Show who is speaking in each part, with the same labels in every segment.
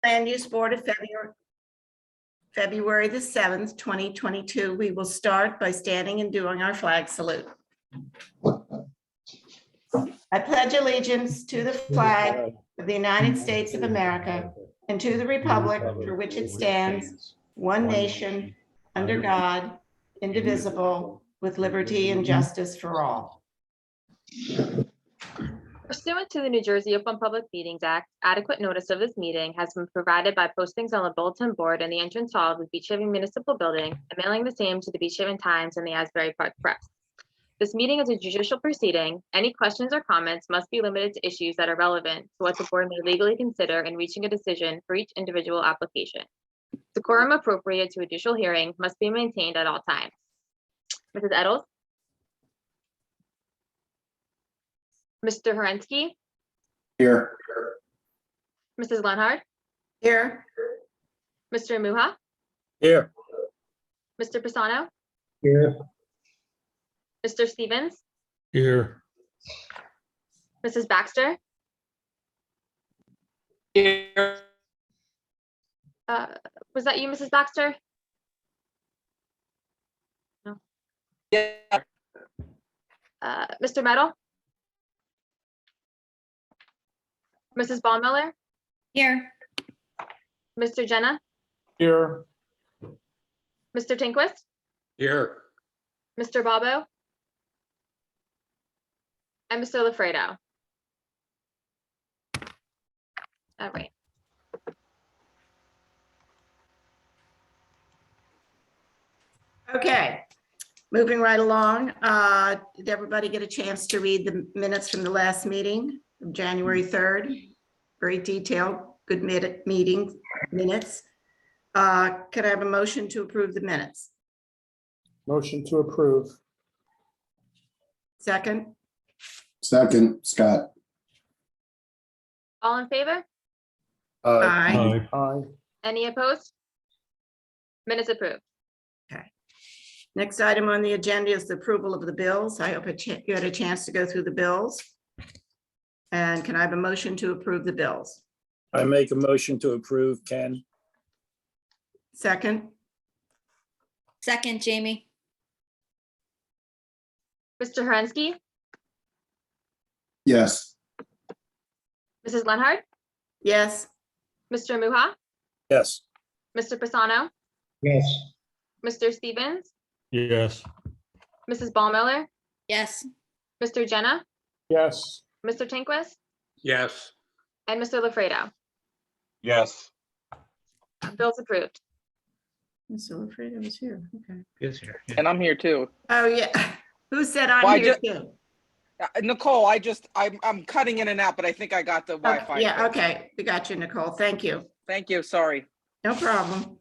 Speaker 1: Land Use Board of February the 7th, 2022. We will start by standing and doing our flag salute. I pledge allegiance to the flag of the United States of America and to the republic for which it stands, one nation, under God, indivisible, with liberty and justice for all.
Speaker 2: Pursuant to the New Jersey Open Public Meetings Act, adequate notice of this meeting has been provided by postings on the bulletin board in the entrance hall of the Beach Haven Municipal Building and mailing the same to the Beach Haven Times and the Asbury Park Press. This meeting is a judicial proceeding. Any questions or comments must be limited to issues that are relevant to what the board may legally consider in reaching a decision for each individual application. Decorum appropriate to a judicial hearing must be maintained at all times. Mrs. Eddles? Mr. Horensky?
Speaker 3: Here.
Speaker 2: Mrs. Lenhard?
Speaker 1: Here,
Speaker 2: Mr. Muha?
Speaker 3: Here.
Speaker 2: Mr. Pisano?
Speaker 3: Here.
Speaker 2: Mr. Stevens?
Speaker 3: Here.
Speaker 2: Mrs. Baxter?
Speaker 3: Here.
Speaker 2: Was that you, Mrs. Baxter? No.
Speaker 3: Yeah.
Speaker 2: Mr. Meadow? Mrs. Baumiller?
Speaker 4: Here.
Speaker 2: Mr. Jenna?
Speaker 3: Here.
Speaker 2: Mr. Tinquist?
Speaker 3: Here.
Speaker 2: Mr. Bobo? And Mr. Lafredo? All right.
Speaker 1: okay. Moving right along, did everybody get a chance to read the minutes from the last meeting, of January 3rd? Very detailed, good meeting minutes. Could I have a motion to approve the minutes?
Speaker 5: Motion to approve.
Speaker 1: Second,
Speaker 3: Second, Scott.
Speaker 2: All in favor?
Speaker 1: aye.
Speaker 5: Aye.
Speaker 2: Any opposed? Minutes approved.
Speaker 1: Next item on the agenda is the approval of the bills. I hope you had a chance to go through the bills. And can I have a motion to approve the bills?
Speaker 6: I make a motion to approve, Ken.
Speaker 1: Second,
Speaker 4: Second, Jamie.
Speaker 2: Mr. Horensky?
Speaker 3: Yes.
Speaker 2: Mrs. Lenhard?
Speaker 1: yes,
Speaker 2: Mr. Muha?
Speaker 6: Yes.
Speaker 2: Mr. Pisano?
Speaker 5: Yes.
Speaker 2: Mr. Stevens?
Speaker 5: Yes.
Speaker 2: Mrs. Baumiller?
Speaker 4: Yes.
Speaker 2: Mr. Jenna?
Speaker 5: Yes.
Speaker 2: Mr. Tinquist?
Speaker 3: Yes.
Speaker 2: And Mr. Lafredo?
Speaker 3: Yes.
Speaker 2: Bills approved.
Speaker 1: I'm so afraid I was here. Okay.
Speaker 3: Is here.
Speaker 7: And I'm here too.
Speaker 1: Oh, yeah. Who said
Speaker 7: Well,
Speaker 1: I'm here too?
Speaker 7: Nicole, I'm cutting in and out, but I think I got the Wi-Fi.
Speaker 1: Yeah,
Speaker 7: fixed.
Speaker 1: okay. We got you, Nicole. Thank you.
Speaker 7: Thank you, sorry.
Speaker 1: No problem.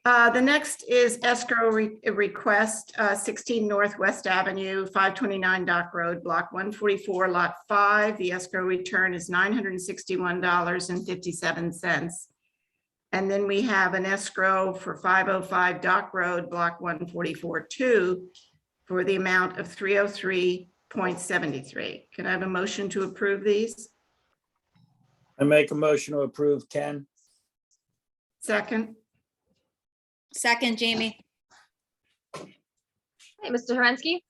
Speaker 1: The next is escrow request, 16 Northwest Avenue, 529 Dock Road, Block 144, Lot 5. The escrow return is $961.57. And then we have an escrow for 505 Dock Road, Block 144-2, for the amount of $303.73. Can I have a motion to approve these?
Speaker 6: I make a motion to approve, Ken.
Speaker 1: Second,
Speaker 4: Second, Jamie.
Speaker 2: Hey, Mr. Horensky?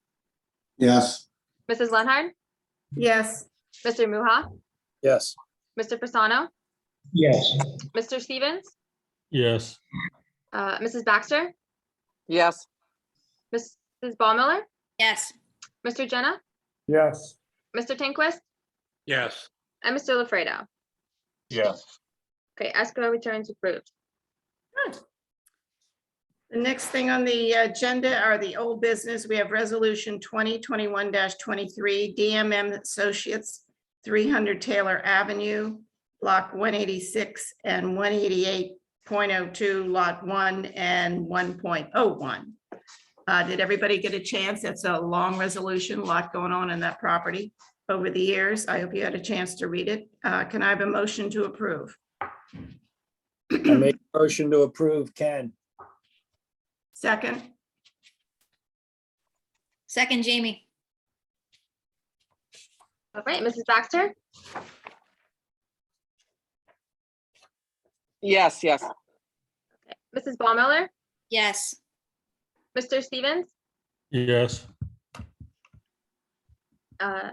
Speaker 3: Yes.
Speaker 2: Mrs. Lenhard?
Speaker 1: yes,
Speaker 2: Mr. Muha?
Speaker 6: Yes.
Speaker 2: Mr. Pisano?
Speaker 5: Yes.
Speaker 2: Mr. Stevens?
Speaker 5: Yes.
Speaker 2: Mrs. Baxter?
Speaker 7: Yes,
Speaker 2: Mrs. Baumiller?
Speaker 4: Yes.
Speaker 2: Mr. Jenna?
Speaker 5: Yes.
Speaker 2: Mr. Tinquist?
Speaker 3: Yes.
Speaker 2: And Mr. Lafredo?
Speaker 3: Yes.
Speaker 2: Okay, escrow returns approved.
Speaker 1: good. The next thing on the agenda are the old business. We have resolution 2021-23, DMM Associates, 300 Taylor Avenue, Block 186 and 188.02, Lot 1 and 1.01. Did everybody get a chance? That's a long resolution, a lot going on in that property over the years. I hope you had a chance to read it. Can I have a motion to approve?
Speaker 6: I make a motion to approve, Ken.
Speaker 1: Second,
Speaker 4: Second, Jamie.
Speaker 2: All right, Mrs. Baxter?
Speaker 7: Yes, yes,
Speaker 2: Mrs. Ball Miller,
Speaker 4: Yes.
Speaker 2: Mr. Stevens,
Speaker 5: Yes.
Speaker 2: uh,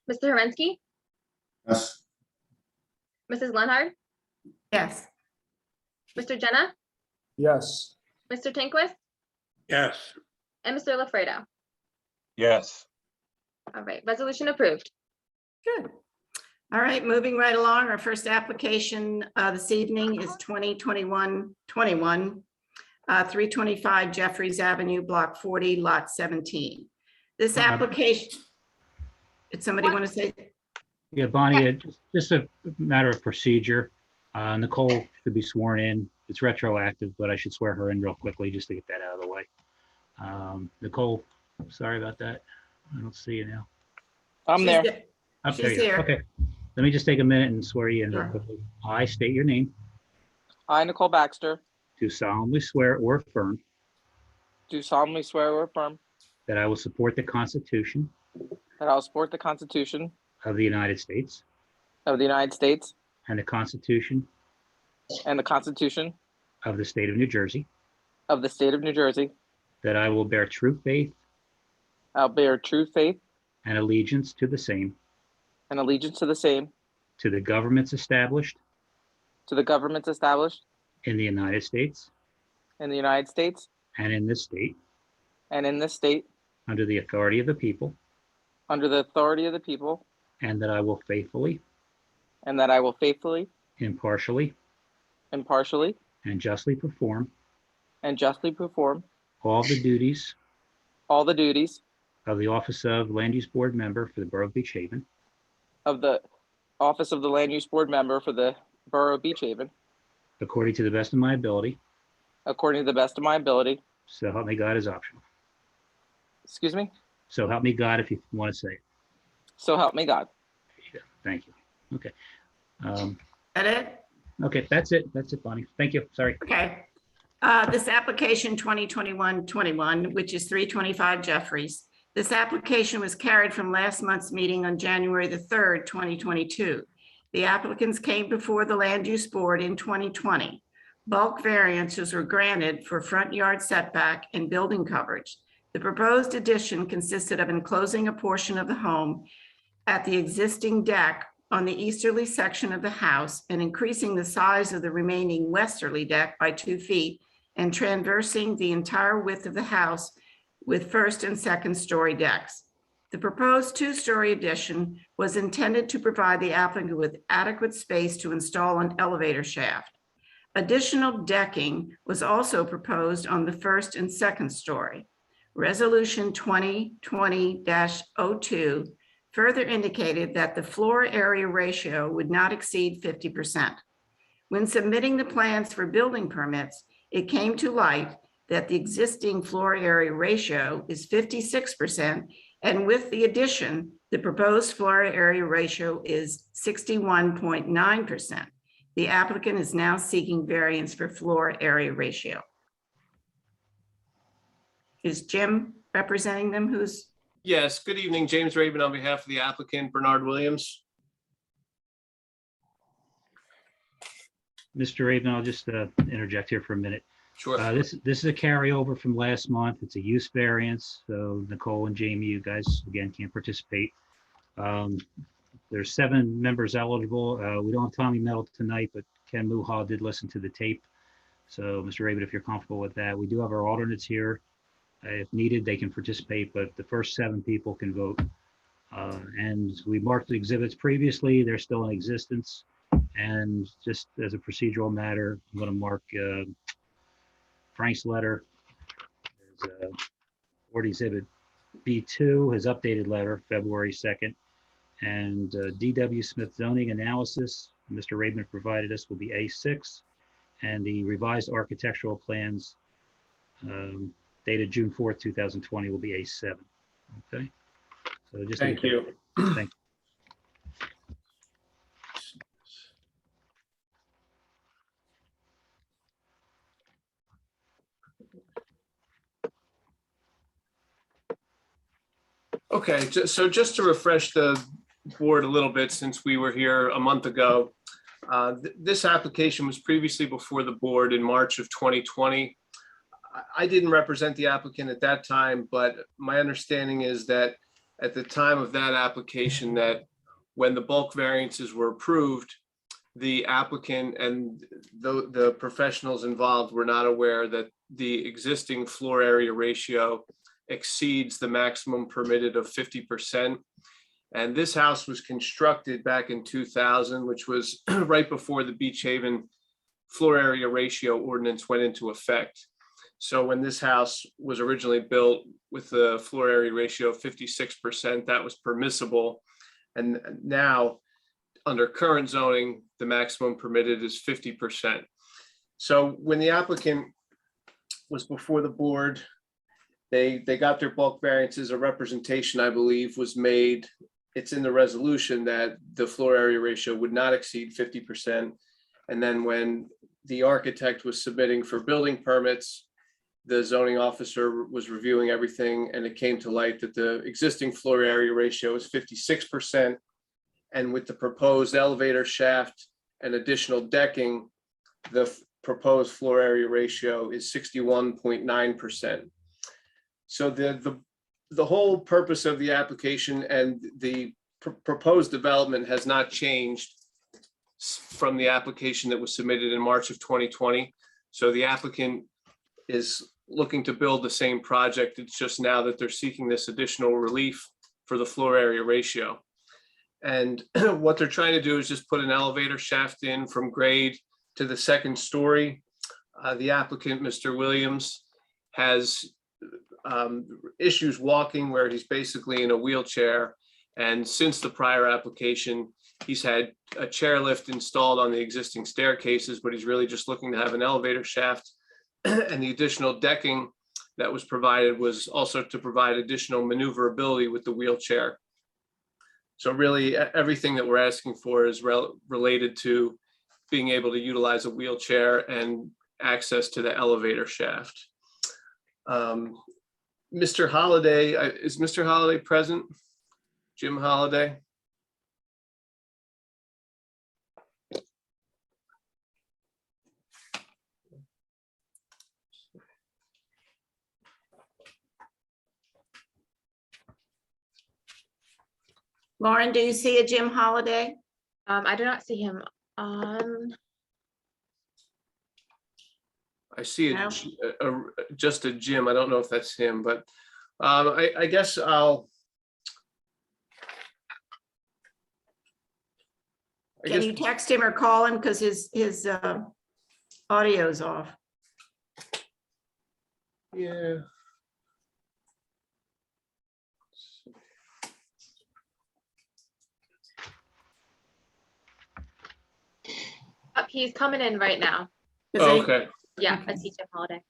Speaker 2: Mr. Herenski,
Speaker 3: Yes.
Speaker 2: Mrs. Leonhard,
Speaker 1: Yes.
Speaker 2: Mr. Jenna,
Speaker 5: Yes.
Speaker 2: Mr. Tinquist,
Speaker 3: Yes.
Speaker 2: and Mr. LaFredo.
Speaker 3: Yes.
Speaker 2: All right, resolution approved.
Speaker 1: Good. All right, moving right along, our first application this evening is 2021-21, 325 Jeffries Avenue, Block 40, Lot 17. This application, did somebody want to say?
Speaker 8: Yeah, Bonnie, just a matter of procedure. Nicole should be sworn in. It's retroactive, but I should swear her in real quickly just to get that out of the way. Nicole, sorry about that. I don't see you now.
Speaker 7: I'm
Speaker 1: She's
Speaker 7: there.
Speaker 1: there.
Speaker 8: Up there
Speaker 1: She's
Speaker 8: you are.
Speaker 1: here.
Speaker 8: Okay. Let me just take a minute and swear you in real
Speaker 1: Sure.
Speaker 8: quickly. I state your name,
Speaker 7: I, Nicole Baxter,
Speaker 8: do solemnly swear or affirm
Speaker 7: do solemnly swear or affirm
Speaker 8: that I will support the Constitution
Speaker 7: that I will support the Constitution
Speaker 8: of the United States
Speaker 7: of the United States
Speaker 8: and the Constitution
Speaker 7: and the Constitution
Speaker 8: of the State of New Jersey,
Speaker 7: of the State of New Jersey.
Speaker 8: that I will bear true faith
Speaker 7: I'll bear true faith
Speaker 8: and allegiance to the same,
Speaker 7: and allegiance to the same,
Speaker 8: to the governments established
Speaker 7: to the governments established
Speaker 8: in the United States
Speaker 7: in the United States
Speaker 8: and in this state,
Speaker 7: and in this state,
Speaker 8: under the authority of the people,
Speaker 7: under the authority of the people,
Speaker 8: and that I will faithfully,
Speaker 7: and that I will faithfully,
Speaker 8: impartially,
Speaker 7: impartially,
Speaker 8: and justly perform
Speaker 7: and justly perform
Speaker 8: all the duties
Speaker 7: all the duties
Speaker 8: of the office of Land Use Board Member for the Borough of Beach Haven,
Speaker 7: of the office of the Land Use Board Member for the Borough of Beach Haven,
Speaker 8: according to the best of my ability.
Speaker 7: according to the best of my ability.
Speaker 8: So help me God is optional.
Speaker 7: Excuse me?
Speaker 8: So help me God if you want to say it.
Speaker 7: So help me God.
Speaker 8: Thank you. Okay.
Speaker 1: That it?
Speaker 8: Okay, that's it. That's it, Bonnie. Thank you. Sorry.
Speaker 1: Okay. This application 2021-21, which is 325 Jeffries. This application was carried from last month's meeting on January the 3rd, 2022. The applicants came before the Land Use Board in 2020. Bulk variances were granted for front yard setback and building coverage. The proposed addition consisted of enclosing a portion of the home at the existing deck on the easterly section of the house and increasing the size of the remaining westerly deck by 2 feet and traversing the entire width of the house with first and second story decks. The proposed 2-story addition was intended to provide the applicant with adequate space to install an elevator shaft. Additional decking was also proposed on the first and second story. Resolution 2020-02 further indicated that the floor area ratio would not exceed 50%. When submitting the plans for building permits, it came to light that the existing floor area ratio is 56%, and with the addition, the proposed floor area ratio is 61.9%. The applicant is now seeking variance for floor area ratio. Is Jim representing them? Who's?
Speaker 9: Yes, good evening, James Raven on behalf of the applicant Bernard Williams.
Speaker 8: Mr. Raven, I'll just interject here for a minute.
Speaker 9: Sure.
Speaker 8: This is a carryover from last month. It's a use variance. So Nicole and Jamie, you guys, again, can't participate. There's 7 members eligible. We don't have Tommy Metal tonight, but Ken Muha did listen to the tape. So Mr. Raven, if you're comfortable with that, we do have our alternates here. If needed, they can participate, but the first 7 people can vote. And we marked the exhibits previously. They're still in existence. And just as a procedural matter, I'm going to mark Frank's letter. There's Board Exhibit B2, his updated letter, February 2nd. And DW Smith zoning analysis, Mr. Raven provided us, will be A6. And the revised architectural plans dated June 4th, 2020 will be A7. Okay. So just
Speaker 9: Thank you.
Speaker 8: Thank you.
Speaker 9: Okay, so just to refresh the board a little bit, since we were here a month ago, This application was previously before the board in March of 2020. I didn't represent the applicant at that time, but my understanding is that at the time of that application, that when the bulk variances were approved, the applicant and the professionals involved were not aware that the existing floor area ratio exceeds the maximum permitted of 50%. And this house was constructed back in 2000, which was right before the Beach Haven floor area ratio ordinance went into effect. So when this house was originally built with the floor area ratio of 56%, that was permissible. And now, under current zoning, the maximum permitted is 50%. So when the applicant was before the board, they got their bulk variances. A representation, I believe, was made. It's in the resolution that the floor area ratio would not exceed 50%. And then when the architect was submitting for building permits, the zoning officer was reviewing everything, and it came to light that the existing floor area ratio is 56%. And with the proposed elevator shaft and additional decking, the proposed floor area ratio is 61.9%. So the whole purpose of the application and the proposed development has not changed from the application that was submitted in March of 2020. So the applicant is looking to build the same project. It's just now that they're seeking this additional relief for the floor area ratio. And what they're trying to do is just put an elevator shaft in from grade to the second story. The applicant, Mr. Williams, has issues walking, where he's basically in a wheelchair. And since the prior application, he's had a chairlift installed on the existing staircases, but he's really just looking to have an elevator shaft. And the additional decking that was provided was also to provide additional maneuverability with the wheelchair. So really, everything that we're asking for is related to being able to utilize a wheelchair and access to the elevator shaft. Mr. Holliday, is Mr. Holliday present? Jim Holliday?
Speaker 1: Lauren, do you see a Jim Holiday?
Speaker 2: I do not see him on.
Speaker 9: I see
Speaker 1: No.
Speaker 9: just a Jim. I don't know if that's him, but I guess I'll.
Speaker 1: Can you text him or call him, because his audio's off?
Speaker 9: Yeah.
Speaker 2: Oh, he's coming in right now.
Speaker 9: Oh, okay.
Speaker 2: Yeah, I see Jim Holiday.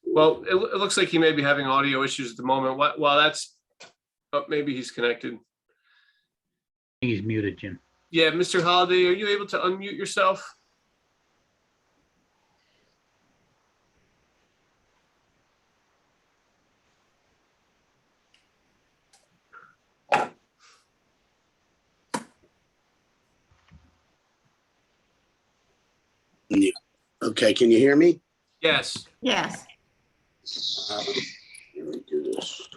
Speaker 9: Well, it looks like he may be having audio issues at the moment. While that's, oh, maybe he's connected.
Speaker 8: He's muted, Jim.
Speaker 9: Yeah, Mr. Holliday, are you able to unmute yourself?
Speaker 10: Okay, can you hear me?
Speaker 9: Yes.
Speaker 1: Yes.
Speaker 10: Let me do this.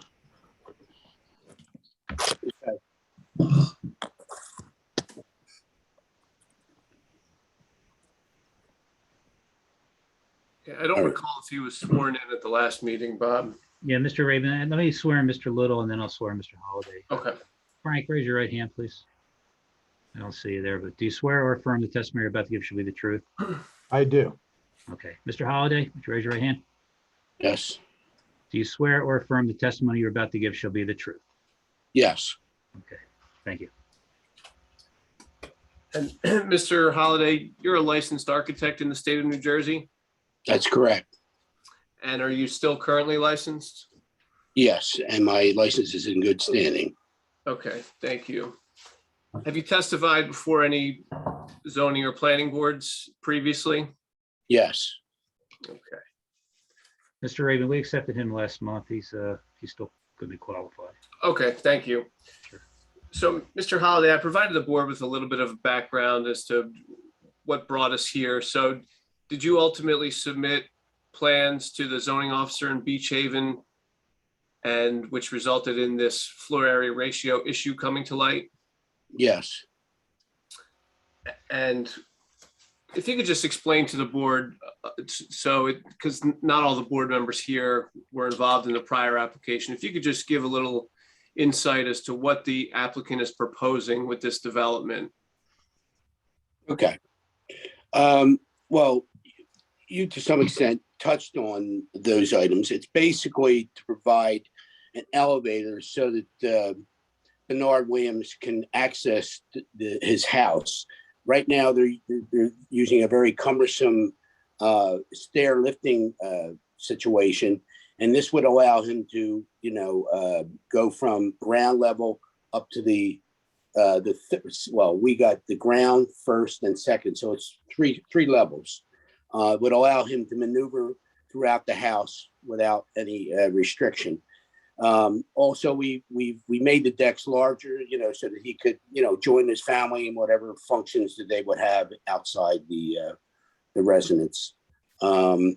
Speaker 9: Yeah, I don't recall if he was sworn in at the last meeting, Bob.
Speaker 8: Yeah, Mr. Raven, let me swear in Mr. Little, and then I'll swear in Mr. Holliday.
Speaker 9: Okay.
Speaker 8: Frank, raise your right hand, please. I don't see you there, but do you swear or affirm the testimony you're about to give shall be the truth?
Speaker 5: I do.
Speaker 8: Okay. Mr. Holliday, would you raise your right hand?
Speaker 10: Yes,
Speaker 8: Do you swear or affirm the testimony you're about to give shall be the truth?
Speaker 10: yes,
Speaker 8: Okay, thank you.
Speaker 9: And Mr. Holliday, you're a licensed architect in the state of New Jersey,
Speaker 10: that's correct.
Speaker 9: and are you still currently licensed?
Speaker 10: Yes, and my license is in good standing.
Speaker 9: Okay, thank you. Have you testified before any zoning or planning boards previously?
Speaker 10: Yes,
Speaker 9: Okay.
Speaker 8: Mr. Raven, we accepted him last month. He's still going to qualify.
Speaker 9: Okay, thank you.
Speaker 8: Sure.
Speaker 9: So, Mr. Holliday, I provided the board with a little bit of background as to what brought us here. So did you ultimately submit plans to the zoning officer in Beach Haven, and which resulted in this floor area ratio issue coming to light?
Speaker 10: Yes.
Speaker 9: And if you could just explain to the board, because not all the board members here were involved in the prior application, if you could just give a little insight as to what the applicant is proposing with this development.
Speaker 10: Okay. Well, you to some extent touched on those items. It's basically to provide an elevator so that Bernard Williams can access his house. Right now, they're using a very cumbersome stair lifting situation, and this would allow him to, go from ground level up to we got the ground first and second, so it's three levels. Would allow him to maneuver throughout the house without any restriction. Also, we made the decks larger, so that he could, join his family in whatever functions that they would have outside the residence. The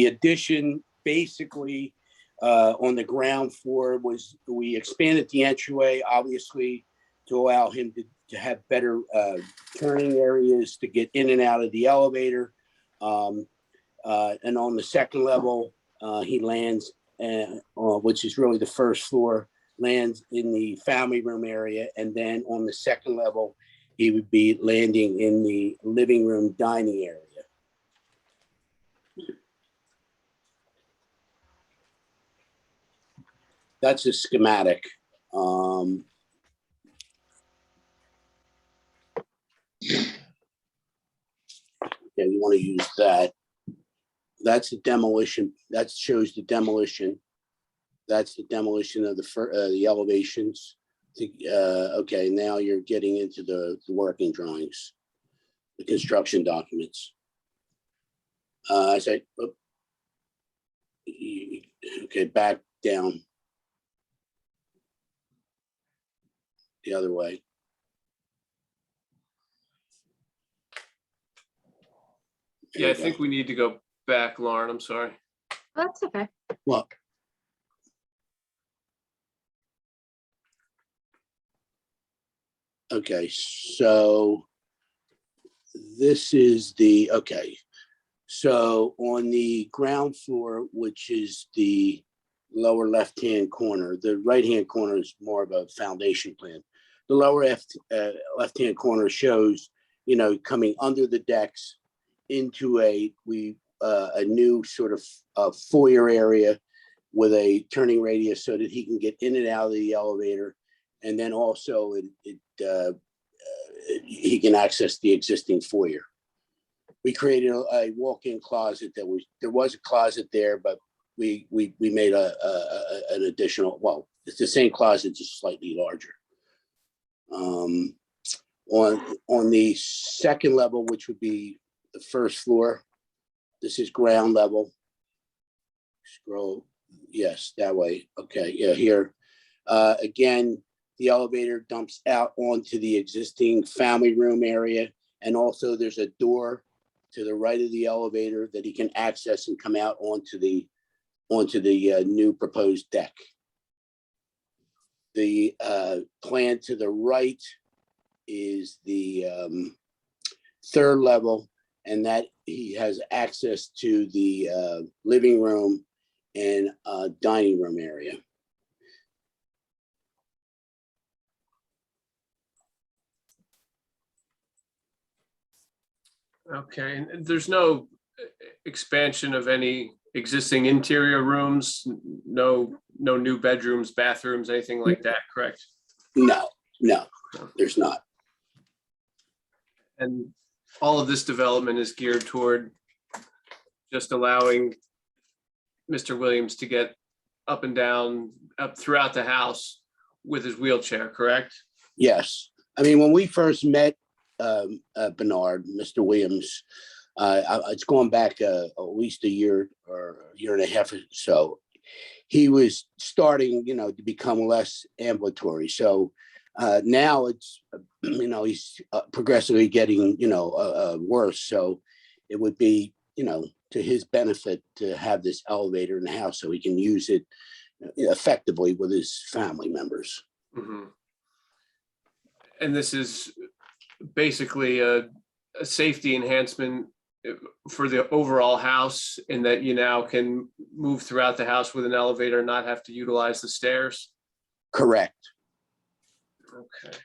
Speaker 10: addition basically on the ground floor was, we expanded the entryway, obviously, to allow him to have better turning areas to get in and out of the elevator. And on the second level, he lands, which is really the first floor, lands in the family room area. And then on the second level, he would be landing in the living room dining area. That's a schematic. Yeah, you want to use that. That's the demolition. That shows the demolition. That's the demolition of the elevations. Okay, now you're getting into the working drawings, the construction documents. Okay, back down the other way.
Speaker 9: Yeah, I think we need to go back, Lauren. I'm sorry.
Speaker 2: That's okay.
Speaker 10: Look. Okay, so this is okay. So on the ground floor, which is the lower left-hand corner, the right-hand corner is more of a foundation plan. The lower left-hand corner shows, coming under the decks into a new sort of foyer area with a turning radius so that he can get in and out of the elevator. And then also he can access the existing foyer. We created a walk-in closet there was a closet there, but we made an additional, well, it's the same closet, just slightly larger. On the second level, which would be the first floor, this is ground level. Scroll, yes, that way. Okay, yeah, here. Again, the elevator dumps out onto the existing family room area. And also there's a door to the right of the elevator that he can access and come out onto the new proposed deck. The plan to the right is the third level, and that he has access to the living room and dining room area.
Speaker 9: Okay, and there's no expansion of any existing interior rooms, no new bedrooms, bathrooms, anything like that, correct?
Speaker 10: No, there's not.
Speaker 9: And all of this development is geared toward just allowing Mr. Williams to get up and down, up throughout the house with his wheelchair, correct?
Speaker 10: Yes. I mean, when we first met Bernard, Mr. Williams, it's going back at least a year or a year and a half or so. he was starting, to become less ambulatory. So now it's, he's progressively getting, worse. So it would be, to his benefit to have this elevator in the house so he can use it effectively with his family members.
Speaker 9: Mhm. And this is basically a safety enhancement for the overall house, in that you now can move throughout the house with an elevator and not have to utilize the stairs?
Speaker 10: Correct.
Speaker 9: Okay.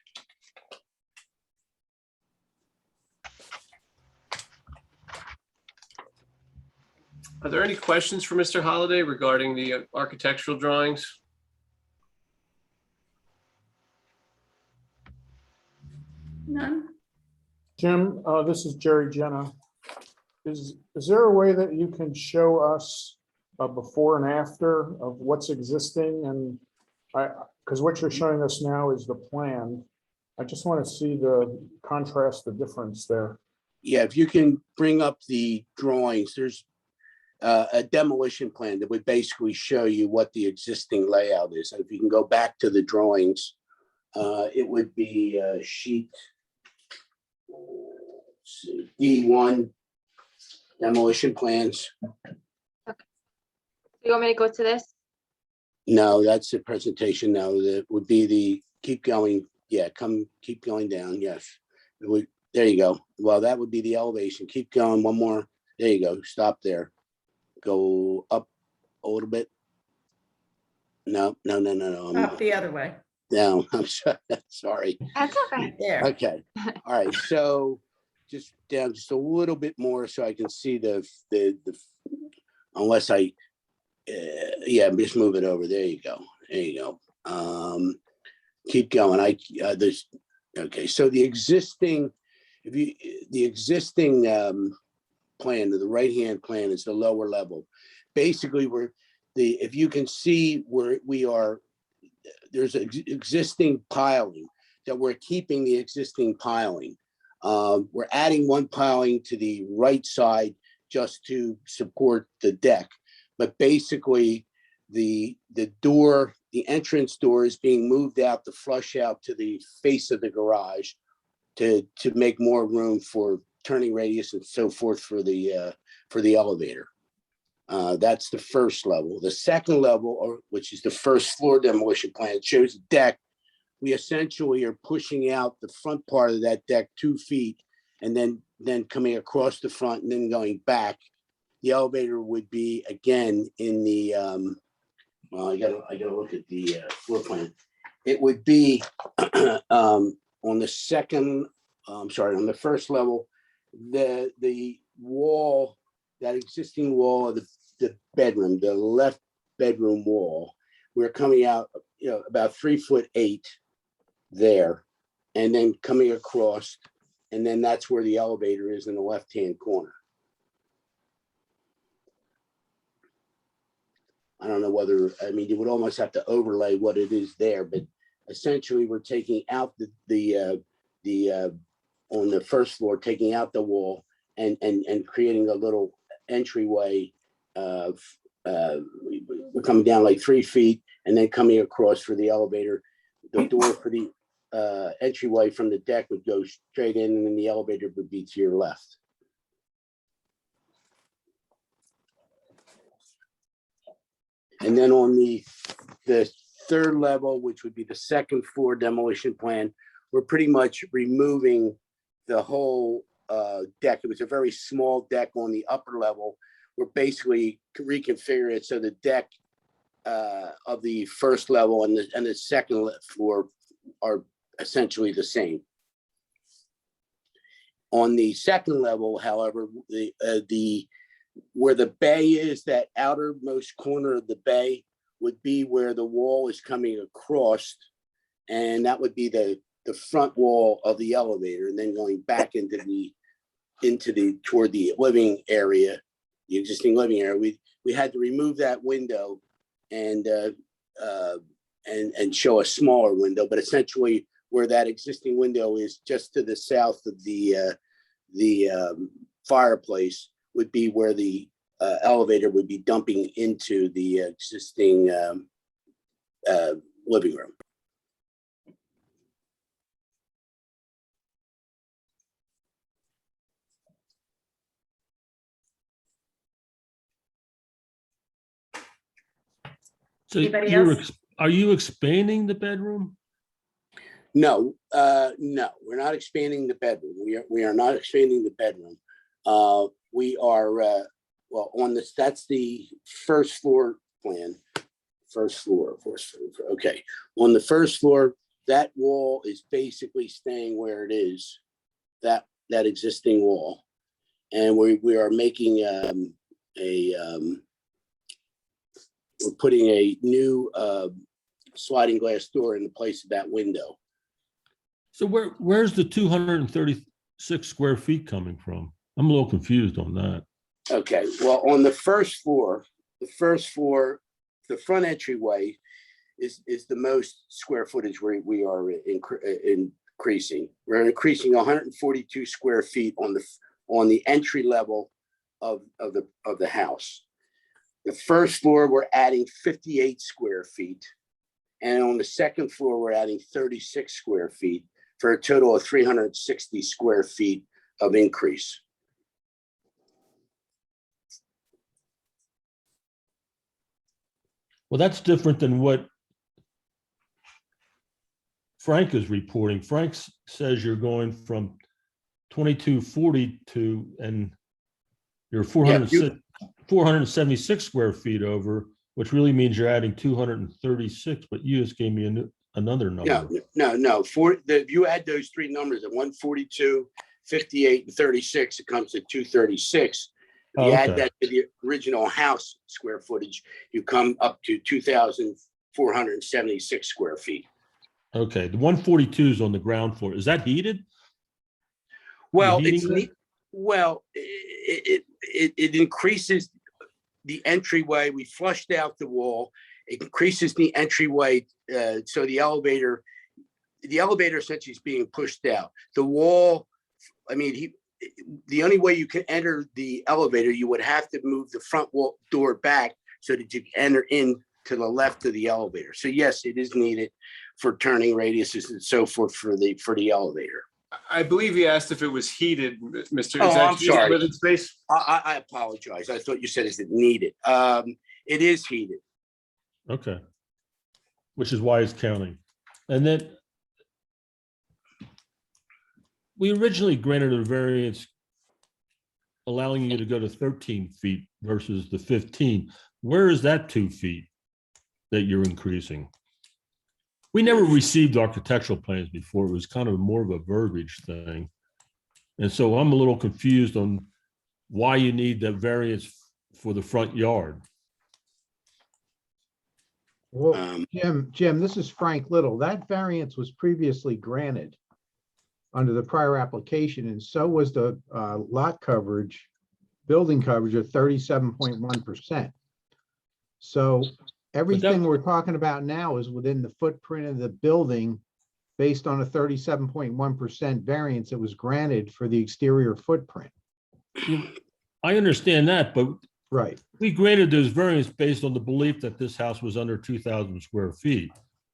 Speaker 9: Are there any questions for Mr. Holliday regarding the architectural drawings?
Speaker 1: None?
Speaker 5: Jim, this is Jerry Jenna. Is there a way that you can show us a before and after of what's existing? And because what you're showing us now is the plan. I just want to see the contrast, the difference there.
Speaker 10: Yeah, if you can bring up the drawings, there's a demolition plan that would basically show you what the existing layout is. And if you can go back to the drawings, it would be sheet D1 demolition plans.
Speaker 2: You want me to go to this?
Speaker 10: No, that's the presentation. No, that would be the, keep going. Yeah, keep going down. Yes. It would, there you go. Well, that would be the elevation. Keep going. One more. There you go. Stop there. Go up a little bit. No.
Speaker 1: Up the other way.
Speaker 10: No, I'm sorry.
Speaker 2: That's okay.
Speaker 1: There.
Speaker 10: Okay. All right. So just down just a little bit more so I can see the unless I, just move it over. There you go. There you go. Keep going. Okay. So the existing, plan, the right-hand plan is the lower level. Basically, if you can see where we are, there's an existing piling that we're keeping the existing piling. We're adding one piling to the right side just to support the deck. But basically, the entrance door is being moved out to flush out to the face of the garage to make more room for turning radius and so forth for the elevator. That's the first level. The second level, which is the first floor demolition plan, shows the deck. We essentially are pushing out the front part of that deck 2 feet and then coming across the front and then going back. The elevator would be again in the, I gotta look at the floor plan. It would be on the first level, the wall, that existing wall of the bedroom, the left bedroom wall, we're coming out, about 3'8" there, and then coming across, and then that's where the elevator is in the left-hand corner. I don't know whether, you would almost have to overlay what it is there, but essentially we're taking out the on the first floor, taking out the wall and creating a little entryway of, we're coming down like 3 feet and then coming across for the elevator. The door for the entryway from the deck would go straight in, and then the elevator would be to your left. And then on the third level, which would be the second floor demolition plan, we're pretty much removing the whole deck. It was a very small deck on the upper level. We're basically reconfiguring it so the deck of the first level and the second floor are essentially the same. On the second level, however, where the bay is, that outermost corner of the bay would be where the wall is coming across, and that would be the front wall of the elevator, and then going back toward the living area, the existing living area. We had to remove that window and show a smaller window, but essentially where that existing window is just to the south of the fireplace would be where the elevator would be dumping into the existing living room.
Speaker 11: So
Speaker 1: Anybody
Speaker 11: you're,
Speaker 1: else?
Speaker 11: are you expanding the bedroom?
Speaker 10: No, no, we're not expanding the bedroom. We are not expanding the bedroom. We are, well, on this, that's the first floor plan. First floor, okay. On the first floor, that wall is basically staying where it is, that existing wall. And we are making we're putting a new sliding glass door in the place of that window.
Speaker 11: So where's the 236 square feet coming from? I'm a little confused on that.
Speaker 10: Okay, well, on the first floor, the front entryway is the most square footage we are increasing. We're increasing 142 square feet on the entry level of the house. The first floor, we're adding 58 square feet. And on the second floor, we're adding 36 square feet for a total of 360 square feet of increase.
Speaker 11: Well, that's different than what Frank is reporting. Frank says you're going from 2242 and you're 476 square feet over, which really means you're adding 236, but you just gave me another number.
Speaker 10: No. If you add those three numbers, at 142, 58, and 36, it comes to 236. If you add that to the original house square footage, you come up to 2,476 square feet.
Speaker 11: Okay, the 142 is on the ground floor. Is that heated?
Speaker 10: Well,
Speaker 11: heating
Speaker 10: it increases the entryway. We flushed out the wall. It increases the entryway, so the elevator essentially is being pushed out. The wall, I mean, the only way you can enter the elevator, you would have to move the front wall door back so that you can enter in to the left of the elevator. So yes, it is needed for turning radiuses and so forth for the elevator.
Speaker 9: I believe he asked if it was heated, Mr.
Speaker 10: Oh,
Speaker 9: is that
Speaker 10: I'm sorry.
Speaker 9: living space?
Speaker 10: I apologize. I thought you said is it needed. It is heated.
Speaker 11: Okay. Which is why it's counting. And then we originally granted a variance allowing you to go to 13 feet versus the 15. Where is that 2 feet that you're increasing? We never received architectural plans before. It was kind of more of a verbiage thing. And so I'm a little confused on why you need that variance for the front yard.
Speaker 12: Well, Jim, this is Frank Little. That variance was previously granted under the prior application, and so was the lot coverage, building coverage of 37.1%. So everything we're talking about now is within the footprint of the building based on a 37.1% variance that was granted for the exterior footprint.
Speaker 11: I understand that, but
Speaker 12: Right.
Speaker 11: we granted those variants based on the belief that this house was under 2,000 square feet.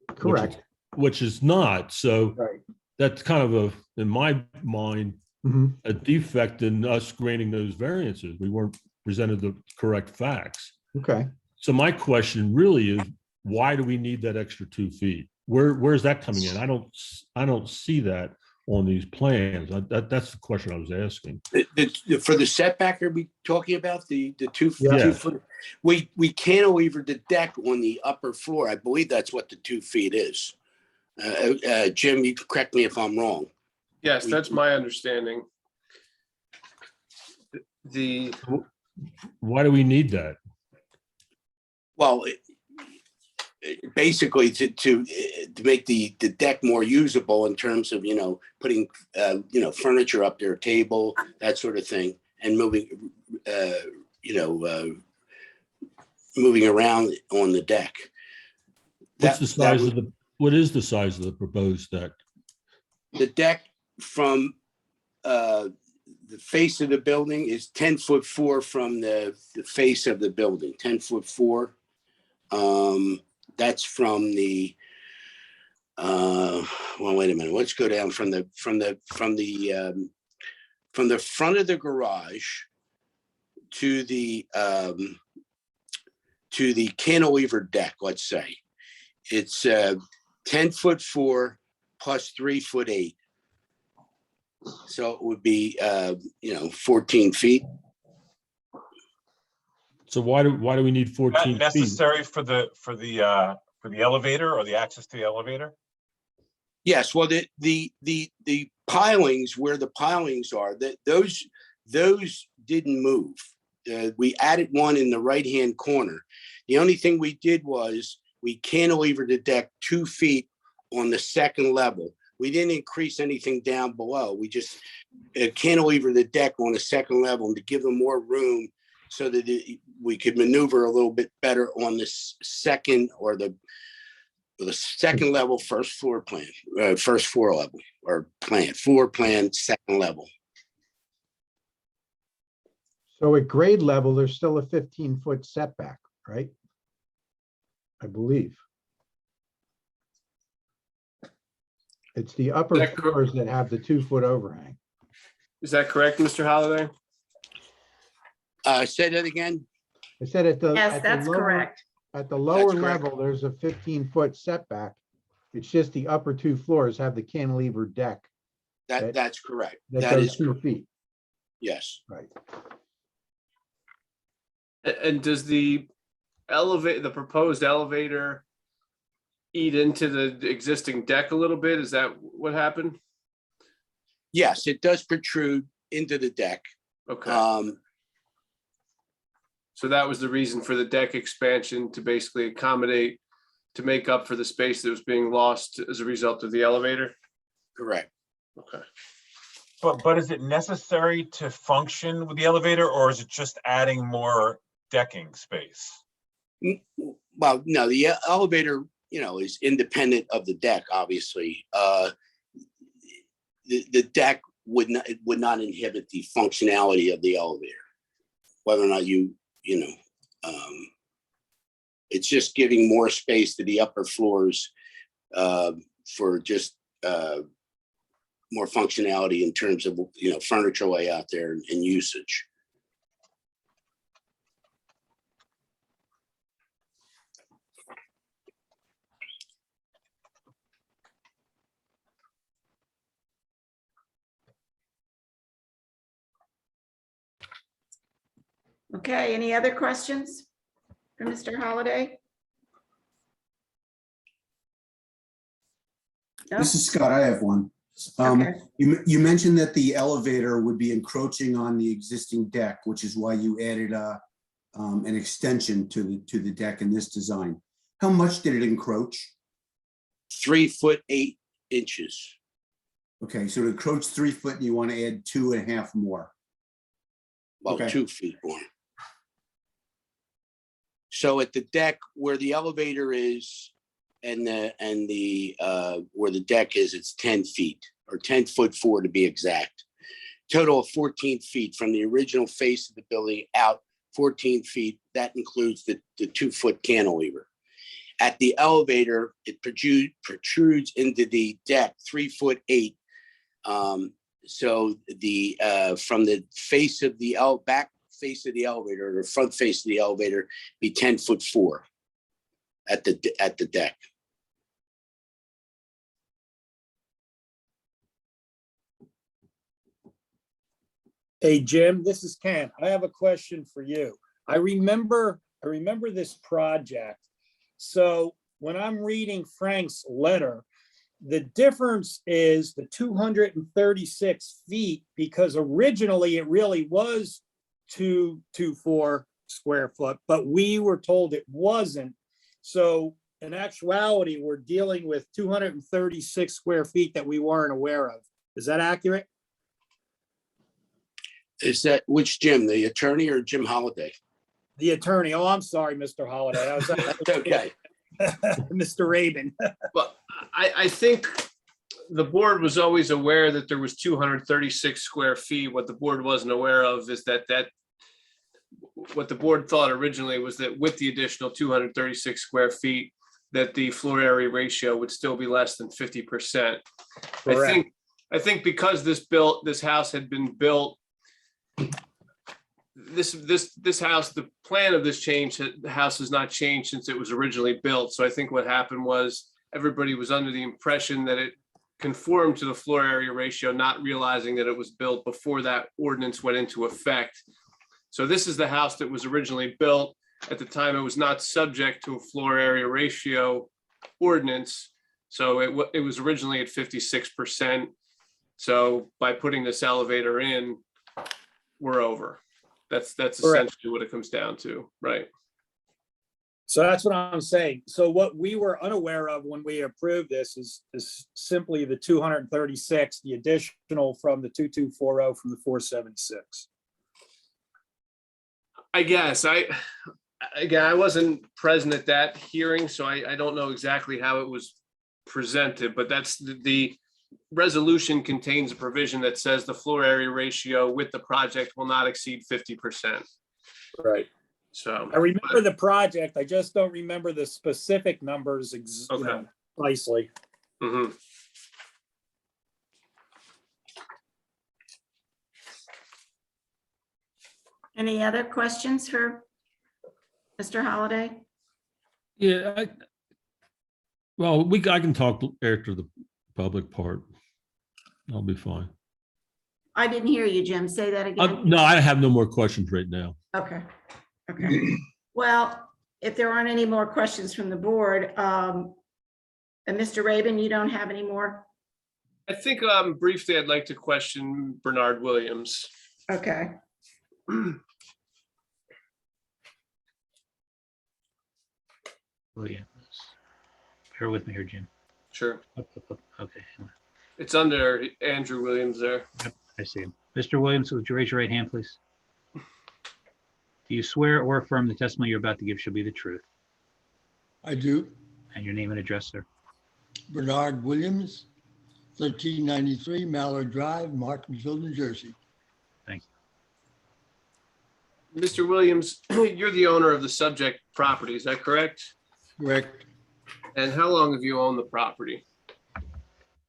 Speaker 12: Correct.
Speaker 11: Which is not. So
Speaker 12: Right.
Speaker 11: that's kind of in my mind,
Speaker 12: Mhm.
Speaker 11: a defect in us granting those variances. We weren't presented the correct facts.
Speaker 12: Okay.
Speaker 11: So my question really is, why do we need that extra 2 feet? Where's that coming in? I don't see that on these plans. That's the question I was asking.
Speaker 10: For the setback, are we talking about the 2
Speaker 11: Yeah.
Speaker 10: foot? We cantilever the deck on the upper floor. I believe that's what the 2 feet is. Jim, you can correct me if I'm wrong.
Speaker 9: Yes, that's my understanding.
Speaker 11: Why do we need that?
Speaker 10: Well, basically to make the deck more usable in terms of, putting, furniture up there, table, that sort of thing, and moving, moving around on the deck.
Speaker 11: What is the size of the proposed deck?
Speaker 10: The deck from the face of the building is 10'4" from the face of the building, 10'4". That's from the, well, wait a minute, let's go down from the front of the garage to the cantilever deck, let's say. It's 10'4" plus 3'8". So it would be, 14 feet.
Speaker 11: So why do we need 14
Speaker 3: Not
Speaker 11: feet?
Speaker 3: necessary for the elevator or the access to the elevator?
Speaker 10: Yes, well, the pilings, where the pilings are, those didn't move. We added one in the right-hand corner. The only thing we did was we cantilevered the deck 2 feet on the second level. We didn't increase anything down below. We just cantilevered the deck on the second level to give them more room so that we could maneuver a little bit better on the second or the second level, first floor level or floor plan, second level.
Speaker 12: So at grade level, there's still a 15-foot setback, right? I believe. It's the upper
Speaker 9: Is that correct?
Speaker 12: floors that have the 2-foot overhang.
Speaker 9: Is that correct, Mr. Holliday?
Speaker 10: Say that again.
Speaker 12: I said at the.
Speaker 1: Yes,
Speaker 12: at the
Speaker 1: that's
Speaker 12: lower-
Speaker 1: correct.
Speaker 12: At the lower
Speaker 10: correct.
Speaker 12: level, there's a 15-foot setback. It's just the upper 2 floors have the cantilever deck
Speaker 10: That's correct.
Speaker 12: that
Speaker 10: That
Speaker 12: goes
Speaker 10: is
Speaker 12: 2
Speaker 10: correct.
Speaker 12: feet,
Speaker 10: Yes.
Speaker 12: right?
Speaker 9: And does the proposed elevator eat into the existing deck a little bit? Is that what happened?
Speaker 10: Yes, it does protrude into the deck.
Speaker 9: Okay, so that was the reason for the deck expansion, to basically accommodate, to make up for the space that was being lost as a result of the elevator?
Speaker 10: Correct.
Speaker 9: Okay.
Speaker 3: But is it necessary to function with the elevator, or is it just adding more decking space?
Speaker 10: Well, no, the elevator, is independent of the deck, obviously. The deck would not inhibit the functionality of the elevator. Whether or not it's just giving more space to the upper floors for just more functionality in terms of, furniture layout there and usage.
Speaker 1: Okay, any other questions for Mr. Holliday? No?
Speaker 13: This is Scott. I have one.
Speaker 1: Okay.
Speaker 13: You mentioned that the elevator would be encroaching on the existing deck, which is why you added an extension to the deck in this design. How much did it encroach?
Speaker 10: 3'8".
Speaker 13: Okay, so it encroached 3 foot and you want to add 2.5 more.
Speaker 10: Well,
Speaker 13: Okay.
Speaker 10: 2 feet more. So at the deck where the elevator is and where the deck is, it's 10 feet or 10'4" to be exact. Total of 14 feet from the original face of the building out 14 feet. That includes the 2-foot cantilever. At the elevator, it protrudes into the deck 3'8". So from the face of the back face of the elevator, or front face of the elevator, be 10'4" at the deck.
Speaker 6: Hey, Jim, this is Ken. I have a question for you. I remember this project. So when I'm reading Frank's letter, the difference is the 236 feet, because originally it really was 224 square foot, but we were told it wasn't. So in actuality, we're dealing with 236 square feet that we weren't aware of. Is that accurate?
Speaker 10: Is that which Jim, the attorney or Jim Holliday?
Speaker 6: The attorney. Oh, I'm sorry, Mr. Holliday. I was
Speaker 10: That's okay.
Speaker 6: Mr. Rabin.
Speaker 9: Well, I think The board was always aware that there was 236 square feet. What the board wasn't aware of is that what the board thought originally was that with the additional 236 square feet, that the floor area ratio would still be less than 50%.
Speaker 6: Correct.
Speaker 9: I think because this house had been built, this house, the plan of this change, the house has not changed since it was originally built. So I think what happened was everybody was under the impression that it conformed to the floor area ratio, not realizing that it was built before that ordinance went into effect. So this is the house that was originally built. At the time, it was not subject to a floor area ratio ordinance. So it was originally at 56%. So by putting this elevator in, we're over. That's essentially what it comes down to, right?
Speaker 6: So that's what I'm saying. So what we were unaware of when we approved this is simply the 236, the additional from the 2240 from the 476.
Speaker 9: I guess I wasn't present at that hearing, so I don't know exactly how it was presented, but that's the resolution contains a provision that says the floor area ratio with the project will not exceed 50%.
Speaker 6: Right.
Speaker 9: So
Speaker 6: I remember the project. I just don't remember the specific numbers precisely.
Speaker 9: Mhm.
Speaker 1: Any other questions for Mr. Holliday?
Speaker 11: Yeah, I can talk after the public part. I'll be fine.
Speaker 1: I didn't hear you, Jim. Say that again.
Speaker 11: No, I have no more questions right now.
Speaker 1: Okay, okay. Well, if there aren't any more questions from the board, and Mr. Rabin, you don't have any more?
Speaker 9: I think briefly I'd like to question Bernard Williams.
Speaker 1: Okay.
Speaker 8: Williams. Bear with me here, Jim.
Speaker 9: Sure.
Speaker 8: Okay,
Speaker 9: It's under Andrew Williams there.
Speaker 8: I see him. Mr. Williams, would you raise your right hand, please? Do you swear or affirm the testimony you're about to give shall be the truth?
Speaker 14: I do.
Speaker 8: And your name and address, sir?
Speaker 14: Bernard Williams, 1393 Mallard Drive, Martinsville, New Jersey.
Speaker 8: Thank
Speaker 9: you. Mr. Williams, you're the owner of the subject property, is that correct?
Speaker 14: Correct.
Speaker 9: And how long have you owned the property?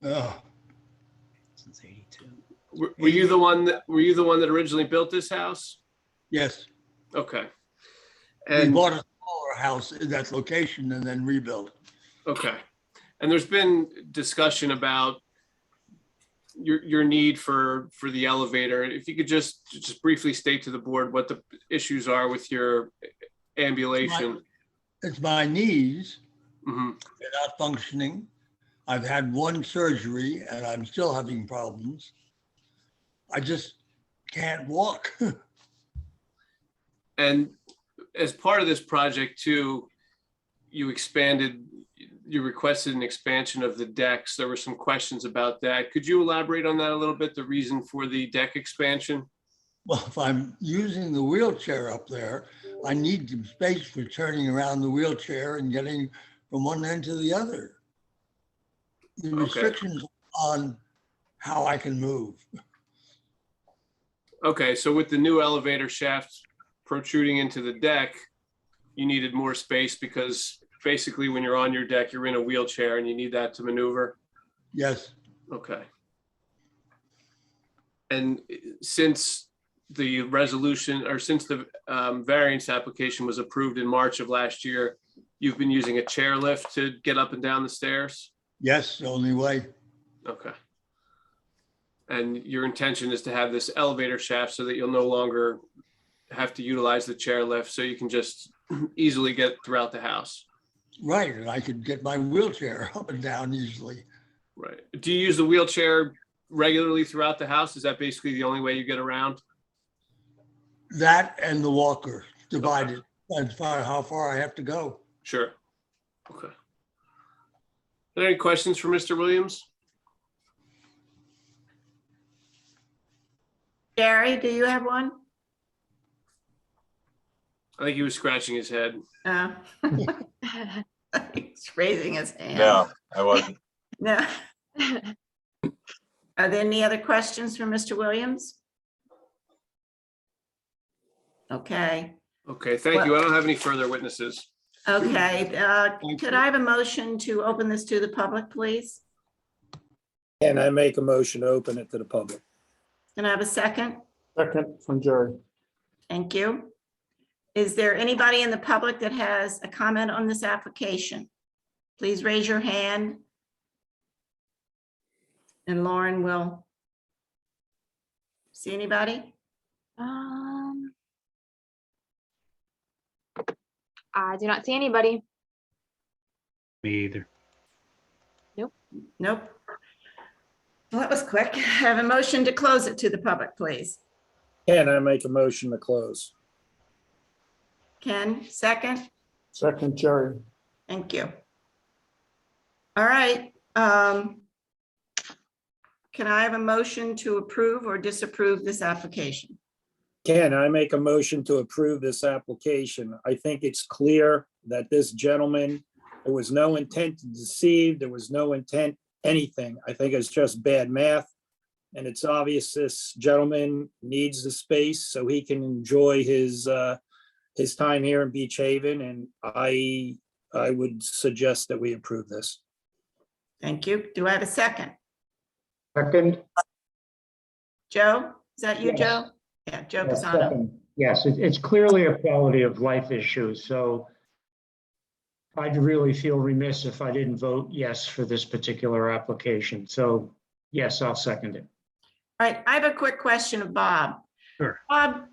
Speaker 8: Since 82.
Speaker 9: Were you the one that originally built this house?
Speaker 14: Yes.
Speaker 9: Okay.
Speaker 14: We
Speaker 9: And
Speaker 14: bought a smaller house in that location and then rebuilt.
Speaker 9: okay. And there's been discussion about your need for the elevator. If you could just briefly state to the board what the issues are with your ambulation.
Speaker 14: It's my knees.
Speaker 9: Mm-hmm.
Speaker 14: They're not functioning. I've had one surgery and I'm still having problems. I just can't walk.
Speaker 9: And as part of this project too, you requested an expansion of the decks. There were some questions about that. Could you elaborate on that a little bit, the reason for the deck expansion?
Speaker 14: Well, if I'm using the wheelchair up there, I need some space for turning around the wheelchair and getting from one end to the other. The restrictions on how I can move.
Speaker 9: Okay, so with the new elevator shaft protruding into the deck, you needed more space because basically when you're on your deck, you're in a wheelchair and you need that to maneuver?
Speaker 14: Yes.
Speaker 9: Okay. And since the resolution or since the variance application was approved in March of last year, you've been using a chairlift to get up and down the stairs?
Speaker 14: Yes, the only way.
Speaker 9: Okay. And your intention is to have this elevator shaft so that you'll no longer have to utilize the chairlift, so you can just easily get throughout the house?
Speaker 14: Right, and I could get my wheelchair up and down easily.
Speaker 9: Right. Do you use the wheelchair regularly throughout the house? Is that basically the only way you get around?
Speaker 14: That and the walker divided as far how far I have to go.
Speaker 9: Sure. Okay. Are there any questions for Mr. Williams?
Speaker 1: Gary, do you have one?
Speaker 9: I think he was scratching his head.
Speaker 1: He's raising his hand.
Speaker 3: No, I wasn't.
Speaker 1: No. Are there any other questions for Mr. Williams? Okay,
Speaker 9: Okay, thank you. I don't have any further witnesses.
Speaker 1: okay. Could I have a motion to open this to the public, please?
Speaker 6: And I make a motion to open it to the public.
Speaker 1: Can I have a second?
Speaker 5: Second from Jerry.
Speaker 1: Thank you. Is there anybody in the public that has a comment on this application? Please raise your hand. And Lauren will. See anybody?
Speaker 2: I do not see anybody.
Speaker 8: Me either.
Speaker 1: Nope. Well, that was quick. I have a motion to close it to the public, please.
Speaker 6: And I make a motion to close.
Speaker 1: Ken, second?
Speaker 5: Second, Jerry.
Speaker 1: Thank you. All right. Can I have a motion to approve or disapprove this application?
Speaker 6: Ken, I make a motion to approve this application. I think it's clear that this gentleman, there was no intent to deceive, there was no intent, anything. I think it's just bad math. And it's obvious this gentleman needs the space so he can enjoy his time here in Beach Haven. And I would suggest that we approve this.
Speaker 1: Thank you. Do I have a second?
Speaker 15: Second.
Speaker 1: Joe, is that you,
Speaker 15: Yes.
Speaker 1: Joe? Yeah, Joe
Speaker 15: Yes,
Speaker 1: Pisano.
Speaker 15: second. Yes, it's clearly a quality of life issue, so I'd really feel remiss if I didn't vote yes for this particular application. So yes, I'll second it.
Speaker 1: All right, I have a quick question of Bob.
Speaker 8: Sure.
Speaker 1: Bob,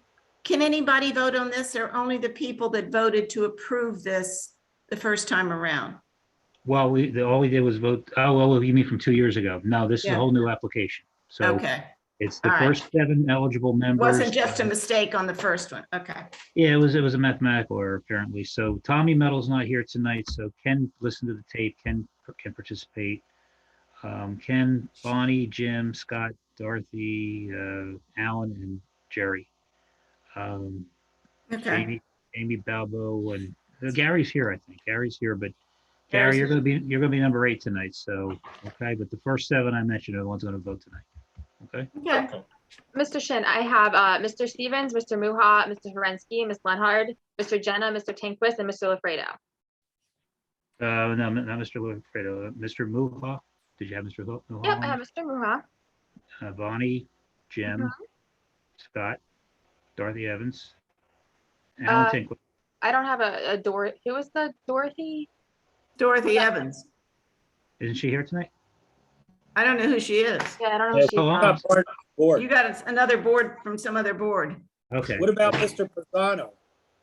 Speaker 1: can anybody vote on this or only the people that voted to approve this the first time around?
Speaker 8: Well, all we did was vote, oh, well, you mean from 2 years ago? No, this is a
Speaker 1: Yeah.
Speaker 8: whole new application. So
Speaker 1: Okay,
Speaker 8: it's the
Speaker 1: all right.
Speaker 8: first 7 eligible members.
Speaker 1: wasn't just a mistake on the first one. Okay,
Speaker 8: Yeah, it was a mathematical error apparently. So Tommy Mettle's not here tonight, so Ken listen to the tape, can participate. Ken, Bonnie, Jim, Scott, Dorothy, Alan, and Jerry.
Speaker 1: okay.
Speaker 8: Amy Balbo, and Gary's here, I think. Gary's here, but
Speaker 1: Gary's
Speaker 8: Gary, you're gonna be number 8 tonight, so, okay, but the first 7 I mentioned are the ones gonna vote tonight. Okay?
Speaker 1: Okay,
Speaker 2: Mr. Shin, I have Mr. Stevens, Mr. Muha, Mr. Horensky, Ms. Lenhard, Mr. Jenna, Mr. Tanquist, and Mr. Lafredo.
Speaker 8: No, not Mr. Lufredo, Mr. Muha. Did you have Mr. Muha?
Speaker 2: Yep, I have Mr. Muha.
Speaker 8: Bonnie, Jim,
Speaker 2: Mhm.
Speaker 8: Scott, Dorothy Evans,
Speaker 2: Uh,
Speaker 8: Alan Tinkler.
Speaker 2: I don't have a who was the Dorothy?
Speaker 1: Dorothy Evans.
Speaker 8: Isn't she here tonight?
Speaker 1: I don't know who she is.
Speaker 2: Yeah, I don't know.
Speaker 6: Yeah,
Speaker 2: If she's
Speaker 8: oh,
Speaker 6: I'm
Speaker 2: from.
Speaker 6: not part of the board.
Speaker 1: You got another board from some other board.
Speaker 8: Okay.
Speaker 6: What about Mr. Pisano?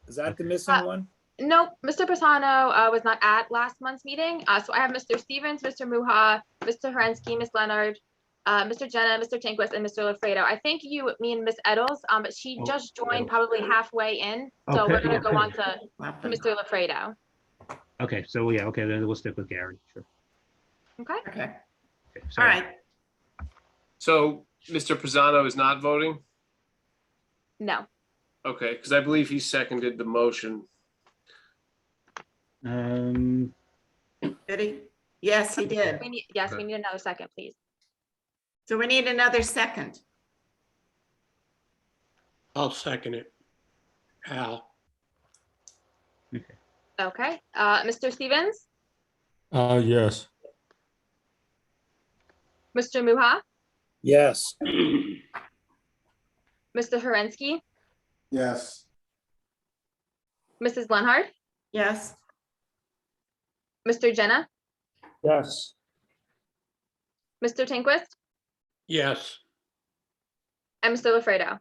Speaker 6: Is that the missing one?
Speaker 2: Nope, Mr. Pisano was not at last month's meeting. So I have Mr. Stevens, Mr. Muha, Mr. Horensky, Ms. Leonard, Mr. Jenna, Mr. Tanquist, and Mr. Lafredo. I think you mean Ms. Eddles, but she
Speaker 8: Oh,
Speaker 2: just joined probably halfway in. So we're
Speaker 8: Okay,
Speaker 2: gonna go
Speaker 8: okay.
Speaker 2: on to Mr. Lafredo.
Speaker 8: Okay, so yeah, okay, then we'll stick with Gary, sure.
Speaker 2: Okay?
Speaker 1: Okay,
Speaker 8: Okay,
Speaker 1: all
Speaker 8: sorry.
Speaker 1: right.
Speaker 9: So Mr. Pisano is not voting?
Speaker 2: No.
Speaker 9: Okay, because I believe he seconded the motion.
Speaker 1: Did he? Yes, he did.
Speaker 2: Yes,
Speaker 9: Okay.
Speaker 2: we need another second, please.
Speaker 1: So we need another second.
Speaker 14: I'll second it. Al.
Speaker 2: Okay, Mr. Stevens,
Speaker 11: Yes.
Speaker 2: Mr. Muha,
Speaker 6: Yes.
Speaker 2: Mr. Horensky,
Speaker 13: Yes.
Speaker 2: Mrs. Lenhard,
Speaker 1: Yes,
Speaker 2: Mr. Jenna,
Speaker 5: Yes.
Speaker 2: Mr. Tanquist,
Speaker 14: Yes.
Speaker 2: and Mr. Lafredo.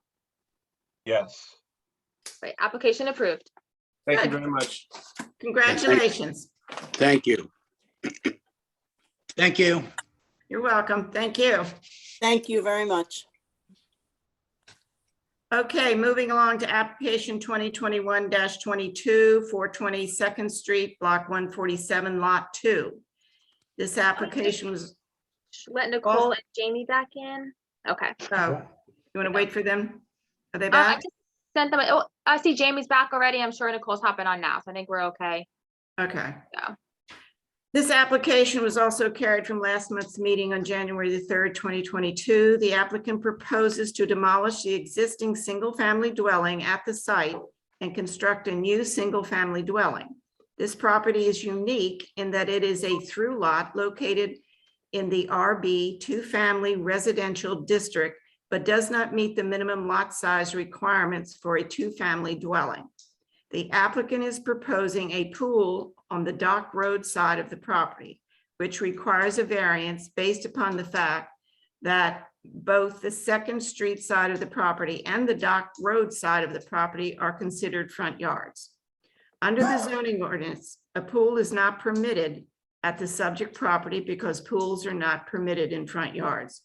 Speaker 3: Yes.
Speaker 2: Right, application approved.
Speaker 9: Thank you
Speaker 1: Good.
Speaker 9: very much.
Speaker 1: congratulations.
Speaker 10: Thank you.
Speaker 14: Thank you.
Speaker 1: You're welcome. Thank you.
Speaker 16: Thank you very much.
Speaker 1: Okay, moving along to application 2021-22, 420 Second Street, block 147, lot 2. This application was,
Speaker 2: Let Nicole and Jamie back in. Okay.
Speaker 1: oh, you want to wait for them? Are they
Speaker 2: I
Speaker 1: back?
Speaker 2: just sent them. Oh, I see Jamie's back already. I'm sure Nicole's hopping on now, so I think we're okay.
Speaker 1: Okay.
Speaker 2: So,
Speaker 1: This application was also carried from last month's meeting on January the 3rd, 2022. The applicant proposes to demolish the existing single-family dwelling at the site and construct a new single-family dwelling. This property is unique in that it is a through lot located in the RB two-family residential district, but does not meet the minimum lot size requirements for a two-family dwelling. The applicant is proposing a pool on the Dock Road side of the property, which requires a variance based upon the fact that both the Second Street side of the property and the Dock Road side of the property are considered front yards. Under the zoning ordinance, a pool is not permitted at the subject property because pools are not permitted in front yards.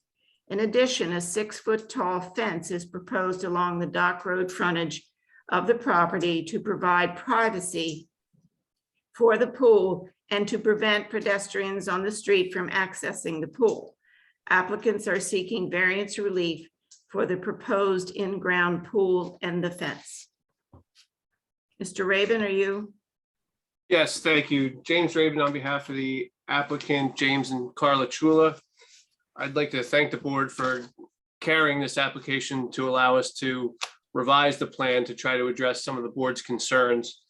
Speaker 1: In addition, a 6-foot tall fence is proposed along the Dock Road frontage of the property to provide privacy for the pool and to prevent pedestrians on the street from accessing the pool. Applicants are seeking variance relief for the proposed in-ground pool and the fence. Mr. Rabin, are you?
Speaker 9: Yes, thank you. James Rabin on behalf of the applicant, James and Carla Chula. I'd like to thank the board for carrying this application to allow us to revise the plan to try to address some of the board's concerns.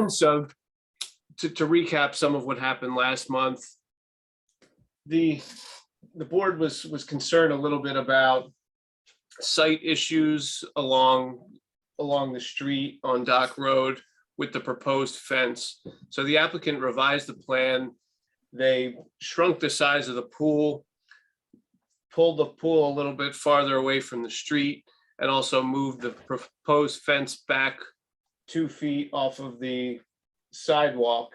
Speaker 9: So to recap some of what happened last month, the board was concerned a little bit about site issues along the street on Dock Road with the proposed fence. So the applicant revised the plan. They shrunk the size of the pool, pulled the pool a little bit farther away from the street, and also moved the proposed fence back 2 feet off of the sidewalk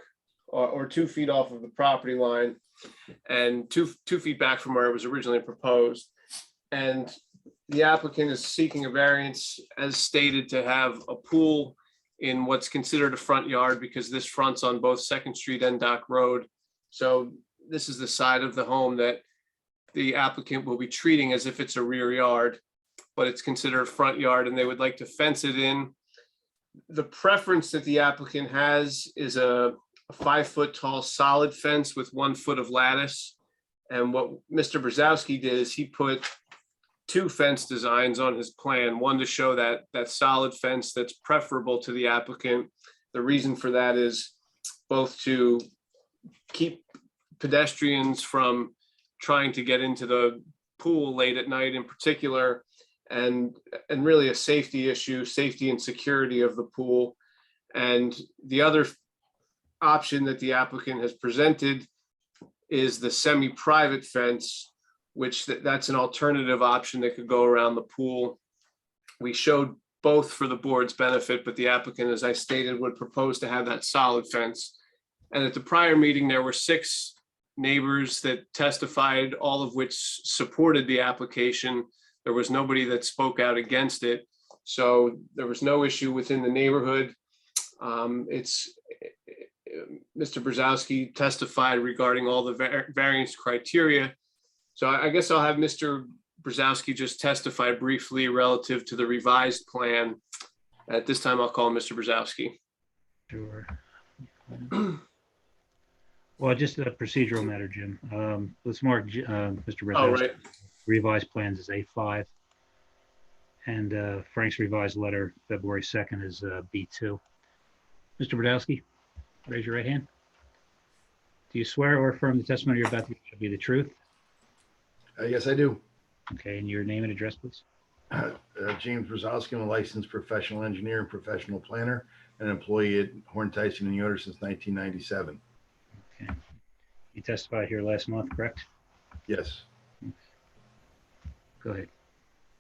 Speaker 9: or 2 feet off of the property line and two feet back from where it was originally proposed. And the applicant is seeking a variance as stated to have a pool in what's considered a front yard because this fronts on both Second Street and Dock Road. So this is the side of the home that the applicant will be treating as if it's a rear yard, but it's considered a front yard and they would like to fence it in. The preference that the applicant has is a 5-foot tall solid fence with 1 foot of lattice. And what Mr. Brzezowski did is he put 2 fence designs on his plan, one to show that solid fence that's preferable to the applicant. The reason for that is both to keep pedestrians from trying to get into the pool late at night in particular, and really a safety issue, safety and security of the pool. And the other option that the applicant has presented is the semi-private fence, which that's an alternative option that could go around the pool. We showed both for the board's benefit, but the applicant, as I stated, would propose to have that solid fence. And at the prior meeting, there were 6 neighbors that testified, all of which supported the application. There was nobody that spoke out against it. So there was no issue within the neighborhood. Mr. Brzezowski testified regarding all the variance criteria. So I guess I'll have Mr. Brzezowski just testify briefly relative to the revised plan. At this time, I'll call Mr. Brzezowski.
Speaker 8: Sure. Well, just a procedural matter, Jim. Let's mark Mr.
Speaker 9: Oh,
Speaker 8: Brzezowski's
Speaker 9: right.
Speaker 8: revised plans as A5. And Frank's revised letter, February 2nd, is B2. Mr. Brzezowski, raise your right hand. Do you swear or affirm the testimony you're about to give shall be the truth?
Speaker 17: Yes, I do.
Speaker 8: Okay, and your name and address, please.
Speaker 17: James Brzezowski, I'm a licensed professional engineer and professional planner, and an employee at Horn Tyson and Yoder since 1997.
Speaker 8: Okay. You testified here last month, correct?
Speaker 17: Yes.
Speaker 8: Go ahead.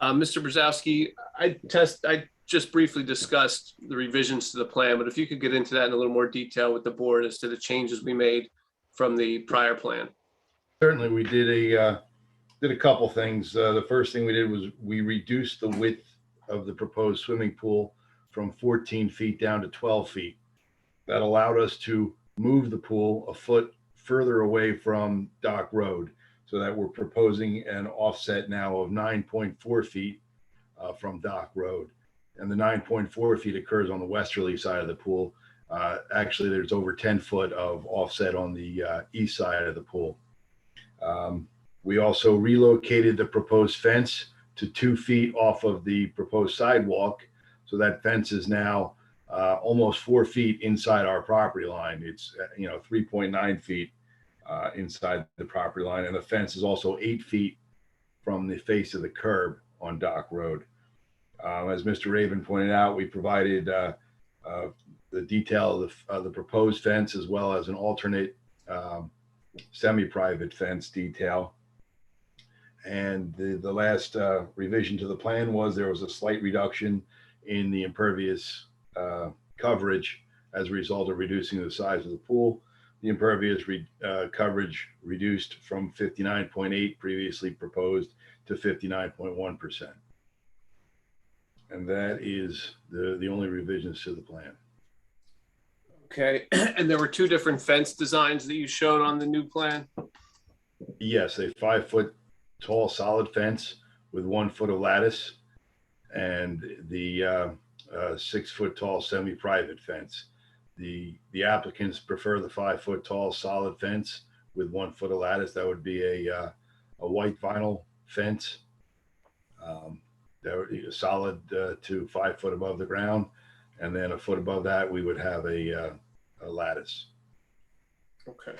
Speaker 9: Mr. Brzezowski, I just briefly discussed the revisions to the plan, but if you could get into that in a little more detail with the board as to the changes we made from the prior plan.
Speaker 17: Certainly, we did a couple things. The first thing we did was we reduced the width of the proposed swimming pool from 14 feet down to 12 feet. That allowed us to move the pool a foot further away from Dock Road, so that we're proposing an offset now of 9.4 feet from Dock Road. And the 9.4 feet occurs on the westerly side of the pool. Actually, there's over 10 foot of offset on the east side of the pool. We also relocated the proposed fence to 2 feet off of the proposed sidewalk. So that fence is now almost 4 feet inside our property line. It's, 3.9 feet inside the property line. And the fence is also 8 feet from the face of the curb on Dock Road. As Mr. Raven pointed out, we provided the detail of the proposed fence as well as an alternate semi-private fence detail. And the last revision to the plan was there was a slight reduction in the impervious coverage as a result of reducing the size of the pool. The impervious coverage reduced from 59.8 previously proposed to 59.1%. And that is the only revisions to the plan.
Speaker 9: Okay, and there were 2 different fence designs that you showed on the new plan?
Speaker 17: Yes, a 5 foot tall solid fence with 1 foot of lattice, and the 6 foot tall semi-private fence. The applicants prefer the 5 foot tall solid fence with 1 foot of lattice. That would be a white vinyl fence. That would be a solid to 5 foot above the ground, and then a foot above that we would have a lattice.
Speaker 9: Okay.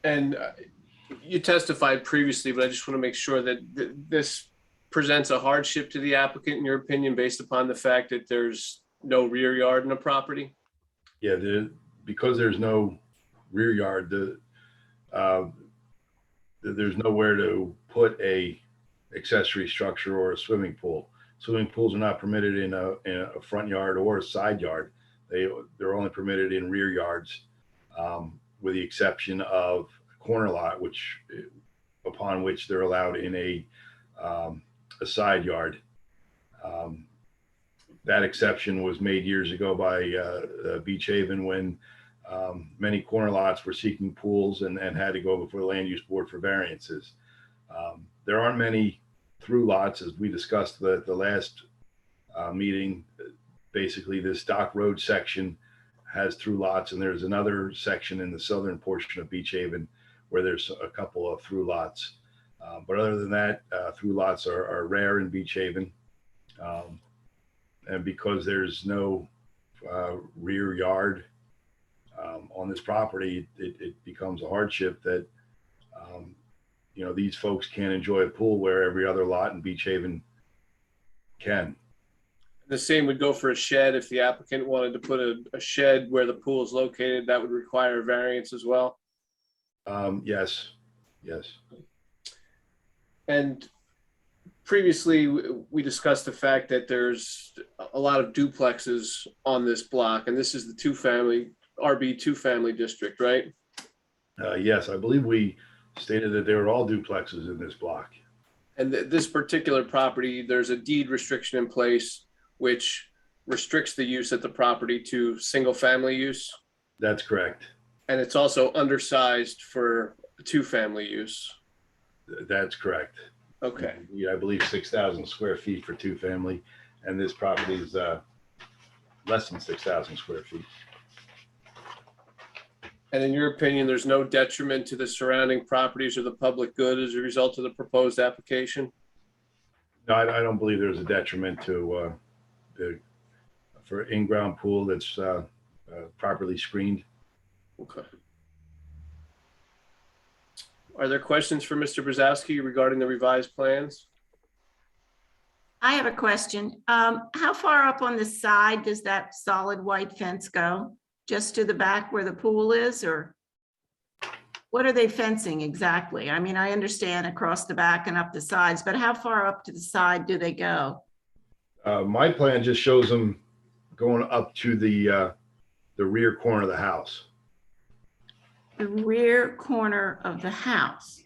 Speaker 9: And you testified previously, but I just want to make sure that this presents a hardship to the applicant, in your opinion, based upon the fact that there's no rear yard in the property?
Speaker 17: Yeah, because there's no rear yard, there's nowhere to put a accessory structure or a swimming pool. Swimming pools are not permitted in a front yard or a side yard. They're only permitted in rear yards, with the exception of corner lot, upon which they're allowed in a side yard. That exception was made years ago by Beach Haven when many corner lots were seeking pools and had to go before the land use board for variances. There aren't many through lots, as we discussed the last meeting. Basically, this Dock Road section has through lots, and there's another section in the southern portion of Beach Haven where there's a couple of through lots. But other than that, through lots are rare in Beach Haven. And because there's no rear yard on this property, it becomes a hardship that these folks can't enjoy a pool where every other lot in Beach Haven can.
Speaker 9: The same would go for a shed. If the applicant wanted to put a shed where the pool is located, that would require a variance as well?
Speaker 17: Yes. And
Speaker 9: previously, we discussed the fact that there's a lot of duplexes on this block, and this is the RB 2-family district, right?
Speaker 17: Yes, I believe we stated that they were all duplexes in this block.
Speaker 9: And this particular property, there's a deed restriction in place which restricts the use at the property to single-family use.
Speaker 17: That's correct.
Speaker 9: And it's also undersized for 2-family use.
Speaker 17: That's correct.
Speaker 9: Okay.
Speaker 17: I believe 6,000 square feet for 2-family, and this property is less than 6,000 square feet.
Speaker 9: And in your opinion, there's no detriment to the surrounding properties or the public good as a result of the proposed application?
Speaker 17: No, I don't believe there's a detriment to for in-ground pool that's properly screened.
Speaker 9: Okay. Are there questions for Mr. Brzezowski regarding the revised plans?
Speaker 1: I have a question. How far up on the side does that solid white fence go? Just to the back where the pool is, or what are they fencing exactly? I mean, I understand across the back and up the sides, but how far up to the side do they go?
Speaker 17: My plan just shows them going up to the rear corner of the house.
Speaker 1: The rear corner of the house,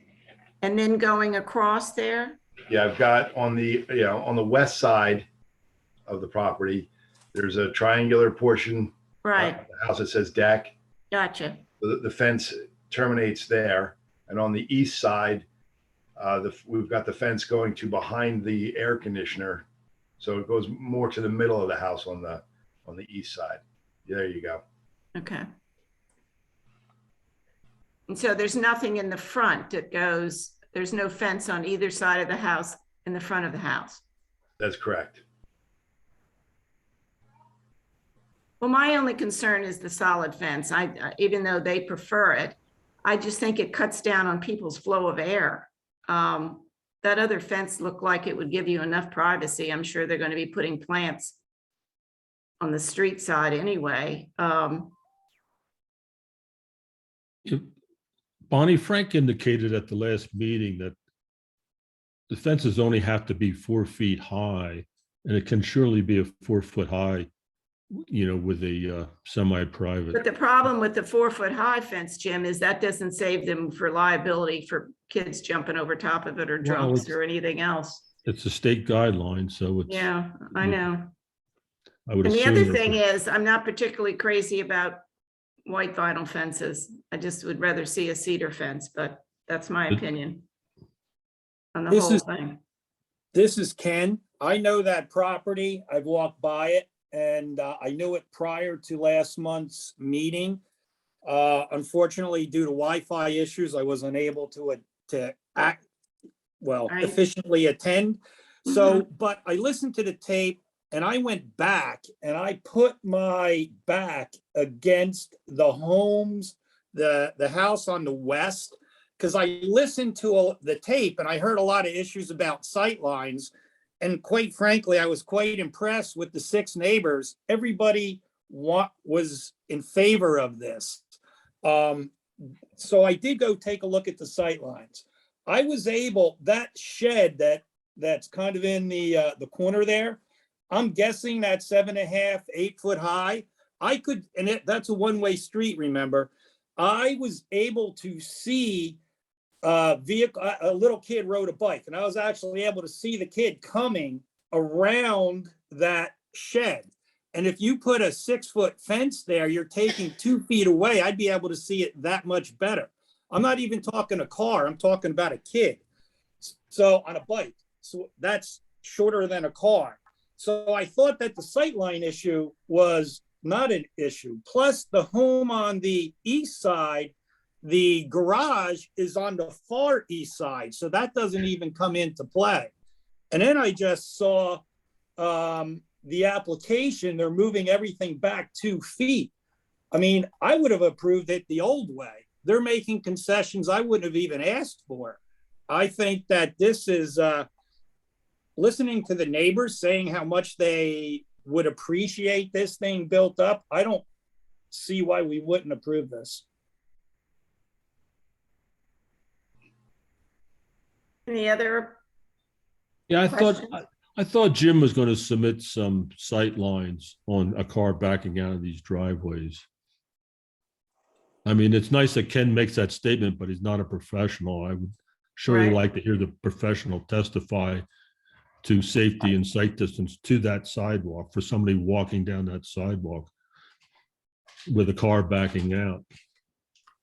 Speaker 1: and then going across there?
Speaker 17: Yeah, I've got on the west side of the property, there's a triangular portion.
Speaker 1: Right.
Speaker 17: Of the house that says deck.
Speaker 1: Gotcha.
Speaker 17: The fence terminates there, and on the east side, we've got the fence going to behind the air conditioner, So it goes more to the middle of the house on the east side. There you go.
Speaker 1: Okay. And so there's nothing in the front that goes, there's no fence on either side of the house in the front of the house?
Speaker 17: That's correct.
Speaker 1: Well, my only concern is the solid fence. Even though they prefer it, I just think it cuts down on people's flow of air. That other fence looked like it would give you enough privacy. I'm sure they're going to be putting plants on the street side anyway.
Speaker 11: Bonnie, Frank indicated at the last meeting that the fences only have to be 4 feet high, and it can surely be a 4 foot high, with a semi-private.
Speaker 1: But the problem with the 4 foot high fence, Jim, is that doesn't save them for liability for kids jumping over top of it or drunks or anything else.
Speaker 11: It's a state guideline, so it's.
Speaker 1: Yeah, I know.
Speaker 11: I would
Speaker 1: And the
Speaker 11: assume
Speaker 1: other
Speaker 11: that
Speaker 1: thing is, I'm not particularly crazy about white vinyl fences. I just would rather see a cedar fence, but that's my opinion on the
Speaker 6: This
Speaker 1: whole
Speaker 6: is-
Speaker 1: thing.
Speaker 6: This is Ken. I know that property. I've walked by it and I knew it prior to last month's meeting. Unfortunately, due to Wi-Fi issues, I was unable to
Speaker 1: Right.
Speaker 6: efficiently attend. So, but I listened to the tape and I went back and I put my back against the homes, the house on the west, because I listened to the tape and I heard a lot of issues about sight lines. And quite frankly, I was quite impressed with the 6 neighbors. Everybody was in favor of this. So I did go take a look at the sight lines. I was able, that shed that's kind of in the corner there, I'm guessing that's 7.5, 8 foot high. I could, and that's a one-way street, remember? I was able to see a little kid rode a bike, and I was actually able to see the kid coming around that shed. And if you put a 6 foot fence there, you're taking 2 feet away. I'd be able to see it that much better. I'm not even talking a car. I'm talking about a kid. So on a bike. So that's shorter than a car. So I thought that the sightline issue was not an issue. Plus the home on the east side, the garage is on the far east side. So that doesn't even come into play. And then I just saw the application, they're moving everything back 2 feet. I mean, I would have approved it the old way. They're making concessions I wouldn't have even asked for. I think that this is listening to the neighbors saying how much they would appreciate this thing built up. I don't see why we wouldn't approve this.
Speaker 1: Any other?
Speaker 11: Yeah,
Speaker 1: questions?
Speaker 11: I thought Jim was going to submit some sight lines on a car backing out of these driveways. I mean, it's nice that Ken makes that statement, but he's not a professional. I would surely
Speaker 1: Right.
Speaker 11: like to hear the professional testify to safety and sight distance to that sidewalk for somebody walking down that sidewalk with a car backing out.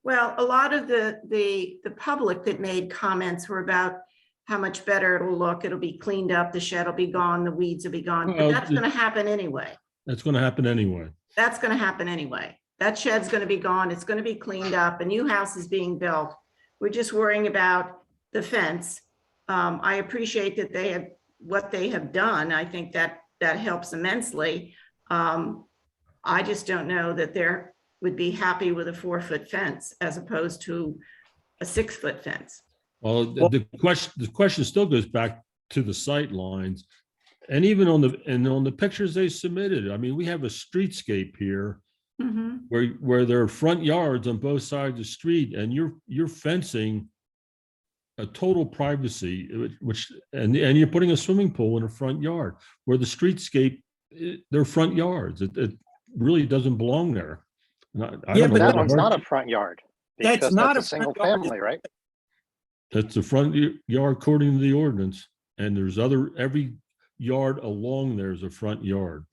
Speaker 1: Well, a lot of the public that made comments were about how much better it'll look. It'll be cleaned up, the shed will be gone, the weeds will be gone, but
Speaker 11: Well,
Speaker 1: that's gonna happen anyway.
Speaker 11: That's going to happen anyway.
Speaker 1: That's gonna happen anyway. That shed's gonna be gone, it's gonna be cleaned up, a new house is being built. We're just worrying about the fence. I appreciate that what they have done. I think that helps immensely. I just don't know that they're would be happy with a 4 foot fence as opposed to a 6 foot fence.
Speaker 11: Well, the question still goes back to the sight lines. And even on the pictures they submitted, I mean, we have a streetscape here
Speaker 1: Mhm.
Speaker 11: where there are front yards on both sides of the street, and you're fencing a total privacy, and you're putting a swimming pool in a front yard where the streetscape, they're front yards. It really doesn't belong there. And I
Speaker 6: Yeah,
Speaker 11: don't know
Speaker 6: but
Speaker 11: what
Speaker 6: that
Speaker 11: the
Speaker 6: one's
Speaker 11: hard-
Speaker 6: not
Speaker 18: a front yard.
Speaker 6: That's
Speaker 18: because
Speaker 6: not
Speaker 18: that's
Speaker 6: a
Speaker 18: single
Speaker 6: front yard.
Speaker 18: family, right?
Speaker 11: That's the front yard according to the ordinance, and there's every yard along there is a front yard.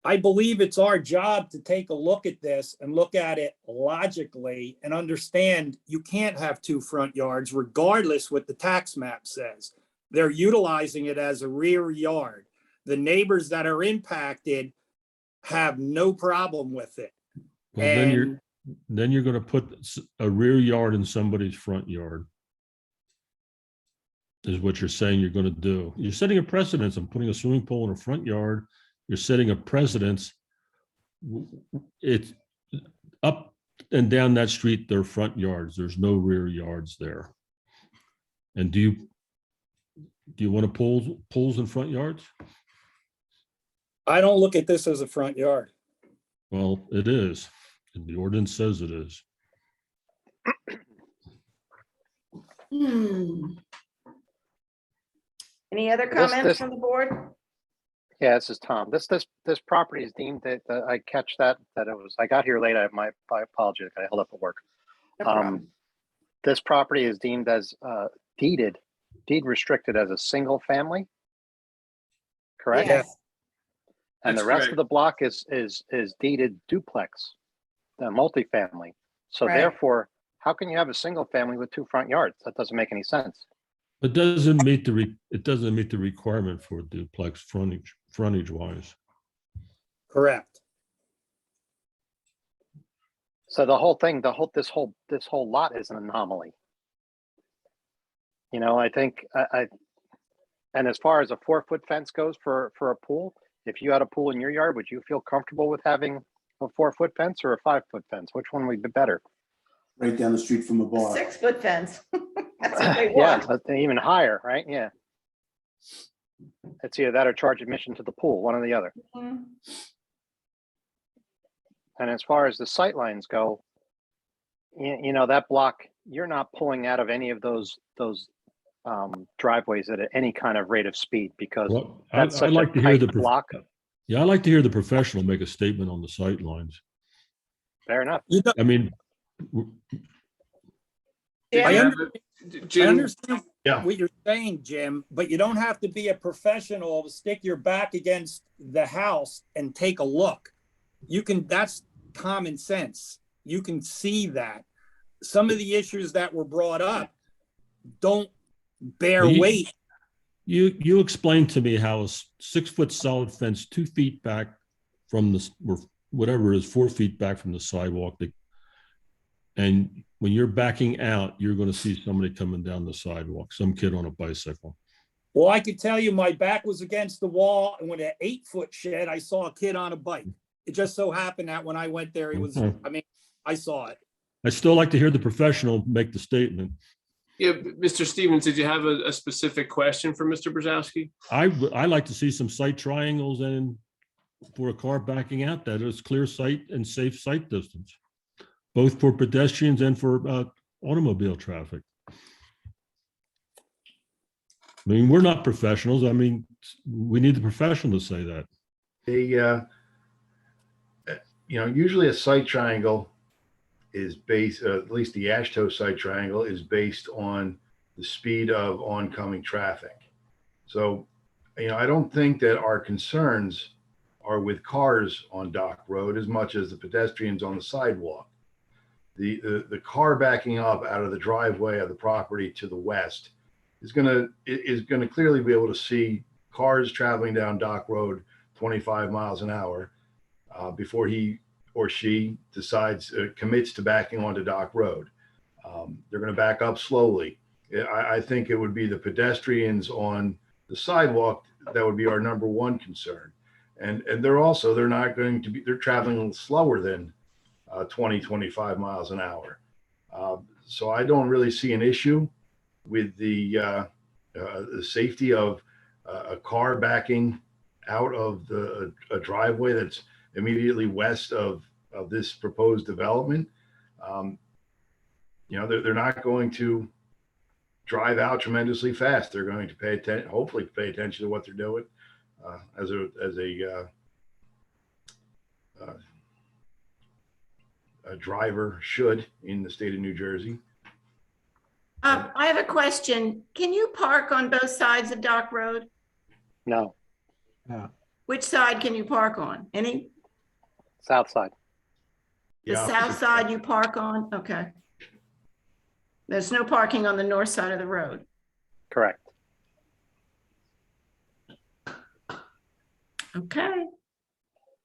Speaker 6: I believe it's our job to take a look at this and look at it logically and understand you can't have 2 front yards regardless what the tax map says. They're utilizing it as a rear yard. The neighbors that are impacted have no problem with it.
Speaker 11: Well, then
Speaker 6: And
Speaker 11: you're gonna put a rear yard in somebody's front yard. Is what you're saying you're gonna do. You're setting a precedence. I'm putting a swimming pool in a front yard. You're setting a precedence. It's up and down that street, they're front yards. There's no rear yards there. And do you want to pools in front yards?
Speaker 6: I don't look at this as a front yard.
Speaker 11: Well, it is. And the ordinance says it is.
Speaker 1: Any other comments from the board?
Speaker 18: Yeah, this is Tom. This property is deemed that, I catch that it was, I got here late. My apologies. I held up at work.
Speaker 1: No problem.
Speaker 18: This property is deemed as deed restricted as a single family. Correct?
Speaker 1: Yes.
Speaker 18: And the
Speaker 9: That's
Speaker 18: rest
Speaker 9: correct.
Speaker 18: of the block is deeded duplex, multifamily. So
Speaker 1: Right.
Speaker 18: therefore, how can you have a single family with 2 front yards? That doesn't make any sense.
Speaker 11: It doesn't meet the requirement for duplex frontage wise.
Speaker 6: Correct.
Speaker 18: So the whole thing, this whole lot is an anomaly. You know, I think and as far as a 4-foot fence goes for a pool, if you had a pool in your yard, would you feel comfortable with having a 4-foot fence or a 5-foot fence? Which one would be better?
Speaker 13: Right down the street from a bar.
Speaker 1: 6-foot fence. That's what they
Speaker 18: Yeah,
Speaker 1: want.
Speaker 18: but even higher, right? Yeah. It's either that or charge admission to the pool, one or the other.
Speaker 1: Mhm.
Speaker 18: And as far as the sight lines go, you know, that block, you're not pulling out of any of those driveways at any kind of rate of speed because
Speaker 11: Well,
Speaker 18: that's
Speaker 11: I'd
Speaker 18: such
Speaker 11: like
Speaker 18: a
Speaker 11: to hear
Speaker 18: tight block.
Speaker 11: Yeah, I'd like to hear the professional make a statement on the sight lines.
Speaker 18: Fair enough.
Speaker 11: I mean,
Speaker 1: Yeah.
Speaker 6: I
Speaker 9: Jim,
Speaker 6: understand
Speaker 11: Yeah.
Speaker 6: what you're saying, Jim, but you don't have to be a professional to stick your back against the house and take a look. That's common sense. You can see that. Some of the issues that were brought up don't bear
Speaker 11: Well,
Speaker 6: weight.
Speaker 11: you explained to me how a 6-foot solid fence, 2 feet back from or whatever it is, 4 feet back from the sidewalk. And when you're backing out, you're going to see somebody coming down the sidewalk, some kid on a bicycle.
Speaker 6: Well, I could tell you my back was against the wall, and with an 8-foot shed, I saw a kid on a bike. It just so happened that when I went there, I saw it.
Speaker 11: I still like to hear the professional make the statement.
Speaker 9: yeah, Mr. Stevens, did you have a specific question for Mr. Brzezowski?
Speaker 11: I like to see some sight triangles and for a car backing out that is clear sight and safe sight distance, both for pedestrians and for automobile traffic. I mean, we're not professionals. I mean, we need the professional to say that.
Speaker 17: Usually a sight triangle is based, at least the AASHTO sight triangle is based on the speed of oncoming traffic. So, I don't think that our concerns are with cars on Dock Road as much as the pedestrians on the sidewalk. The car backing up out of the driveway of the property to the west is gonna clearly be able to see cars traveling down Dock Road 25 miles an hour before he or she commits to backing onto Dock Road. They're going to back up slowly. I think it would be the pedestrians on the sidewalk that would be our number one concern. And they're not going to be, they're traveling a little slower than 20, 25 miles an hour. So I don't really see an issue with the safety of a car backing out of a driveway that's immediately west of this proposed development. They're not going to drive out tremendously fast. They're going to hopefully pay attention to what they're doing as a driver should in the state of New Jersey.
Speaker 1: I have a question. Can you park on both sides of Dock Road?
Speaker 18: No,
Speaker 1: Which side can you park on? Any?
Speaker 18: south side.
Speaker 1: The south side you park on? Okay. There's no parking on the north side of the road.
Speaker 18: Correct.
Speaker 1: Okay,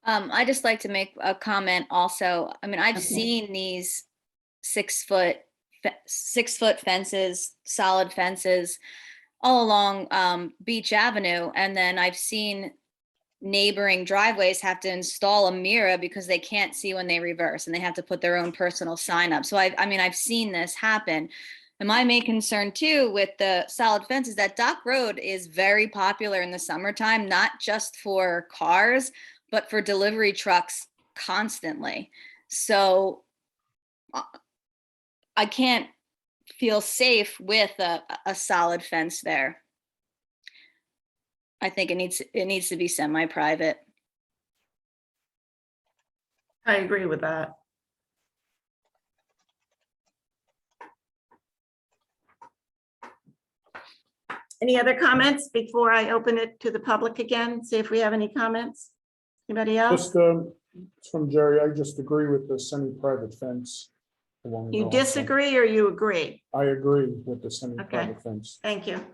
Speaker 4: I just like to make a comment also. I mean, I've
Speaker 1: Okay.
Speaker 4: seen these 6-foot fences, solid fences all along Beach Avenue. And then I've seen neighboring driveways have to install a mirror because they can't see when they reverse and they have to put their own personal sign up. So I mean, I've seen this happen. And my main concern too with the solid fence is that Dock Road is very popular in the summertime, not just for cars, but for delivery trucks constantly. So I can't feel safe with a solid fence there. I think it needs to be semi-private.
Speaker 1: I agree with that. Any other comments before I open it to the public again? See if we have any comments. Anybody else?
Speaker 5: Just from Jerry, I just agree with the semi-private fence. along
Speaker 1: You
Speaker 5: the whole thing.
Speaker 1: disagree or you agree?
Speaker 5: I agree with the semi-private fence.
Speaker 1: Thank you.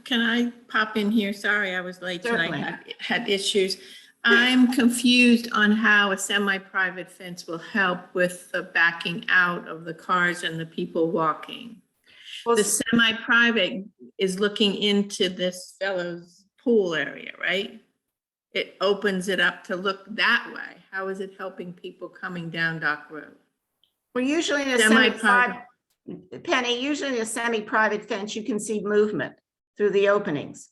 Speaker 19: Can I pop in here? Sorry, I was late tonight.
Speaker 1: Certainly.
Speaker 19: Had issues. I'm confused on how a semi-private fence will help with the backing out of the cars and the people walking.
Speaker 1: Well,
Speaker 19: The semi-private is looking into this fellow's pool area, right? It opens it up to look that way. How is it helping people coming down Dock Road?
Speaker 1: Well, usually in a
Speaker 19: Semi-private.
Speaker 1: Penny, usually in a semi-private fence, you can see movement through the openings.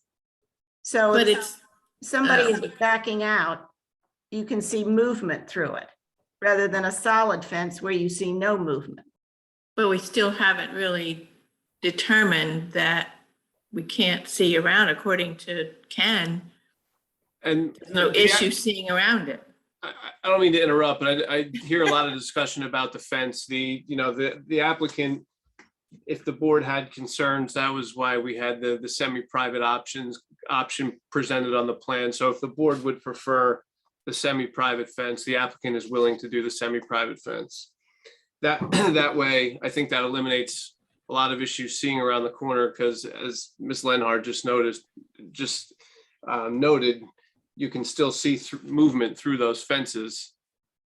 Speaker 1: So
Speaker 19: But
Speaker 1: if
Speaker 19: it's,
Speaker 1: somebody is backing out, you can see movement through it, rather than a solid fence where you see no movement.
Speaker 19: but we still haven't really determined that we can't see around according to Ken.
Speaker 9: And
Speaker 19: There's no issue seeing around it.
Speaker 9: I don't mean to interrupt, but I hear a lot of discussion about the fence. The applicant, if the board had concerns, that was why we had the semi-private option presented on the plan. So if the board would prefer the semi-private fence, the applicant is willing to do the semi-private fence. That way, I think that eliminates a lot of issues seeing around the corner, because as Ms. Lenhard just noted, you can still see movement through those fences.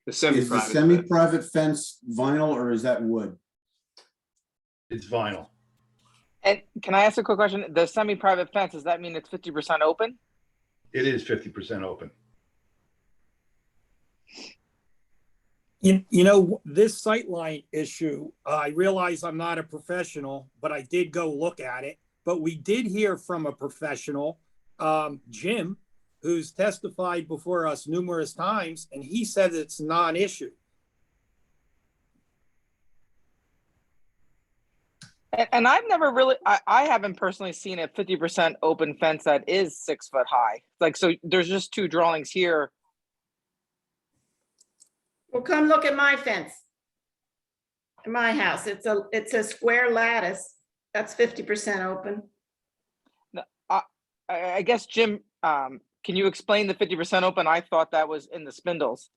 Speaker 9: The
Speaker 13: Is the
Speaker 9: semi-private.
Speaker 13: semi-private fence vinyl or is that wood?
Speaker 17: It's vinyl.
Speaker 7: And can I ask a quick question? The semi-private fence, does that mean it's 50% open?
Speaker 17: It is 50% open.
Speaker 6: You know, this sightline issue, I realize I'm not a professional, but I did go look at it. But we did hear from a professional, Jim, who's testified before us numerous times, and he said it's non-issue.
Speaker 7: And I've never really, I haven't personally seen a 50% open fence that is 6 foot high. Like, so there's just two drawings here.
Speaker 1: Well, come look at my fence. In my house, it's a square lattice. That's 50% open.
Speaker 7: I guess, Jim, can you explain the 50% open? I thought that was in the spindles.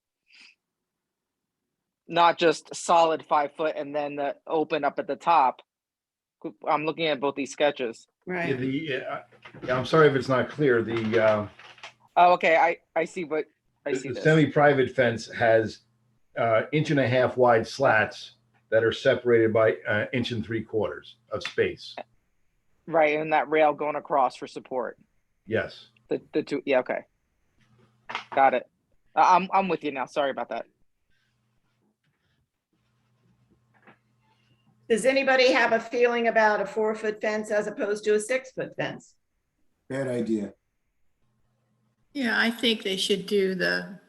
Speaker 7: Not just solid 5 foot and then the open up at the top. I'm looking at both these sketches.
Speaker 1: Right.
Speaker 17: I'm sorry if it's not clear.
Speaker 7: Oh, okay, I see what, I see
Speaker 17: The
Speaker 7: this.
Speaker 17: semi-private fence has 1.5 inch wide slats that are separated by 1 3/4 inches of space.
Speaker 7: Right, and that rail going across for support.
Speaker 17: Yes.
Speaker 7: The two, yeah, okay. Got it. I'm with you now. Sorry about that.
Speaker 1: Does anybody have a feeling about a 4-foot fence as opposed to a 6-foot fence?
Speaker 13: Bad idea.
Speaker 19: Yeah, I think they should do the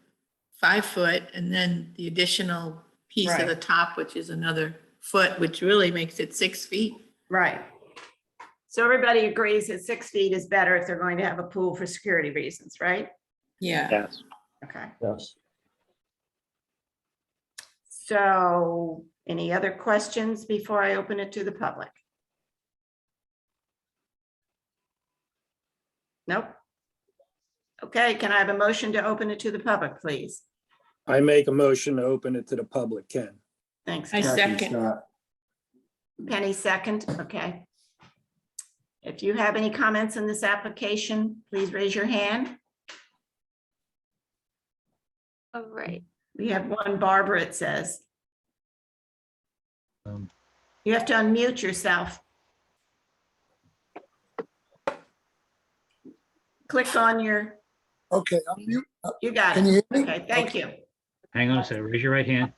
Speaker 19: 5 foot and then the additional piece of
Speaker 1: Right.
Speaker 19: the top, which is another foot, which really makes it 6 feet.
Speaker 1: Right. So everybody agrees that 6 feet is better if they're going to have a pool for security reasons, right?
Speaker 19: Yeah.
Speaker 18: Yes.
Speaker 1: Okay.
Speaker 5: Yes.
Speaker 1: So any other questions before I open it to the public? Nope. Okay, can I have a motion to open it to the public, please?
Speaker 6: I make a motion to open it to the public, Ken.
Speaker 1: Thanks.
Speaker 19: I
Speaker 1: Kathy.
Speaker 19: second.
Speaker 13: Scott.
Speaker 1: Penny second, okay. If you have any comments on this application, please raise your hand.
Speaker 2: All right.
Speaker 1: We have one Barbara, it says.
Speaker 8: Um,
Speaker 1: You have to unmute yourself. Click on your,
Speaker 14: Okay, you,
Speaker 1: you got
Speaker 14: Can you
Speaker 1: it.
Speaker 14: hear me?
Speaker 1: Okay, thank you.
Speaker 8: Hang on a second. Raise your right hand.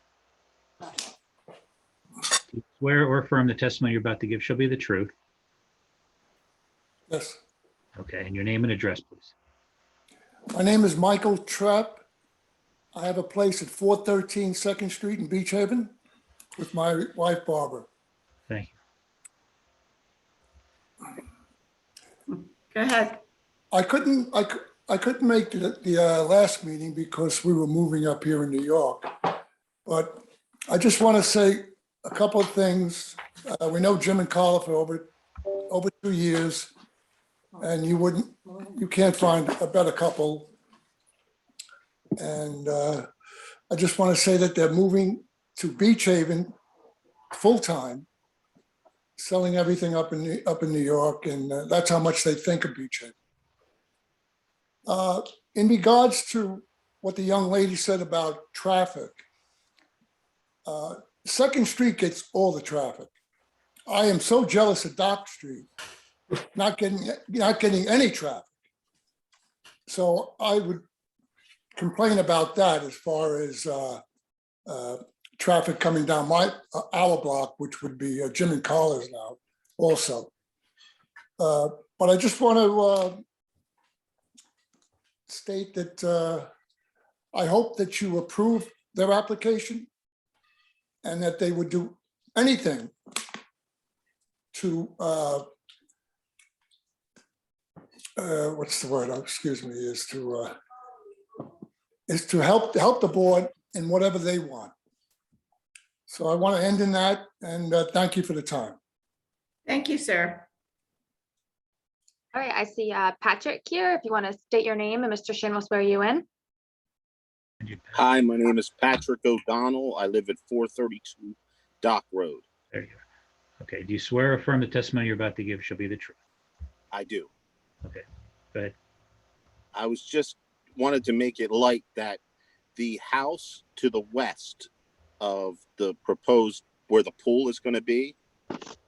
Speaker 8: You Swear or affirm the testimony you're about to give shall be the truth.
Speaker 14: yes.
Speaker 8: Okay, and your name and address, please.
Speaker 14: My name is Michael Trapp. I have a place at 413 Second Street in Beach Haven with my wife Barbara.
Speaker 8: Thank
Speaker 1: Go ahead.
Speaker 14: I couldn't make the last meeting because we were moving up here in New York. But I just want to say a couple of things. We know Jim and Carla for over 2 years, and you can't find a better couple. And I just want to say that they're moving to Beach Haven full-time, selling everything up in New York, and that's how much they think of Beach Haven. In regards to what the young lady said about traffic, Second Street gets all the traffic. I am so jealous of Dock Street, not getting any traffic. So I would complain about that as far as traffic coming down our block, which would be Jim and Carla's now also. But I just want to state that I hope that you approve their application and that they would do anything to what's the word? Excuse me, is to help the board in whatever they want. So I want to end in that, and thank you for the time.
Speaker 1: Thank you, sir.
Speaker 2: All right, I see Patrick here. If you want to state your name and Mr. Shin will swear you in.
Speaker 20: Hi, my name is Patrick O'Donnell. I live at 432 Dock Road.
Speaker 8: There you go. Okay, do you swear or affirm the testimony you're about to give shall be the truth?
Speaker 20: I do.
Speaker 8: Okay, go ahead.
Speaker 20: I was just wanted to make it light that the house to the west of the proposed where the pool is going to be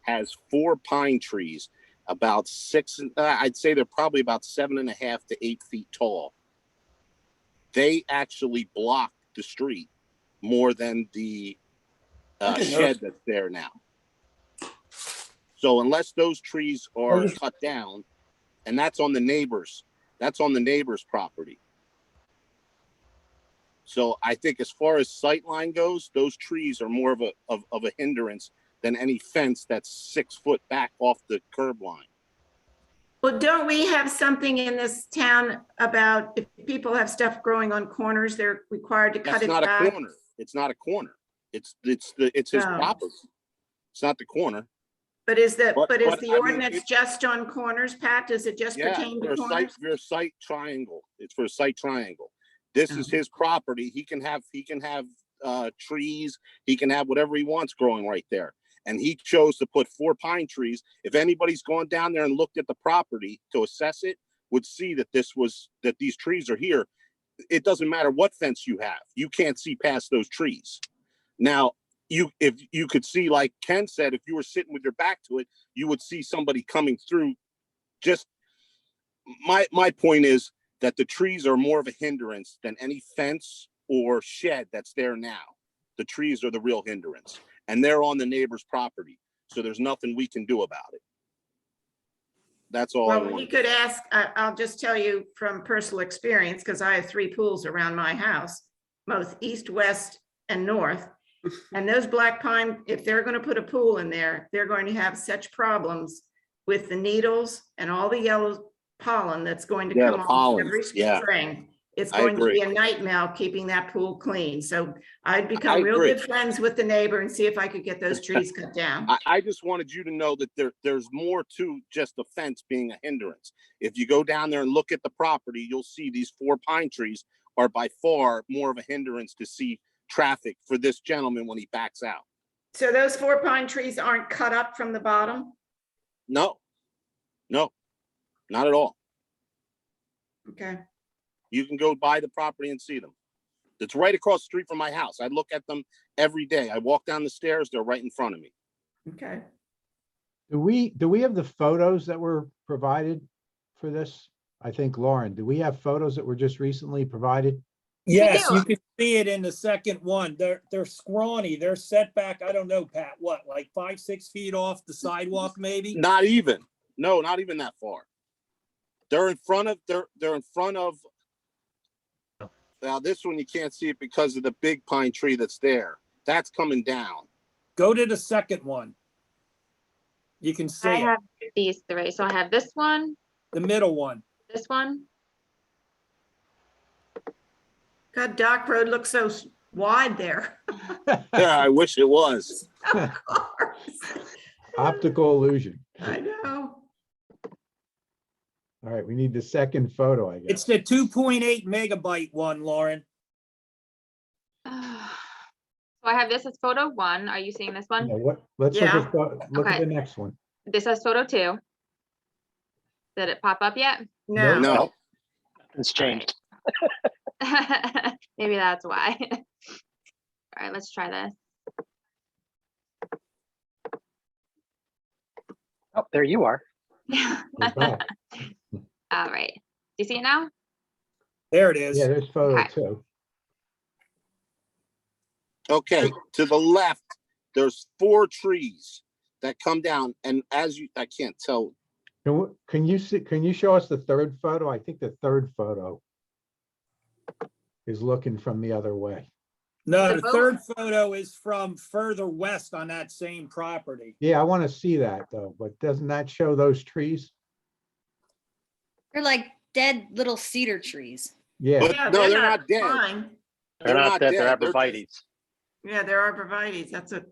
Speaker 20: has 4 pine trees, about 6, I'd say they're probably about 7.5 to 8 feet tall. They actually block the street more than the shed that's there now. So unless those trees are cut down, and that's on the neighbor's property. So I think as far as sightline goes, those trees are more of a hindrance than any fence that's 6 foot back off the curb line.
Speaker 1: Well, don't we have something in this town about if people have stuff growing on corners, they're required to cut
Speaker 20: That's
Speaker 1: it
Speaker 20: not
Speaker 1: back?
Speaker 20: a corner. It's not a corner. It's his
Speaker 1: Oh.
Speaker 20: property. It's not the corner.
Speaker 1: But is the
Speaker 20: But I mean,
Speaker 1: ordinance just on corners, Pat? Does it just
Speaker 20: Yeah,
Speaker 1: pertain
Speaker 20: for
Speaker 1: to
Speaker 20: a site,
Speaker 1: corners?
Speaker 20: for a site triangle. It's for a site triangle. This is his property. He can have trees. He can have whatever he wants growing right there. And he chose to put 4 pine trees. If anybody's gone down there and looked at the property to assess it, would see that these trees are here. It doesn't matter what fence you have. You can't see past those trees. Now, if you could see, like Ken said, if you were sitting with your back to it, you would see somebody coming through. Just my point is that the trees are more of a hindrance than any fence or shed that's there now. The trees are the real hindrance, and they're on the neighbor's property. So there's nothing we can do about it. That's all I
Speaker 1: Well, you
Speaker 20: want.
Speaker 1: could ask, I'll just tell you from personal experience, because I have 3 pools around my house, both east, west, and north. And those black pine, if they're going to put a pool in there, they're going to have such problems with the needles and all the yellow pollen that's going to
Speaker 20: Yeah,
Speaker 1: come
Speaker 20: the
Speaker 1: off
Speaker 20: pollen,
Speaker 1: every
Speaker 20: yeah.
Speaker 1: spring. It's
Speaker 20: I
Speaker 1: going to be a
Speaker 20: agree.
Speaker 1: nightmare keeping that pool clean. So I'd
Speaker 20: I
Speaker 1: become real
Speaker 20: agree.
Speaker 1: good friends with the neighbor and see if I could get those trees cut down.
Speaker 20: I just wanted you to know that there's more to just the fence being a hindrance. If you go down there and look at the property, you'll see these 4 pine trees are by far more of a hindrance to see traffic for this gentleman when he backs out.
Speaker 1: So those 4 pine trees aren't cut up from the bottom?
Speaker 20: No, not at all.
Speaker 1: Okay.
Speaker 20: You can go by the property and see them. It's right across the street from my house. I look at them every day. I walk down the stairs, they're right in front of me.
Speaker 1: Okay.
Speaker 12: Do we have the photos that were provided for this? I think, Lauren, do we have photos that were just recently provided?
Speaker 6: Yes, you can see it in the second one. They're scrawny. They're set back, I don't know, Pat, what, like 5-6 feet off the sidewalk, maybe?
Speaker 20: Not even. No, not even that far. They're in front of, they're in front of. Now, this one, you can't see it because of the big pine tree that's there. That's coming down.
Speaker 6: Go to the second one. You can see
Speaker 2: I
Speaker 6: it,
Speaker 2: have these three. So I have this one,
Speaker 6: the middle one.
Speaker 2: this one.
Speaker 1: God, Dock Road looks so wide there.
Speaker 20: Yeah, I wish it was.
Speaker 1: Of course.
Speaker 12: Optical illusion.
Speaker 1: I know.
Speaker 12: All right, we need the second photo, I
Speaker 6: It's
Speaker 12: guess.
Speaker 6: the 2.8 megabyte one, Lauren.
Speaker 2: So I have this as photo 1. Are you seeing this one?
Speaker 12: Yeah, let's look
Speaker 1: Yeah.
Speaker 12: at, look at
Speaker 2: Okay.
Speaker 12: the next one.
Speaker 2: This is photo 2. Did it pop up yet?
Speaker 1: No.
Speaker 20: No.
Speaker 18: It's changed.
Speaker 2: Maybe that's why. All right, let's try this.
Speaker 18: Oh, there you are.
Speaker 12: We're back.
Speaker 2: All right. Do you see it now?
Speaker 6: There it is.
Speaker 12: Yeah, there's photo
Speaker 2: Okay.
Speaker 12: 2.
Speaker 20: Okay, to the left, there's 4 trees that come down, and as you, I can't tell.
Speaker 12: Can you see, can you show us the third photo? I think the third photo is looking from the other way.
Speaker 6: No,
Speaker 2: The
Speaker 6: the
Speaker 2: boat?
Speaker 6: third photo is from further west on that same property.
Speaker 12: Yeah, I want to see that though, but doesn't that show those trees?
Speaker 4: They're like dead little cedar trees.
Speaker 12: Yeah,
Speaker 20: But
Speaker 1: Yeah,
Speaker 20: no, they're not dead.
Speaker 1: fine.
Speaker 18: They're not dead, they're
Speaker 20: They're
Speaker 18: arborvitaes.
Speaker 1: Yeah, there are arborvitaes. That's a,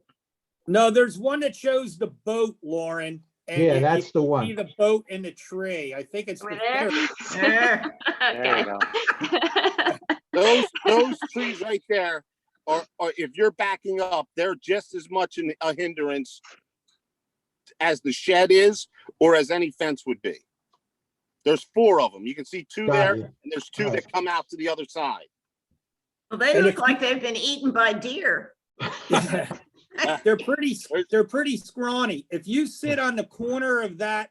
Speaker 6: No, there's one that shows the boat, Lauren. and
Speaker 12: Yeah,
Speaker 6: you-
Speaker 12: that's
Speaker 6: you
Speaker 12: the
Speaker 6: can
Speaker 12: one.
Speaker 6: See the boat in the tree. I think it's
Speaker 2: Over
Speaker 6: the
Speaker 2: there?
Speaker 6: third.
Speaker 1: there.
Speaker 18: There you
Speaker 2: Okay.
Speaker 18: go.
Speaker 20: Those trees right there are, if you're backing up, they're just as much a hindrance as the shed is, or as any fence would be. There's 4 of them. You can see 2
Speaker 12: Got
Speaker 20: there,
Speaker 12: you.
Speaker 20: and there's 2 that come out to the other side.
Speaker 1: Well, they
Speaker 6: And
Speaker 1: look
Speaker 6: if-
Speaker 1: like they've been eaten by deer.
Speaker 6: They're pretty scrawny. If you sit on the corner of that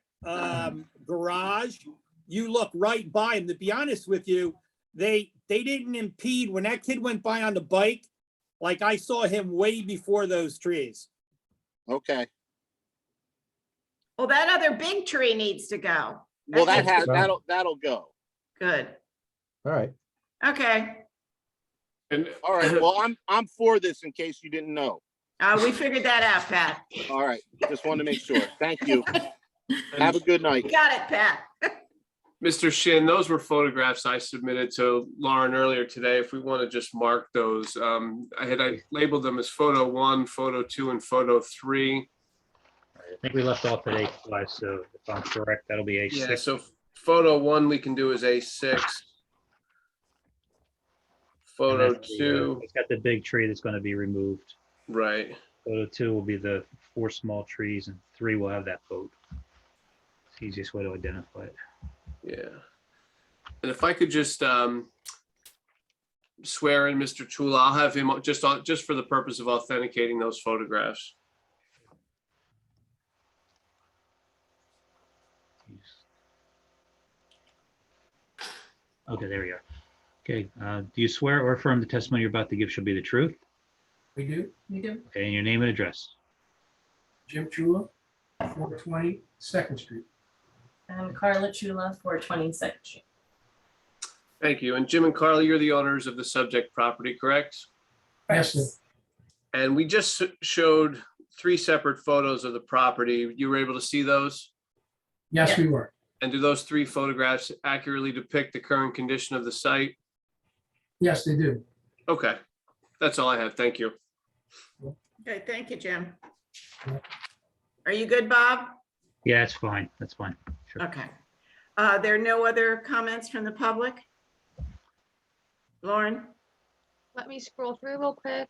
Speaker 6: garage, you look right by them. To be honest with you, they didn't impede when that kid went by on the bike. Like I saw him way before those trees.
Speaker 20: Okay.
Speaker 1: Well, that other big tree needs to go.
Speaker 20: Well,
Speaker 1: That needs-
Speaker 20: that'll go.
Speaker 1: Good.
Speaker 12: all right.
Speaker 1: Okay.
Speaker 9: And
Speaker 20: All right. Well, I'm for this in case you didn't know.
Speaker 1: We figured that out, Pat.
Speaker 20: All right. Just wanted to make sure. Thank you. Have a good night.
Speaker 1: You got it, Pat.
Speaker 9: Mr. Shin, those were photographs I submitted to Lauren earlier today. If we want to just mark those, I labeled them as photo 1, photo 2, and photo 3.
Speaker 8: I think we left off at A5, so if I'm correct, that'll be A6.
Speaker 9: Yeah, so photo 1 we can do as A6.
Speaker 8: And
Speaker 9: Photo
Speaker 8: that's the,
Speaker 9: 2,
Speaker 8: It's got the big tree that's going to be removed.
Speaker 9: right.
Speaker 8: Photo 2 will be the 4 small trees, and 3 will have that boat. It's the easiest way to identify it.
Speaker 9: Yeah. And if I could just swear in Mr. Chula, I'll have him just for the purpose of authenticating those photographs.
Speaker 8: Okay, there we are. Okay, do you swear or affirm the testimony you're about to give shall be the truth?
Speaker 21: We do. We do.
Speaker 8: Okay, and your name and address?
Speaker 21: Jim Chula, 420 Second Street.
Speaker 22: I'm Carla Chula, 420 Second Street.
Speaker 9: Thank you. And Jim and Carly, you're the owners of the subject property, correct?
Speaker 21: Yes, sir.
Speaker 9: And we just showed 3 separate photos of the property. You were able to see those?
Speaker 21: Yes, we were.
Speaker 9: And do those 3 photographs accurately depict the current condition of the site?
Speaker 21: Yes, they do.
Speaker 9: Okay, that's all I have. Thank you.
Speaker 1: Okay, thank you, Jim. Are you good, Bob?
Speaker 8: Yeah, it's fine. That's fine. Sure.
Speaker 1: Okay. There are no other comments from the public? Lauren?
Speaker 2: Let me scroll through real quick.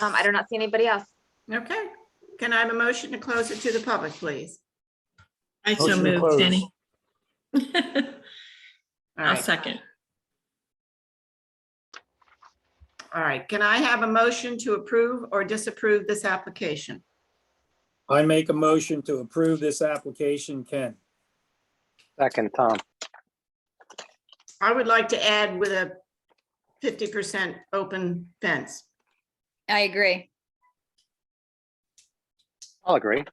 Speaker 2: I do not see anybody else.
Speaker 1: Okay. Can I have a motion to close it to the public, please?
Speaker 19: I so
Speaker 12: Motion to
Speaker 19: moved,
Speaker 12: close.
Speaker 19: Jenny.
Speaker 1: All
Speaker 19: I'll
Speaker 1: right,
Speaker 19: second.
Speaker 1: all right. Can I have a motion to approve or disapprove this application?
Speaker 6: I make a motion to approve this application, Ken.
Speaker 18: Second, Tom.
Speaker 1: I would like to add with a 50% open fence.
Speaker 4: I agree.
Speaker 18: I'll agree.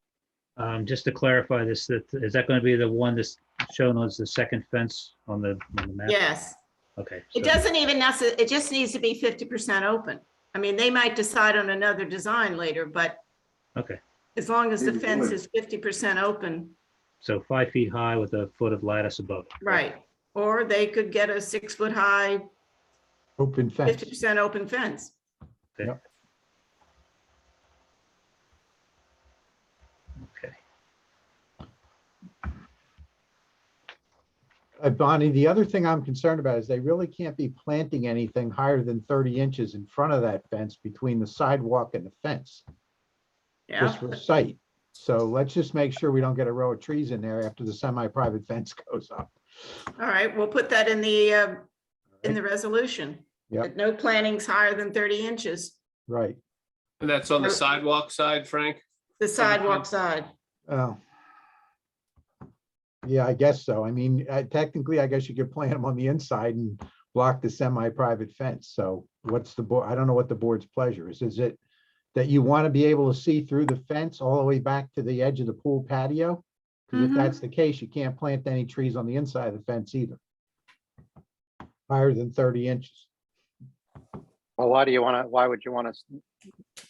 Speaker 8: Just to clarify this, is that going to be the one that's shown as the second fence on the map?
Speaker 1: Yes,
Speaker 8: Okay.
Speaker 1: it
Speaker 8: so-
Speaker 1: doesn't even necessarily, it just needs to be 50% open. I mean, they might decide on another design later, but
Speaker 8: Okay,
Speaker 1: as long as the
Speaker 13: Maybe
Speaker 1: fence
Speaker 13: wood.
Speaker 1: is 50% open,
Speaker 8: so 5 feet high with a foot of lattice above it.
Speaker 1: right? Or they could get a 6-foot high,
Speaker 12: Open fence.
Speaker 1: 50% open fence.
Speaker 8: Okay.
Speaker 12: Yep.
Speaker 8: Okay.
Speaker 12: Bonnie, the other thing I'm concerned about is they really can't be planting anything higher than 30 inches in front of that fence between the sidewalk and the fence, just
Speaker 1: Yeah,
Speaker 12: for sight. So let's just make sure we don't get a row of trees in there after the semi-private fence goes up.
Speaker 1: all right, we'll put that in the resolution.
Speaker 12: Yep.
Speaker 1: That no plantings higher than 30 inches,
Speaker 12: Right.
Speaker 9: And that's on the sidewalk side, Frank?
Speaker 1: the sidewalk side.
Speaker 12: Oh. Yeah, I guess so. I mean, technically, I guess you could plant them on the inside and block the semi-private fence. So what's the board? I don't know what the board's pleasure is. Is it that you want to be able to see through the fence all the way back to the edge of the pool patio? Because if
Speaker 1: Mhm.
Speaker 12: that's the case, you can't plant any trees on the inside of the fence either. Higher than 30 inches.
Speaker 18: Well, why would you want to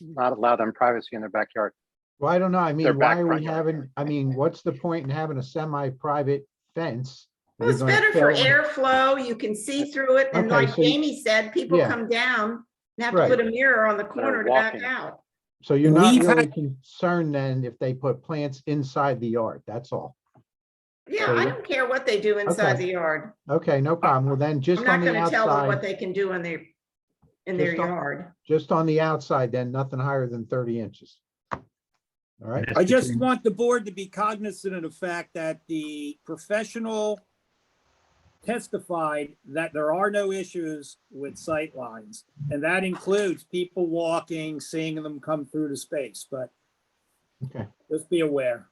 Speaker 18: not allow them privacy in their backyard?
Speaker 12: Well, I don't know. I
Speaker 18: Their
Speaker 12: mean,
Speaker 18: back
Speaker 12: why are
Speaker 18: front
Speaker 12: we
Speaker 18: yard.
Speaker 12: having, I mean, what's the point in having a semi-private fence?
Speaker 1: Well, it's
Speaker 12: We're gonna
Speaker 1: better for
Speaker 12: fill-
Speaker 1: airflow. You can see through it. And
Speaker 12: Okay,
Speaker 1: like
Speaker 12: so you-
Speaker 1: Jamie said, people
Speaker 12: yeah.
Speaker 1: come down and have to
Speaker 12: Right.
Speaker 1: put a mirror on the corner to back
Speaker 18: walking.
Speaker 1: out.
Speaker 12: So you're not
Speaker 6: We've
Speaker 12: really
Speaker 6: had-
Speaker 12: concerned then if they put plants inside the yard, that's all.
Speaker 1: Yeah,
Speaker 12: So
Speaker 1: I
Speaker 12: you-
Speaker 1: don't care what they do inside
Speaker 12: Okay.
Speaker 1: the yard.
Speaker 12: Okay, no problem. Well, then
Speaker 1: I'm
Speaker 12: just
Speaker 1: not
Speaker 12: on the
Speaker 1: gonna tell them what
Speaker 12: outside,
Speaker 1: they can do in their
Speaker 12: Just on-
Speaker 1: yard.
Speaker 12: just on the outside, then nothing higher than 30 inches. All right,
Speaker 8: That's
Speaker 6: I just
Speaker 8: between-
Speaker 6: want the board to be cognizant of the fact that the professional testified that there are no issues with sight lines, and that includes people walking, seeing them come through the space, but
Speaker 12: okay.
Speaker 6: just be aware.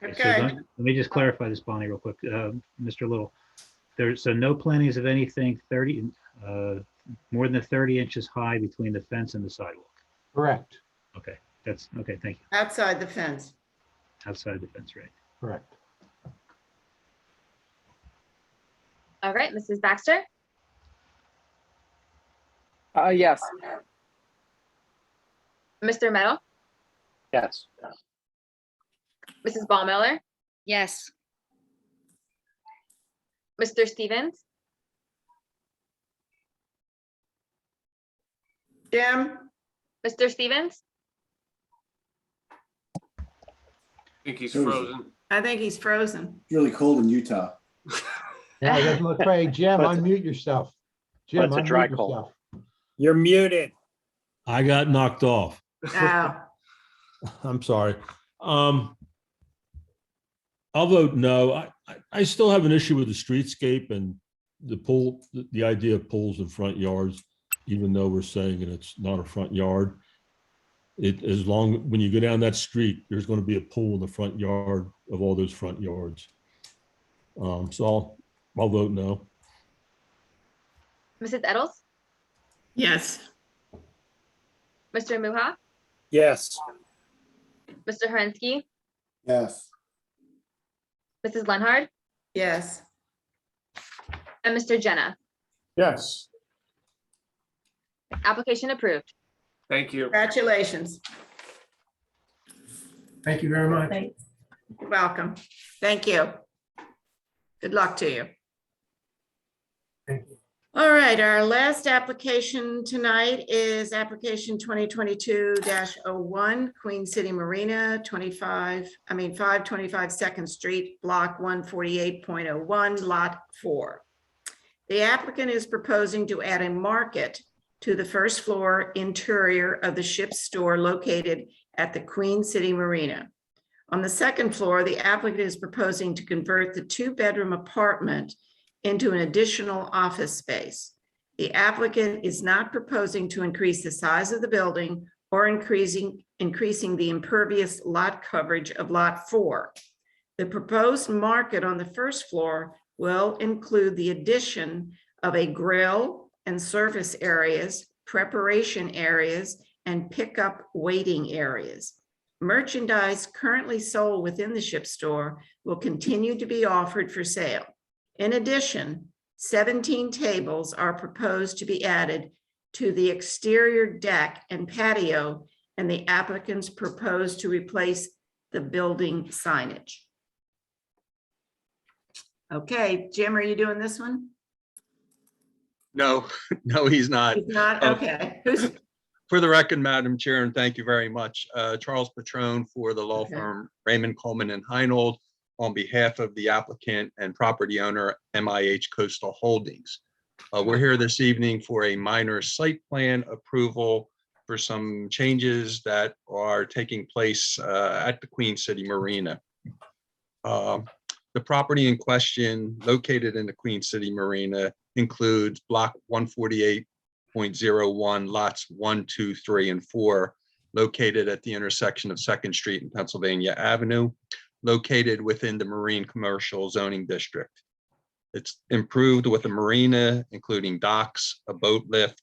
Speaker 8: Okay, so
Speaker 1: Okay.
Speaker 8: let me just clarify this, Bonnie, real quick. Mr. Little, so no plantings of anything 30, more than 30 inches high between the fence and the sidewalk.
Speaker 12: Correct,
Speaker 8: Okay, that's, okay, thank you.
Speaker 1: Outside the fence.
Speaker 8: Outside the fence, right?
Speaker 12: correct.
Speaker 2: All right, Mrs. Baxter,
Speaker 7: Yes.
Speaker 2: Mr. Meadow,
Speaker 18: Yes.
Speaker 2: Mrs. Ballmiller,
Speaker 4: Yes.
Speaker 2: Mr. Stevens,
Speaker 1: Jim,
Speaker 2: Mr. Stevens,
Speaker 9: I think he's
Speaker 13: Frozen.
Speaker 9: frozen.
Speaker 1: I think he's frozen.
Speaker 13: It's really cold in Utah.
Speaker 12: Yeah, it doesn't look great. Jim,
Speaker 18: But it's-
Speaker 12: unmute yourself. Jim,
Speaker 18: it's a dry
Speaker 12: unmute
Speaker 18: cold.
Speaker 12: yourself.
Speaker 6: You're muted.
Speaker 11: I got knocked off.
Speaker 1: Oh,
Speaker 11: I'm sorry. I'll vote no. I still have an issue with the streetscape and the pool, the idea of pools in front yards, even though we're saying that it's not a front yard. As long, when you go down that street, there's going to be a pool in the front yard of all those front yards. So I'll vote no.
Speaker 2: Mrs. Eddles,
Speaker 19: Yes.
Speaker 2: Mr. Muha,
Speaker 6: Yes.
Speaker 2: Mr. Horinsky,
Speaker 13: Yes.
Speaker 2: Mrs. Lenhard,
Speaker 1: yes.
Speaker 2: and Mr. Jenna.
Speaker 5: Yes,
Speaker 2: Application approved.
Speaker 9: Thank you.
Speaker 1: Congratulations.
Speaker 21: Thank you very much.
Speaker 22: Thanks.
Speaker 1: You're welcome. Thank you. Good luck to you.
Speaker 21: Thank you.
Speaker 1: All right, our last application tonight is application 2022-01, Queen City Marina, 525 Second Street, block 148.01, lot 4. The applicant is proposing to add a market to the first floor interior of the ship's store located at the Queen City Marina. On the second floor, the applicant is proposing to convert the two-bedroom apartment into an additional office space. The applicant is not proposing to increase the size of the building or increasing the impervious lot coverage of Lot 4. The proposed market on the first floor will include the addition of a grill and service areas, preparation areas, and pickup waiting areas. Merchandise currently sold within the ship store will continue to be offered for sale. In addition, 17 tables are proposed to be added to the exterior deck and patio, and the applicants propose to replace the building signage. Okay, Jim, are you doing this one?
Speaker 3: No, no, he's not.
Speaker 1: If not, okay. Who's,
Speaker 3: For the record, Madam Chair, and thank you very much, Charles Petrone for the law
Speaker 1: Okay.
Speaker 3: firm Raymond Coleman and Heinold on behalf of the applicant and property owner MIH Coastal Holdings. We're here this evening for a minor site plan approval for some changes that are taking place at the Queen City Marina. The property in question located in the Queen City Marina includes block 148.01 lots 1, 2, 3, and 4, located at the intersection of 2nd Street and Pennsylvania Avenue, located within the Marine Commercial Zoning District. It's improved with a marina, including docks, a boat lift,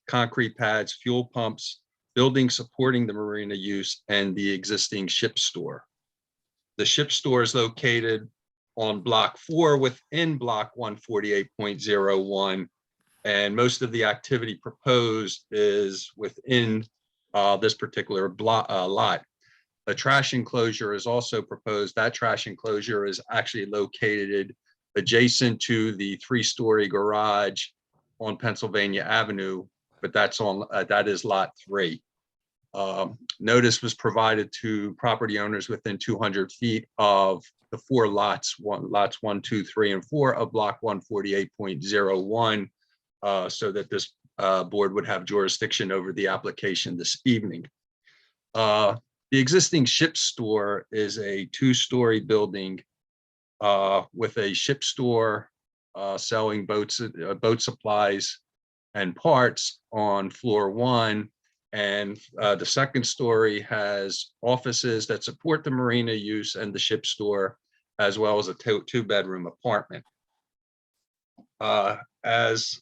Speaker 3: concrete pads, fuel pumps, buildings supporting the marina use, and the existing ship store. The ship store is located on block 4 within block 148.01, and most of the activity proposed is within this particular lot. A trash enclosure is also proposed. That trash enclosure is actually located adjacent to the 3-story garage on Pennsylvania Avenue, but that's on that is lot 3. Notice was provided to property owners within 200 feet of the 4 lots 1, 2, 3, and 4 of block 148.01, so that this board would have jurisdiction over the application this evening. The existing ship store is a 2-story building with a ship store selling boats, boat supplies and parts on floor 1. And the 2nd story has offices that support the marina use and the ship store, as well as a 2-bedroom apartment. As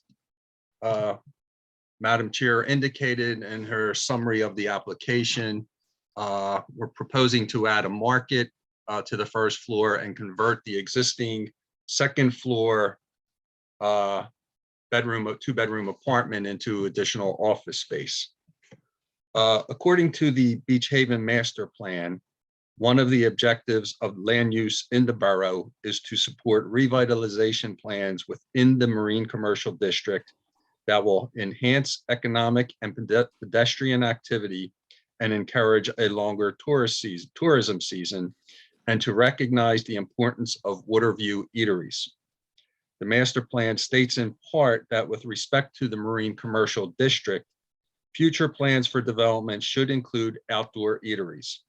Speaker 3: Madam Chair indicated in her summary of the application, we're proposing to add a market to the 1st floor and convert the existing 2nd floor 2-bedroom apartment into additional office space. According to the Beach Haven Master Plan, one of the objectives of land use in the borough is to support revitalization plans within the Marine Commercial District that will enhance economic and pedestrian activity and encourage a longer tourism season, and to recognize the importance of Waterview eateries. The master plan states in part that with respect to the Marine Commercial District, future plans for development should include outdoor eateries.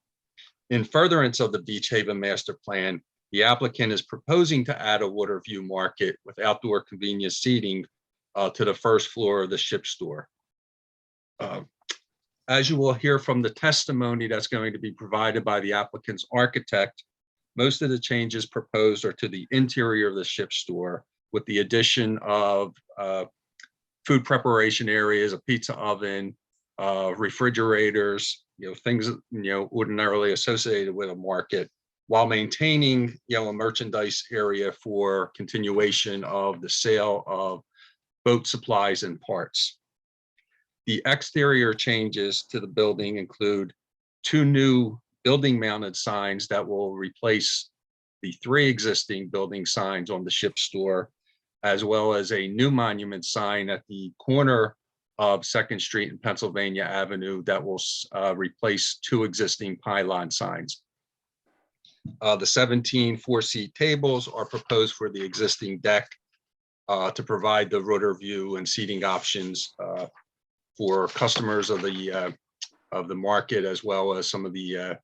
Speaker 3: In furtherance of the Beach Haven Master Plan, the applicant is proposing to add a Waterview market with outdoor convenience seating to the 1st floor of the ship store. As you will hear from the testimony that's going to be provided by the applicant's architect, most of the changes proposed are to the interior of the ship store, with the addition of food preparation areas, a pizza oven, refrigerators, things ordinarily associated with a market, while maintaining a merchandise area for continuation of the sale of boat supplies and parts. The exterior changes to the building include 2 new building mounted signs that will replace the 3 existing building signs on the ship store, as well as a new monument sign at the corner of 2nd Street and Pennsylvania Avenue that will replace 2 existing pylon signs. The 17 4-seat tables are proposed for the existing deck to provide the Waterview and seating options for customers of the market, as well as some of the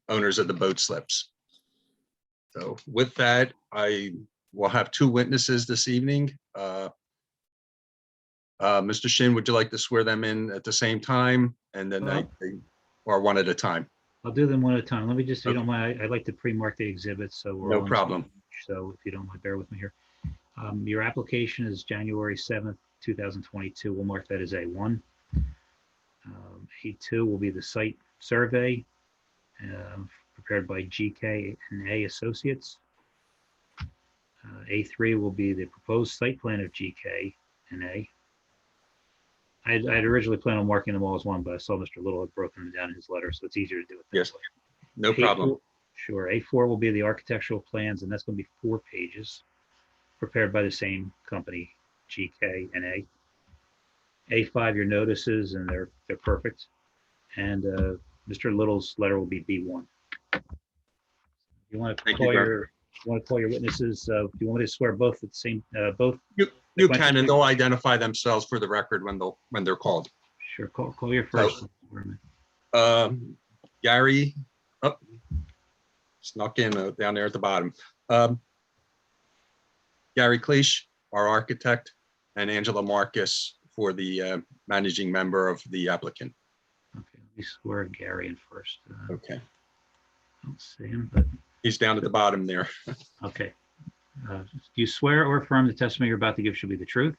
Speaker 3: owners of the boat slips. So with that, I will have two witnesses this evening. Mr. Shin, would you like to swear them in at the same time? And then or one at a time?
Speaker 8: I'll do them one at a time. Let me just, if you
Speaker 3: Okay.
Speaker 8: don't mind, I'd like to pre-mark the exhibits, so we're
Speaker 3: No
Speaker 8: all on the
Speaker 3: problem.
Speaker 8: same page. So if you don't mind, bear with me here. Your application is January 7th, 2022. We'll mark that as A1. A2 will be the site survey prepared by GK&A Associates. A3 will be the proposed site plan of GK&A. I'd originally planned on marking them all as one, but I saw Mr. Little had broken them down in his letter, so it's easier to do it that
Speaker 3: Yes,
Speaker 8: way.
Speaker 3: no problem.
Speaker 8: A4 Sure. A4 will be the architectural plans, and that's going to be 4 pages, prepared by the same company, GK&A. A5, your notices, and they're perfect. And Mr. Little's letter will be B1. You want to
Speaker 3: Thank you,
Speaker 8: call
Speaker 3: Graham.
Speaker 8: your witnesses? Do you want me to swear both at the same both?
Speaker 3: You can, and they'll identify themselves for the record when they're called.
Speaker 8: Sure. Call your first.
Speaker 3: Gary, oh, snuck in down there at the bottom. Gary Cleach, our architect, and Angela Marcus for the managing member of the applicant.
Speaker 8: Okay, let me swear Gary in first.
Speaker 3: Okay.
Speaker 8: I don't see him, but
Speaker 3: He's down at the bottom there.
Speaker 8: okay. Do you swear or affirm the testimony you're about to give should be the truth?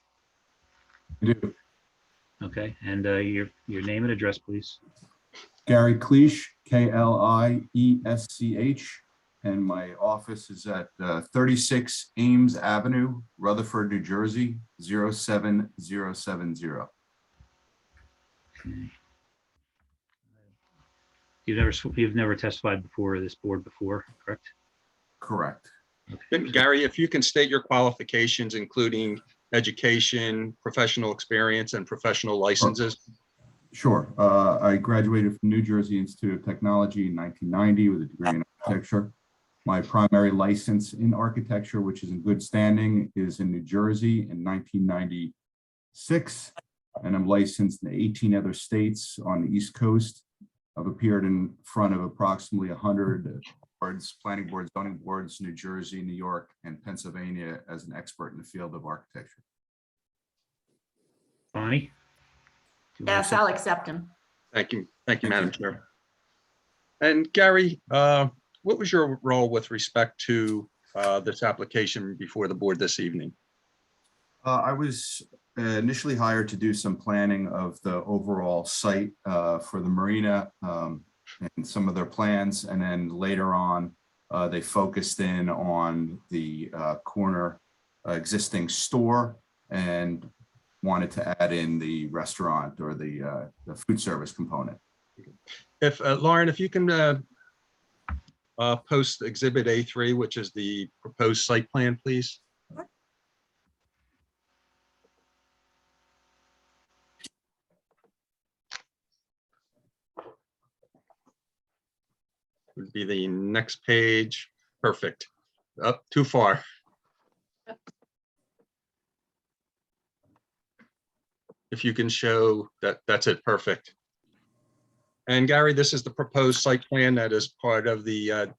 Speaker 10: I do.
Speaker 8: Okay, and your name and address, please.
Speaker 10: Gary Cleach, Kliesch, and my office is at 36 Ames Avenue, Rutherford, New Jersey, 07070.
Speaker 8: Okay. You've never testified before this board before, correct?
Speaker 10: Correct.
Speaker 3: Then, Gary, if you can state your qualifications, including education, professional experience, and professional licenses.
Speaker 10: Sure. I graduated from New Jersey Institute of Technology in 1990 with a degree in architecture. My primary license in architecture, which is in good standing, is in New Jersey in 1996, and I'm licensed in 18 other states on the East Coast. I've appeared in front of approximately 100 boards, planning boards, zoning boards, New Jersey, New York, and Pennsylvania as an expert in the field of architecture.
Speaker 8: Bonnie?
Speaker 22: Yes, I'll accept him.
Speaker 3: Thank you, Madam Chair. And Gary, what was your role with respect to this application before the board this evening?
Speaker 10: I was initially hired to do some planning of the overall site for the marina and some of their plans. And then later on, they focused in on the corner existing store and wanted to add in the restaurant or the food service component.
Speaker 3: If Lauren, if you can post Exhibit A3, which is the proposed site plan, please. Would be the next page. Perfect. Up too far. If you can show that, that's it. Perfect. And Gary, this is the proposed site plan that is part of the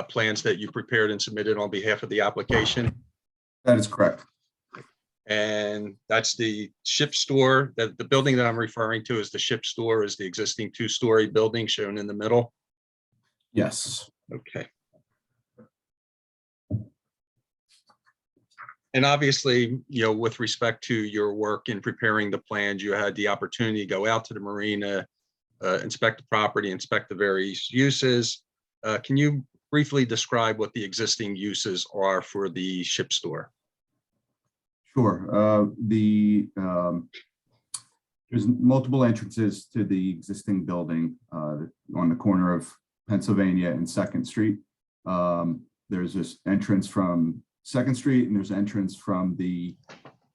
Speaker 3: plans that you prepared and submitted on behalf of the application.
Speaker 10: That is correct.
Speaker 3: And that's the ship store. The building that I'm referring to is the ship store, is the existing 2-story building shown in the middle.
Speaker 10: Yes.
Speaker 3: Okay. And obviously, with respect to your work in preparing the plans, you had the opportunity to go out to the marina, inspect the property, inspect the various uses. Can you briefly describe what the existing uses are for the ship store?
Speaker 10: Sure. There's multiple entrances to the existing building on the corner of Pennsylvania and 2nd Street. There's this entrance from 2nd Street, and there's entrance from I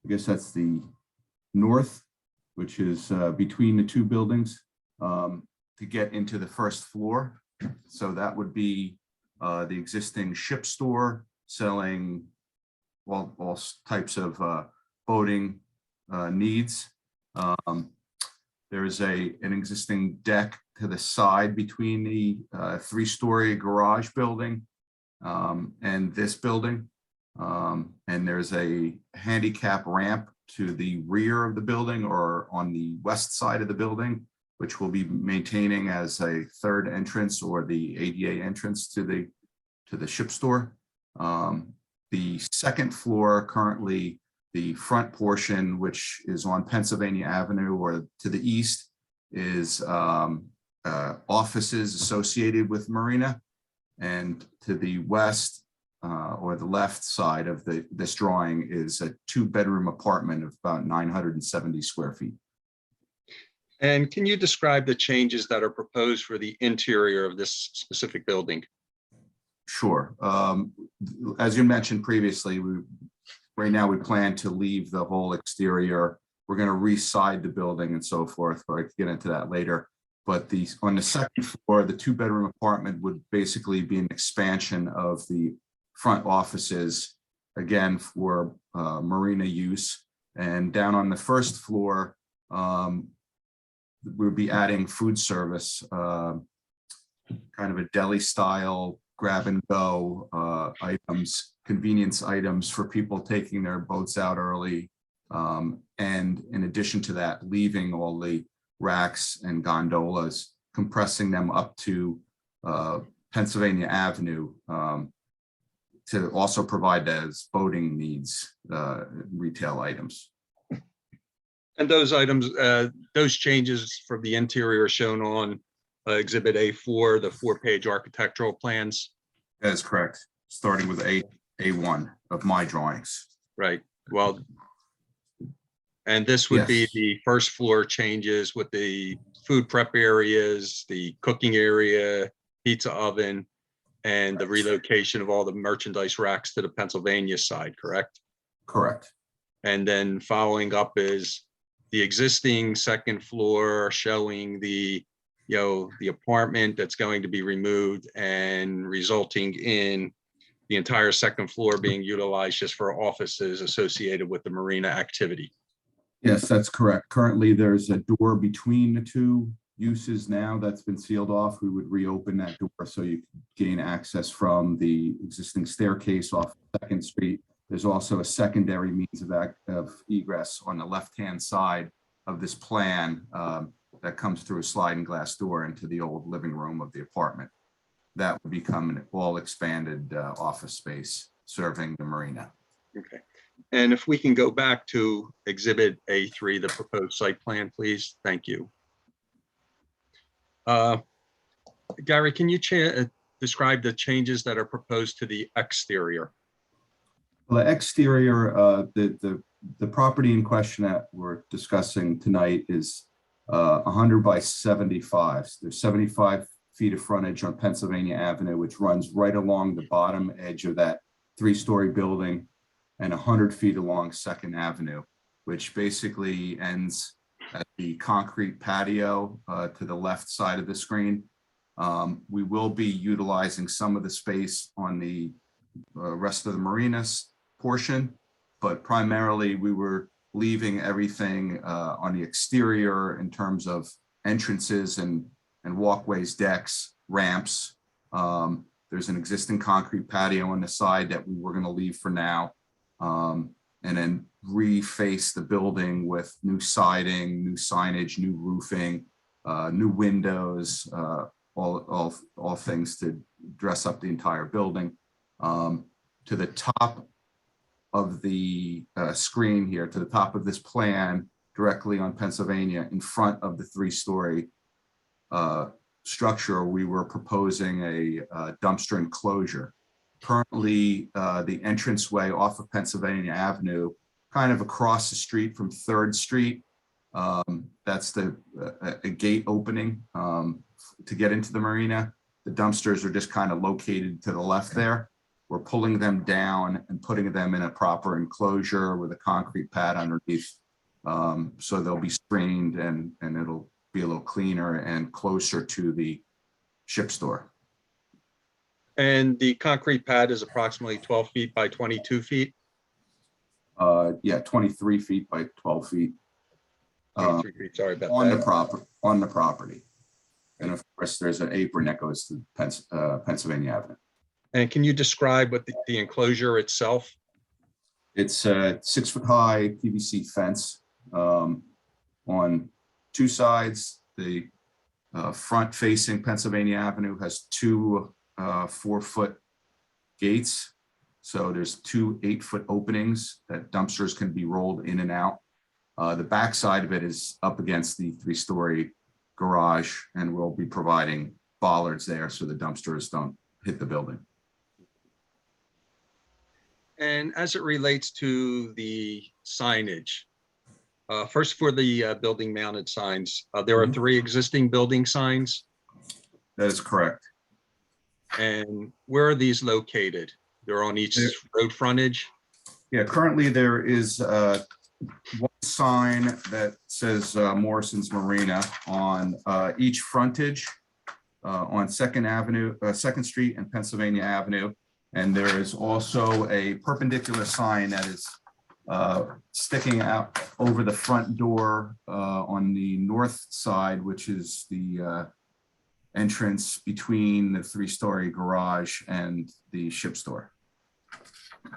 Speaker 10: guess that's the north, which is between the two buildings to get into the first floor. So that would be the existing ship store selling all types of boating needs. There is an existing deck to the side between the three-story garage building and this building. And there's a handicap ramp to the rear of the building or on the west side of the building, which we'll be maintaining as a third entrance or the ADA entrance to the ship store. The second floor, currently the front portion, which is on Pennsylvania Avenue or to the east, is offices associated with Marina. And to the west or the left side of this drawing is a two-bedroom apartment of about 970 square feet.
Speaker 3: And can you describe the changes that are proposed for the interior of this specific building?
Speaker 10: Sure. As you mentioned previously, right now we plan to leave the whole exterior. We're going to re-side the building and so forth, but I can get into that later. But on the second floor, the two-bedroom apartment would basically be an expansion of the front offices, again, for Marina use. And down on the first floor, we'll be adding food service, kind of a deli style grab and go items, convenience items for people taking their boats out early. And in addition to that, leaving all the racks and gondolas, compressing them up to Pennsylvania Avenue to also provide as boating needs, retail items.
Speaker 3: And those items, those changes for the interior are shown on Exhibit A4, the 4-page architectural plans.
Speaker 10: That is correct, starting with A1 of my drawings.
Speaker 3: Right, well, and this would be
Speaker 10: Yes.
Speaker 3: the first floor changes with the food prep areas, the cooking area, pizza oven, and the relocation of all the merchandise racks to the Pennsylvania side, correct?
Speaker 10: Correct.
Speaker 3: And then following up is the existing second floor showing the, the apartment that's going to be removed and resulting in the entire second floor being utilized just for offices associated with the marina activity.
Speaker 10: Yes, that's correct. Currently, there's a door between the two uses now that's been sealed off. We would reopen that door so you can gain access from the existing staircase off Second Street. There's also a secondary means of egress on the left-hand side of this plan that comes through a sliding glass door into the old living room of the apartment. That would become an all expanded office space serving the marina.
Speaker 3: Okay. And if we can go back to Exhibit A3, the proposed site plan, please. Thank you. Gary, can you describe the changes that are proposed to the exterior?
Speaker 10: Well, the exterior, the property in question that we're discussing tonight is 100 by 75. So there's 75 feet of frontage on Pennsylvania Avenue, which runs right along the bottom edge of that three-story building, and 100 feet along Second Avenue, which basically ends at the concrete patio to the left side of the screen. We will be utilizing some of the space on the rest of the marinas portion, but primarily we were leaving everything on the exterior in terms of entrances and walkways, decks, ramps. There's an existing concrete patio on the side that we were going to leave for now. And then reface the building with new siding, new signage, new roofing, new windows, all things to dress up the entire building. To the top of the screen here, to the top of this plan, directly on Pennsylvania, in front of the three-story structure, we were proposing a dumpster enclosure. Currently, the entranceway off of Pennsylvania Avenue, kind of across the street from 3rd Street. That's a gate opening to get into the marina. The dumpsters are just kind of located to the left there. We're pulling them down and putting them in a proper enclosure with a concrete pad underneath. So they'll be screened and it'll be a little cleaner and closer to the ship store.
Speaker 3: And the concrete pad is approximately 12 feet by 22 feet.
Speaker 10: Yeah, 23 feet by 12 feet.
Speaker 3: 23 feet, sorry about
Speaker 10: on the
Speaker 3: that.
Speaker 10: on the property. And of course, there's an apron that goes to Pennsylvania Avenue.
Speaker 3: And can you describe what the enclosure itself?
Speaker 10: It's a 6-foot-high PVC fence on two sides. The front facing Pennsylvania Avenue has two 4-foot gates. So there's two 8-foot openings that dumpsters can be rolled in and out. The back side of it is up against the 3-story garage, and we'll be providing bollards there so the dumpsters don't hit the building.
Speaker 3: And as it relates to the signage, first for the building mounted signs, there are 3 existing building signs.
Speaker 10: That is correct.
Speaker 3: And where are these located? They're on each road frontage?
Speaker 10: Yeah, currently there is one sign that says Morrison's Marina on each frontage on Second Street and Pennsylvania Avenue. And there is also a perpendicular sign that is sticking out over the front door on the north side, which is the entrance between the 3-story garage and the ship store.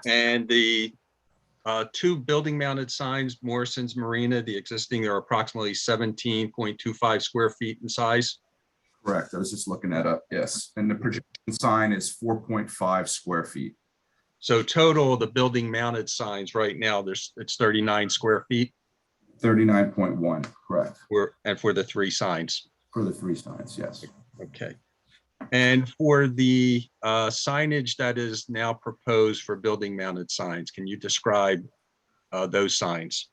Speaker 3: And the 2 building mounted signs, Morrison's Marina, the existing are approximately 17.25 square feet in size.
Speaker 10: Correct. I was just looking that up. Yes. And the projection sign is 4.5 square feet.
Speaker 3: So total, the building mounted signs right now, it's 39 square feet.
Speaker 10: 39.1, correct.
Speaker 3: And for the 3 signs.
Speaker 10: For the 3 signs, yes.
Speaker 3: Okay. And for the signage that is now proposed for building mounted signs, can you describe those signs?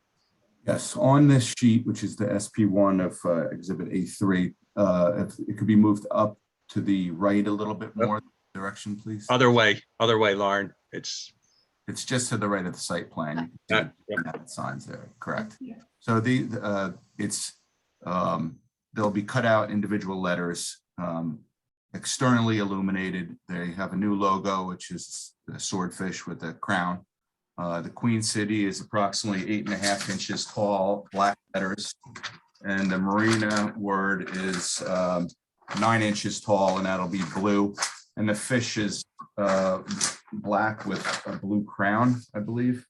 Speaker 10: Yes, on this sheet, which is the SP1 of Exhibit A3, if it could be moved up to the right a little bit more direction, please.
Speaker 3: Other way, Lauren. It's
Speaker 10: just to the right of the site plan. You can see the signs there, correct. So they'll be cut out individual letters, externally illuminated. They have a new logo, which is the swordfish with the crown. The Queen City is approximately 8.5 inches tall, black letters. And the Marina word is 9 inches tall, and that'll be blue. And the fish is black with a blue crown, I believe.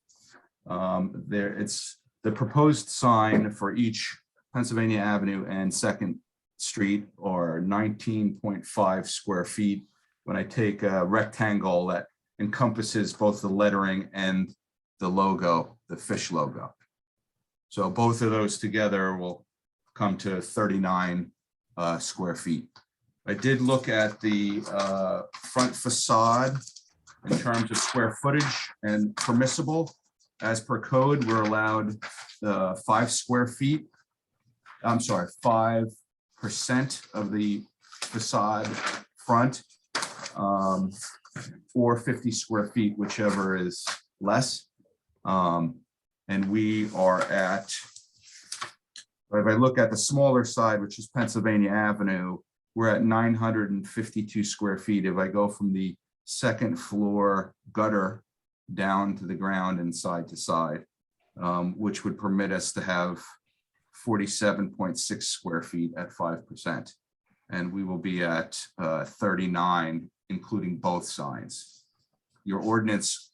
Speaker 10: It's the proposed sign for each Pennsylvania Avenue and 2nd Street are 19.5 square feet. When I take a rectangle that encompasses both the lettering and the logo, the fish logo. So both of those together will come to 39 square feet. I did look at the front facade in terms of square footage and permissible. As per code, we're allowed 5 square feet. I'm sorry, 5% of the facade front, or 50 square feet, whichever is less. And we are at, if I look at the smaller side, which is Pennsylvania Avenue, we're at 952 square feet. If I go from the 2nd floor gutter down to the ground and side to side, which would permit us to have 47.6 square feet at 5%. And we will be at 39, including both signs. Your ordinance,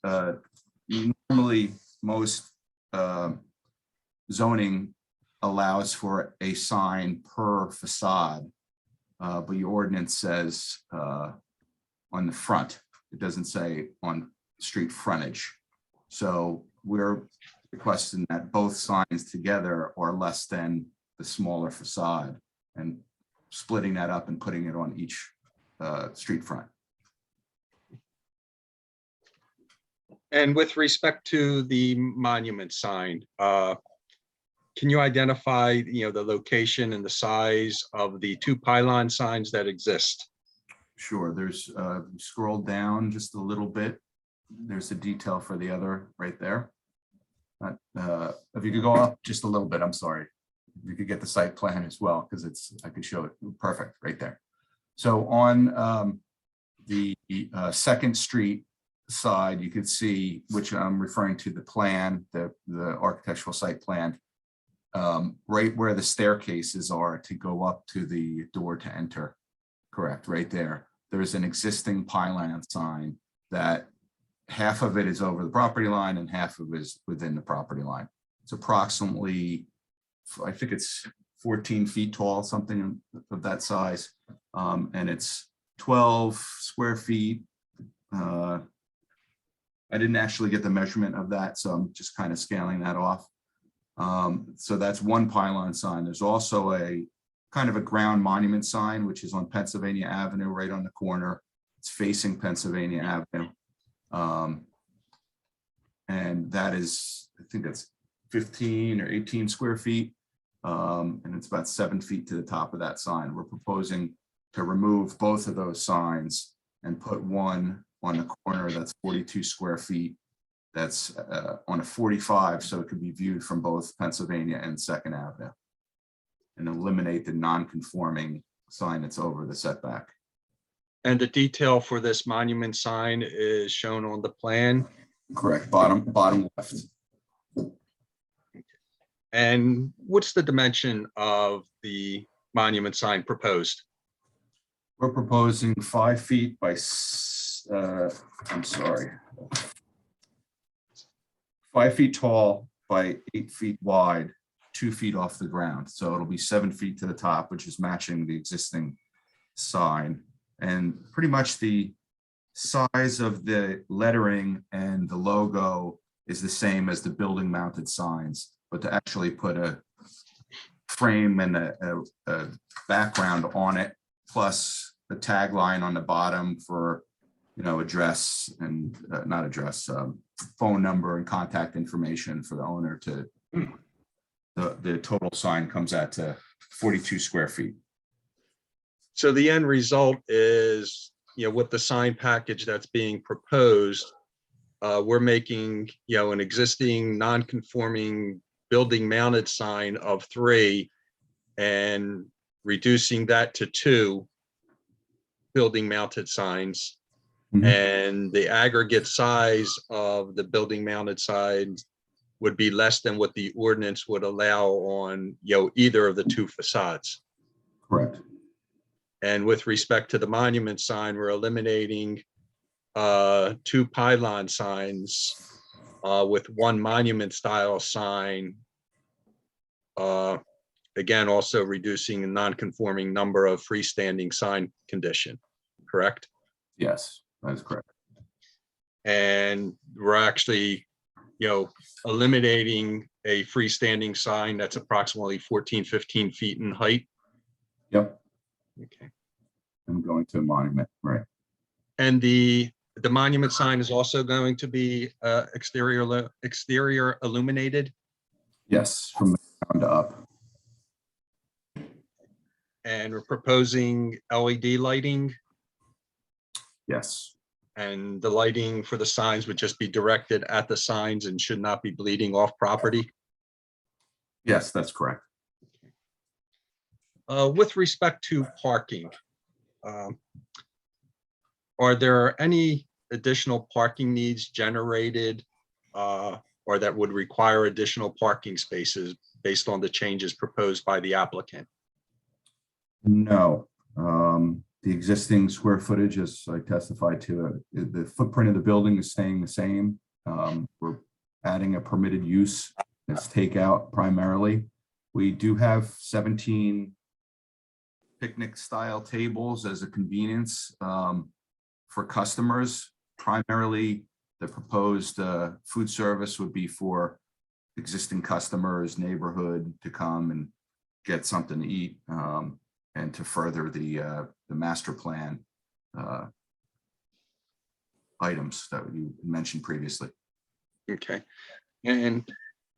Speaker 10: normally most zoning allows for a sign per facade, but your ordinance says on the front, it doesn't say on street frontage. So we're requesting that both signs together are less than the smaller facade, and splitting that up and putting it on each street front.
Speaker 3: And with respect to the monument sign, can you identify, the location and the size of the 2 pylon signs that exist?
Speaker 10: Sure, there's scroll down just a little bit. There's a detail for the other right there. If you could go up just a little bit, I'm sorry. You could get the site plan as well, because I could show it perfect right there. So on the 2nd Street side, you could see, which I'm referring to the plan, the architectural site plan. right where the staircases are to go up to the door to enter. Correct, right there. There's an existing pylon sign that half of it is over the property line and half of it is within the property line. It's approximately, I think it's 14 feet tall, something of that size. And it's 12 square feet. I didn't actually get the measurement of that, so I'm just kind of scaling that off. So that's one pylon sign. There's also a kind of a ground monument sign, which is on Pennsylvania Avenue, right on the corner. It's facing Pennsylvania Avenue. And that is, I think that's 15 or 18 square feet. And it's about 7 feet to the top of that sign. We're proposing to remove both of those signs and put one on the corner that's 42 square feet. That's on a 45, so it could be viewed from both Pennsylvania and Second Avenue. And eliminate the non-conforming sign that's over the setback.
Speaker 3: And the detail for this monument sign is shown on the plan.
Speaker 10: Correct, bottom left.
Speaker 3: And what's the dimension of the monument sign proposed?
Speaker 10: We're proposing 5 feet by, 5 feet tall by 8 feet wide, 2 feet off the ground. So it'll be 7 feet to the top, which is matching the existing sign. And pretty much the size of the lettering and the logo is the same as the building mounted signs, but to actually put a frame and a background on it, plus the tagline on the bottom for, you know, address and not address, phone number and contact information for the owner to, the total sign comes out to 42 square feet.
Speaker 3: So the end result is, you know, with the sign package that's being proposed, we're making, you know, an existing non-conforming building mounted sign of 3 and reducing that to 2 building mounted signs. And the aggregate size of the building mounted signs would be less than what the ordinance would allow on, you know, either of the 2 facades.
Speaker 10: Correct.
Speaker 3: And with respect to the monument sign, we're eliminating 2 pylon signs with 1 monument style sign. Again, also reducing the non-conforming number of freestanding sign condition, correct?
Speaker 10: Yes, that is correct.
Speaker 3: And we're actually, you know, eliminating a freestanding sign that's approximately 14, 15 feet in height.
Speaker 10: Yep.
Speaker 3: Okay.
Speaker 10: I'm going to a monument, right?
Speaker 3: And the monument sign is also going to be exterior illuminated.
Speaker 10: Yes, from the ground up.
Speaker 3: And we're proposing LED lighting.
Speaker 10: Yes.
Speaker 3: And the lighting for the signs would just be directed at the signs and should not be bleeding off property.
Speaker 10: Yes, that's correct.
Speaker 3: With respect to parking, are there any additional parking needs generated or that would require additional parking spaces based on the changes proposed by the applicant?
Speaker 10: No. The existing square footage, as I testified to, the footprint of the building is staying the same. We're adding a permitted use as takeout primarily. We do have 17 picnic style tables as a convenience for customers. Primarily, the proposed food service would be for existing customers, neighborhood to come and get something to eat and to further the master plan items that you mentioned previously.
Speaker 3: Okay. And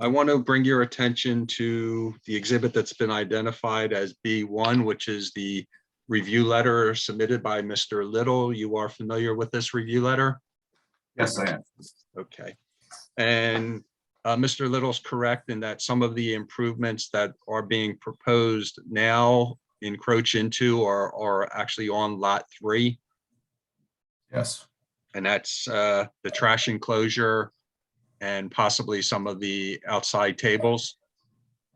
Speaker 3: I want to bring your attention to the exhibit that's been identified as B1, which is the review letter submitted by Mr. Little. You are familiar with this review letter?
Speaker 10: Yes, I am.
Speaker 3: Okay. And Mr. Little's correct in that some of the improvements that are being proposed now encroach into or are actually on lot 3.
Speaker 10: Yes.
Speaker 3: And that's the trash enclosure and possibly some of the outside tables.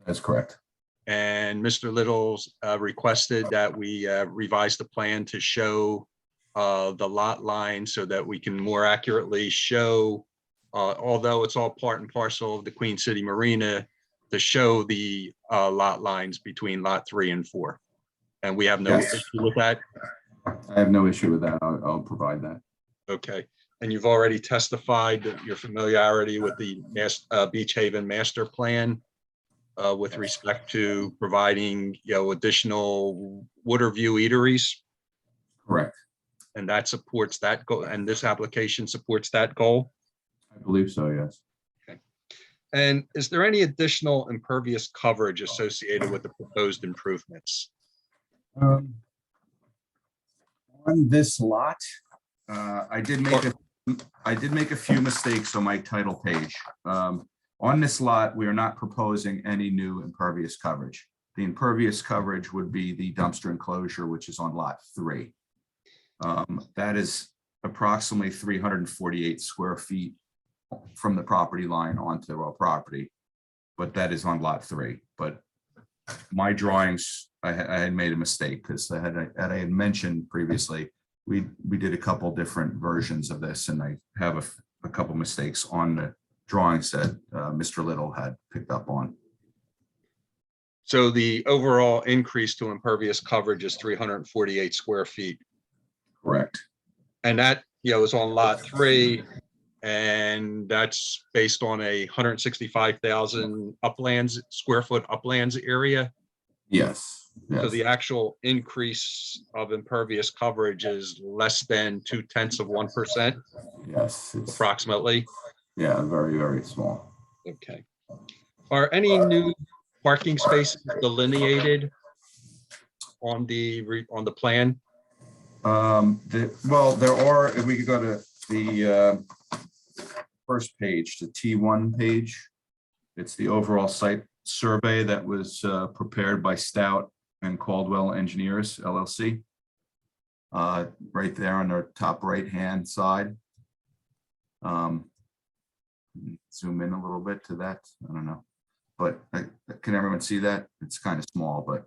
Speaker 10: That's correct.
Speaker 3: And Mr. Little's requested that we revise the plan to show the lot line so that we can more accurately show, although it's all part and parcel of the Queen City Marina, to show the lot lines between lot 3 and 4. And we have no
Speaker 10: Yes.
Speaker 3: issue with that.
Speaker 10: I have no issue with that. I'll provide that.
Speaker 3: Okay. And you've already testified that your familiarity with the Beach Haven master plan with respect to providing, additional water view eateries.
Speaker 10: Correct.
Speaker 3: And that supports that goal, and this application supports that goal.
Speaker 10: I believe so, yes.
Speaker 3: Okay. And is there any additional impervious coverage associated with the proposed improvements?
Speaker 10: On this lot, I did make a few mistakes on my title page. On this lot, we are not proposing any new impervious coverage. The impervious coverage would be the dumpster enclosure, which is on lot 3. That is approximately 348 square feet from the property line onto our property, but that is on lot 3. But my drawings, I had made a mistake because I had mentioned previously, we did a couple different versions of this, and I have a couple mistakes on the drawings that Mr. Little had picked up on.
Speaker 3: So the overall increase to impervious coverage is 348 square feet.
Speaker 10: Correct.
Speaker 3: And that, is on lot 3, and that's based on a 165,000 square foot uplands area.
Speaker 10: Yes.
Speaker 3: So
Speaker 10: Yes.
Speaker 3: the actual increase of impervious coverage is less than 0.2%,
Speaker 10: Yes. It's,
Speaker 3: approximately.
Speaker 10: yeah, very, very small.
Speaker 3: Okay. Are any new parking spaces delineated on the plan?
Speaker 10: Well, there are, if we could go to the first page, the T1 page. It's the overall site survey that was prepared by Stout and Caldwell Engineers LLC. Right there on the top right-hand side. Zoom in a little bit to that. I don't know, but can everyone see that? It's kind of small, but.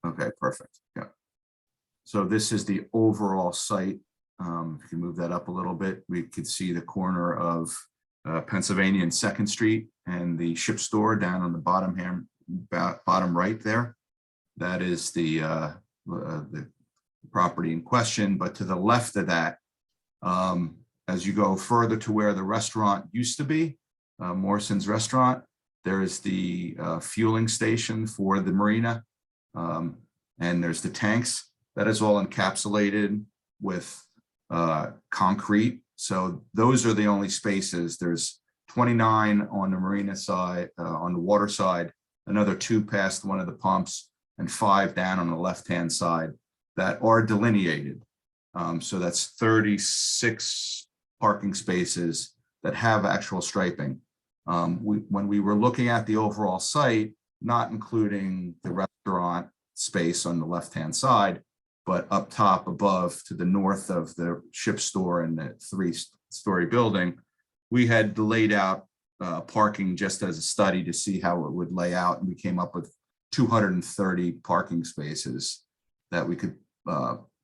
Speaker 10: Okay, perfect. Yeah. So this is the overall site. If you can move that up a little bit, we could see the corner of Pennsylvania and 2nd Street and the ship store down on the bottom here, bottom right there. That is the property in question. But to the left of that, as you go further to where the restaurant used to be, Morrison's Restaurant, there is the fueling station for the marina. And there's the tanks. That is all encapsulated with concrete. So those are the only spaces. There's 29 on the marina side, on the water side, another 2 past one of the pumps, and 5 down on the left-hand side that are delineated. So that's 36 parking spaces that have actual striping. When we were looking at the overall site, not including the restaurant space on the left-hand side, but up top above to the north of the ship store and the 3-story building, we had laid out parking just as a study to see how it would lay out. And we came up with 230 parking spaces that we could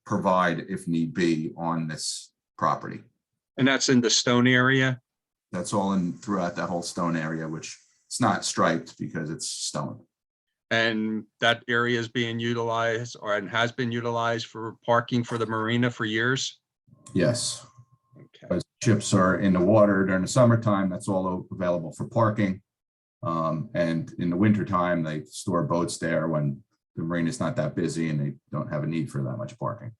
Speaker 10: provide if need be on this property.
Speaker 3: And that's in the stone area?
Speaker 10: That's all in throughout that whole stone area, which it's not striped because it's stone.
Speaker 3: And that area is being utilized and has been utilized for parking for the marina for years?
Speaker 10: Yes.
Speaker 3: Okay.
Speaker 10: As ships are in the water during the summertime, that's all available for parking. And in the wintertime, they store boats there when the marina is not that busy and they don't have a need for that much parking.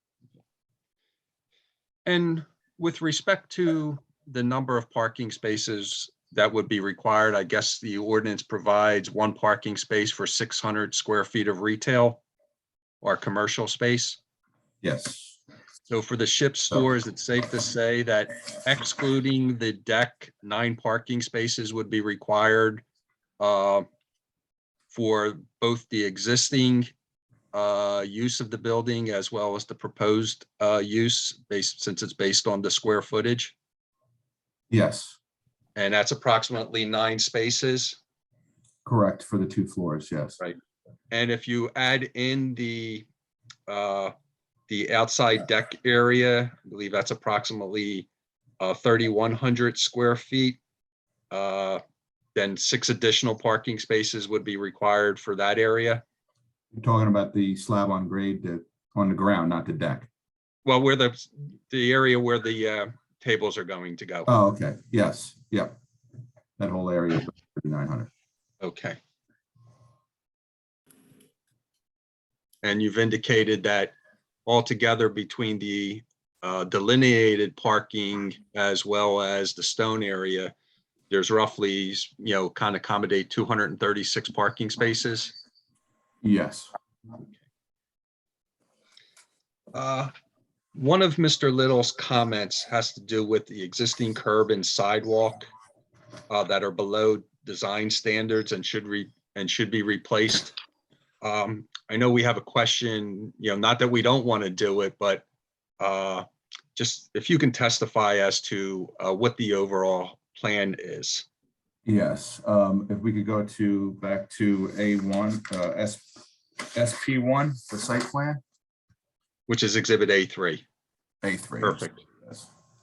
Speaker 3: And with respect to the number of parking spaces that would be required, I guess the ordinance provides 1 parking space for 600 square feet of retail or commercial space.
Speaker 10: Yes.
Speaker 3: So for the ship stores, it's safe to say that excluding the deck, 9 parking spaces would be required for both the existing use of the building as well as the proposed use since it's based on the square footage.
Speaker 10: Yes.
Speaker 3: And that's approximately 9 spaces.
Speaker 10: Correct, for the 2 floors, yes.
Speaker 3: Right. And if you add in the outside deck area, I believe that's approximately 3,100 square feet. Then 6 additional parking spaces would be required for that area.
Speaker 10: You're talking about the slab on grade on the ground, not the deck.
Speaker 3: Well, where the area where the tables are going to go.
Speaker 10: Oh, okay, yes, yep. That whole area is 3,900.
Speaker 3: Okay. And you've indicated that altogether between the delineated parking as well as the stone area, there's roughly, kind of accommodate 236 parking spaces.
Speaker 10: Yes.
Speaker 3: One of Mr. Little's comments has to do with the existing curb and sidewalk that are below design standards and should be replaced. I know we have a question, not that we don't want to do it, but just if you can testify as to what the overall plan is.
Speaker 10: Yes, if we could go back to A1, SP1, the site plan.
Speaker 3: Which is Exhibit A3.
Speaker 10: A3.
Speaker 3: Perfect.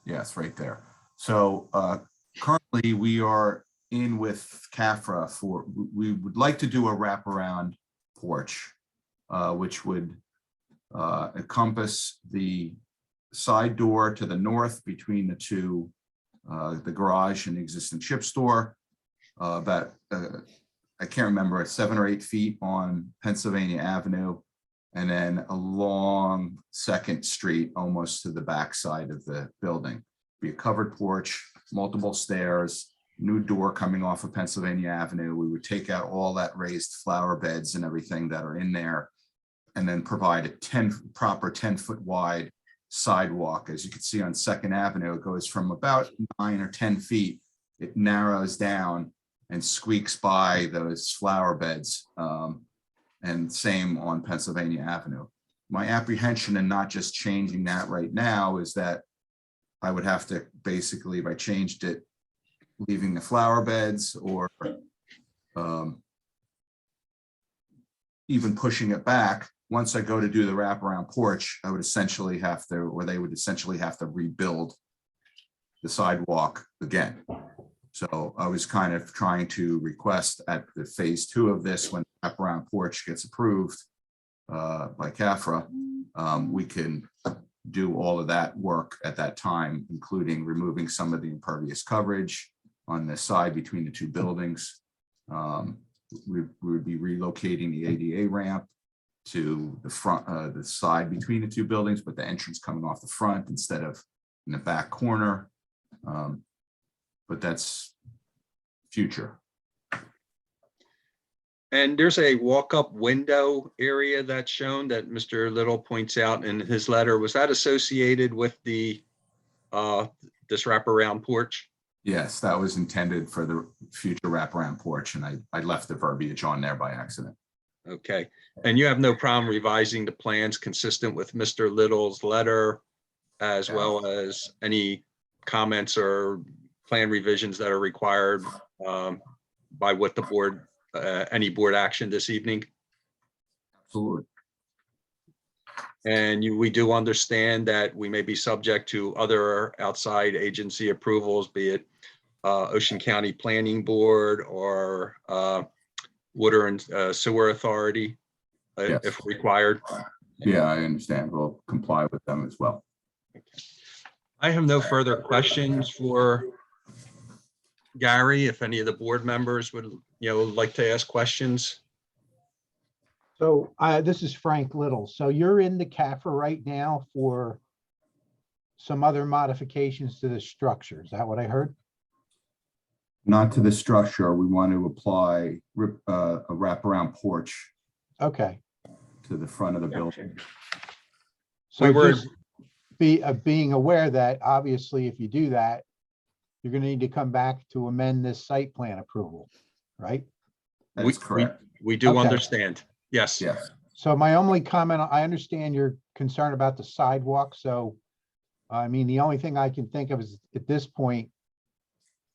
Speaker 10: Yes, right there. So currently we are in with CAFRA we would like to do a wraparound porch, which would encompass the side door to the north between the two, the garage and the existing chip store. About, I can't remember, 7 or 8 feet on Pennsylvania Avenue, and then along 2nd Street, almost to the back side of the building. Be a covered porch, multiple stairs, new door coming off of Pennsylvania Avenue. We would take out all that raised flower beds and everything that are in there, and then provide a proper 10-foot wide sidewalk. As you can see on 2nd Avenue, it goes from about 9 or 10 feet. It narrows down and squeaks by those flower beds. And same on Pennsylvania Avenue. My apprehension in not just changing that right now is that I would have to basically, if I changed it, leaving the flower beds or even pushing it back, once I go to do the wraparound porch, I would essentially have to, or they would essentially have to rebuild the sidewalk again. So I was kind of trying to request at the phase 2 of this, when the wraparound porch gets approved by CAFRA, we can do all of that work at that time, including removing some of the impervious coverage on the side between the 2 buildings. We would be relocating the ADA ramp to the front, the side between the 2 buildings, but the entrance coming off the front instead of in the back corner. But that's future.
Speaker 3: And there's a walk-up window area that's shown that Mr. Little points out in his letter. Was that associated with the this wraparound porch?
Speaker 10: Yes, that was intended for the future wraparound porch, and I left the verbiage on there by accident.
Speaker 3: Okay, and you have no problem revising the plans consistent with Mr. Little's letter, as well as any comments or plan revisions that are required by what the board, any board action this evening?
Speaker 10: Absolutely.
Speaker 3: And we do understand that we may be subject to other outside agency approvals, be it Ocean County Planning Board or Water and Sewer Authority,
Speaker 10: Yes.
Speaker 3: if required.
Speaker 10: Yeah, I understand. We'll comply with them as well.
Speaker 3: I have no further questions for Gary. If any of the board members would, like to ask questions.
Speaker 12: So this is Frank Little. So you're in the CAFRA right now for some other modifications to the structure. Is that what I heard?
Speaker 10: Not to the structure. We want to apply a wraparound porch.
Speaker 12: Okay.
Speaker 10: To the front of the building.
Speaker 12: So just being aware that obviously if you do that, you're going to need to come back to amend this site plan approval, right?
Speaker 10: That's correct.
Speaker 3: We do
Speaker 12: Okay.
Speaker 3: understand. Yes.
Speaker 10: Yes.
Speaker 12: So my only comment, I understand your concern about the sidewalk. So, I mean, the only thing I can think of is at this point,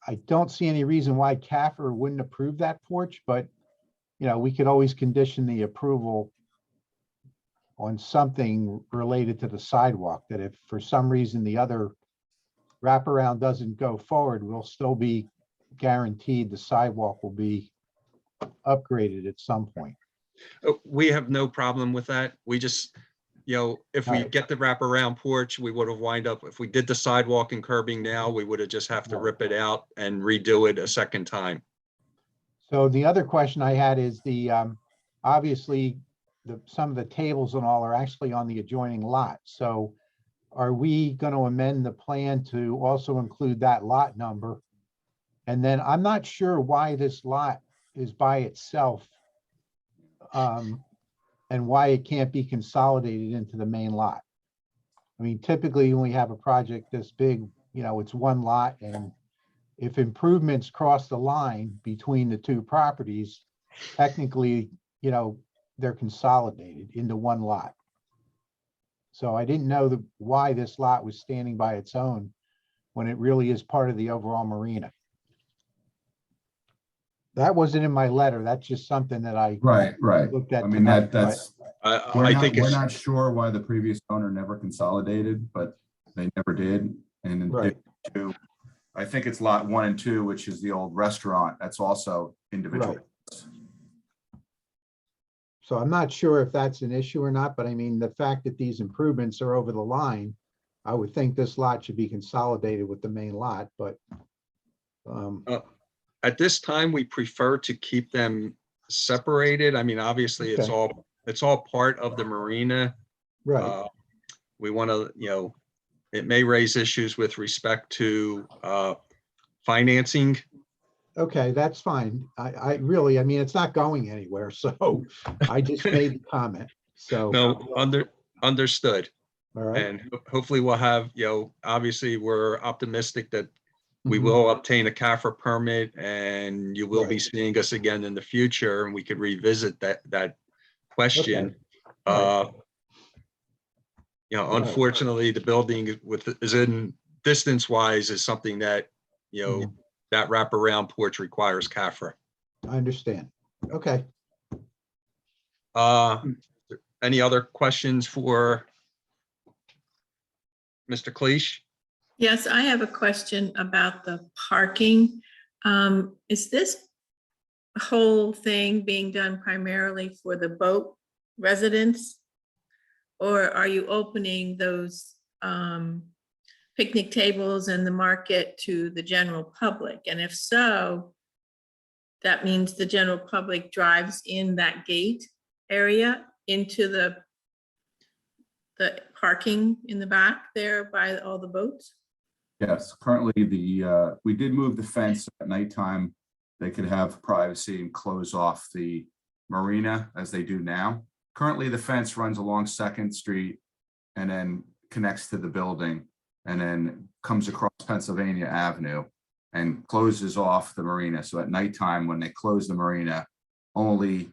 Speaker 12: I don't see any reason why CAFR wouldn't approve that porch, but, you know, we could always condition the approval on something related to the sidewalk, that if for some reason the other wraparound doesn't go forward, we'll still be guaranteed the sidewalk will be upgraded at some point.
Speaker 3: We have no problem with that. We just, you know, if we
Speaker 12: Alright.
Speaker 3: get the wraparound porch, we would have wind up, if we did the sidewalk and curbing now, we would have just have to rip it out and redo it a second time.
Speaker 12: So the other question I had is obviously, some of the tables and all are actually on the adjoining lot. So are we going to amend the plan to also include that lot number? And then I'm not sure why this lot is by itself, and why it can't be consolidated into the main lot. I mean, typically when we have a project this big, you know, it's one lot, and if improvements cross the line between the two properties, technically, you know, they're consolidated into one lot. So I didn't know why this lot was standing by its own when it really is part of the overall marina. That wasn't in my letter. That's just something that I
Speaker 10: Right.
Speaker 12: looked at
Speaker 10: I mean,
Speaker 12: tonight,
Speaker 10: that's,
Speaker 3: I think
Speaker 10: we're
Speaker 3: it's,
Speaker 10: not sure why the previous owner never consolidated, but they never did. And in
Speaker 12: Right.
Speaker 10: addition to, I think it's lot 1 and 2, which is the old restaurant. That's also individual.
Speaker 12: Right. So I'm not sure if that's an issue or not, but I mean, the fact that these improvements are over the line, I would think this lot should be consolidated with the main lot, but
Speaker 3: at this time, we prefer to keep them separated. I mean, obviously, it's
Speaker 12: Okay.
Speaker 3: all part of the marina.
Speaker 12: right.
Speaker 3: We want to, you know, it may raise issues with respect to financing.
Speaker 12: Okay, that's fine. I really, I mean, it's not going anywhere, so I just made the comment. So,
Speaker 3: No, understood.
Speaker 12: all right.
Speaker 3: And hopefully we'll have, you know, obviously, we're optimistic that we
Speaker 12: Mhm.
Speaker 3: will obtain a CAFRA permit, and you will be
Speaker 12: Right.
Speaker 3: seeing us again in the future, and we could revisit that question.
Speaker 12: Okay.
Speaker 3: You know,
Speaker 12: right.
Speaker 3: unfortunately, the building is in distance wise is something that, you know,
Speaker 12: Mhm.
Speaker 3: that wraparound porch requires CAFRA.
Speaker 12: I understand. Okay.
Speaker 3: Any other questions for Mr. Cleash?
Speaker 19: Yes, I have a question about the parking. Is this whole thing being done primarily for the boat residents? Or are you opening those picnic tables and the market to the general public? And if so, that means the general public drives in that gate area into the parking in the back there by all the boats?
Speaker 10: Yes, currently we did move the fence at nighttime. They could have privacy and close off the marina as they do now. Currently, the fence runs along 2nd Street and then connects to the building and then comes across Pennsylvania Avenue and closes off the marina. So at nighttime, when they close the marina, only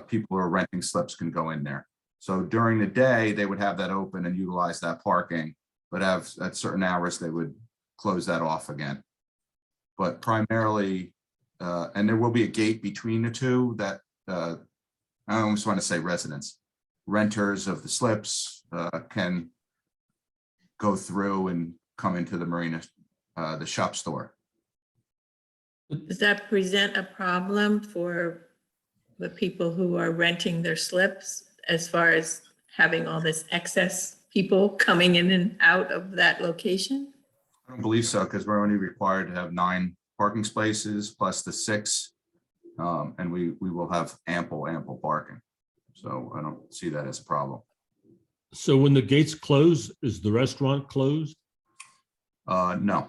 Speaker 10: people who are renting slips can go in there. So during the day, they would have that open and utilize that parking, but at certain hours, they would close that off again. But primarily, and there will be a gate between the two that I almost want to say residents, renters of the slips can go through and come into the marina, the shop store.
Speaker 19: Does that present a problem for the people who are renting their slips as far as having all this excess people coming in and out of that location?
Speaker 10: I don't believe so, because we're only required to have 9 parking spaces plus the 6. And we will have ample parking. So I don't see that as a problem.
Speaker 11: So when the gates close, is the restaurant closed?
Speaker 10: No.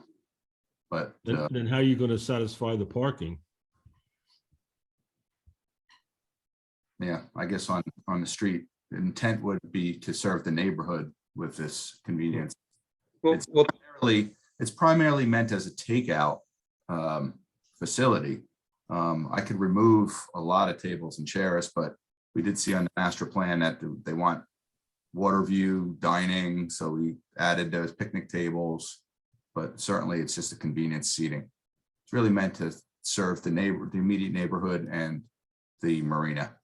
Speaker 10: But
Speaker 11: Then how are you going to satisfy the parking?
Speaker 10: yeah, I guess on the street, the intent would be to serve the neighborhood with this convenience. It's primarily meant as a takeout facility. I could remove a lot of tables and chairs, but we did see on the master plan that they want water view dining, so we added those picnic tables. but certainly it's just a convenience seating. It's really meant to serve the immediate neighborhood and the marina.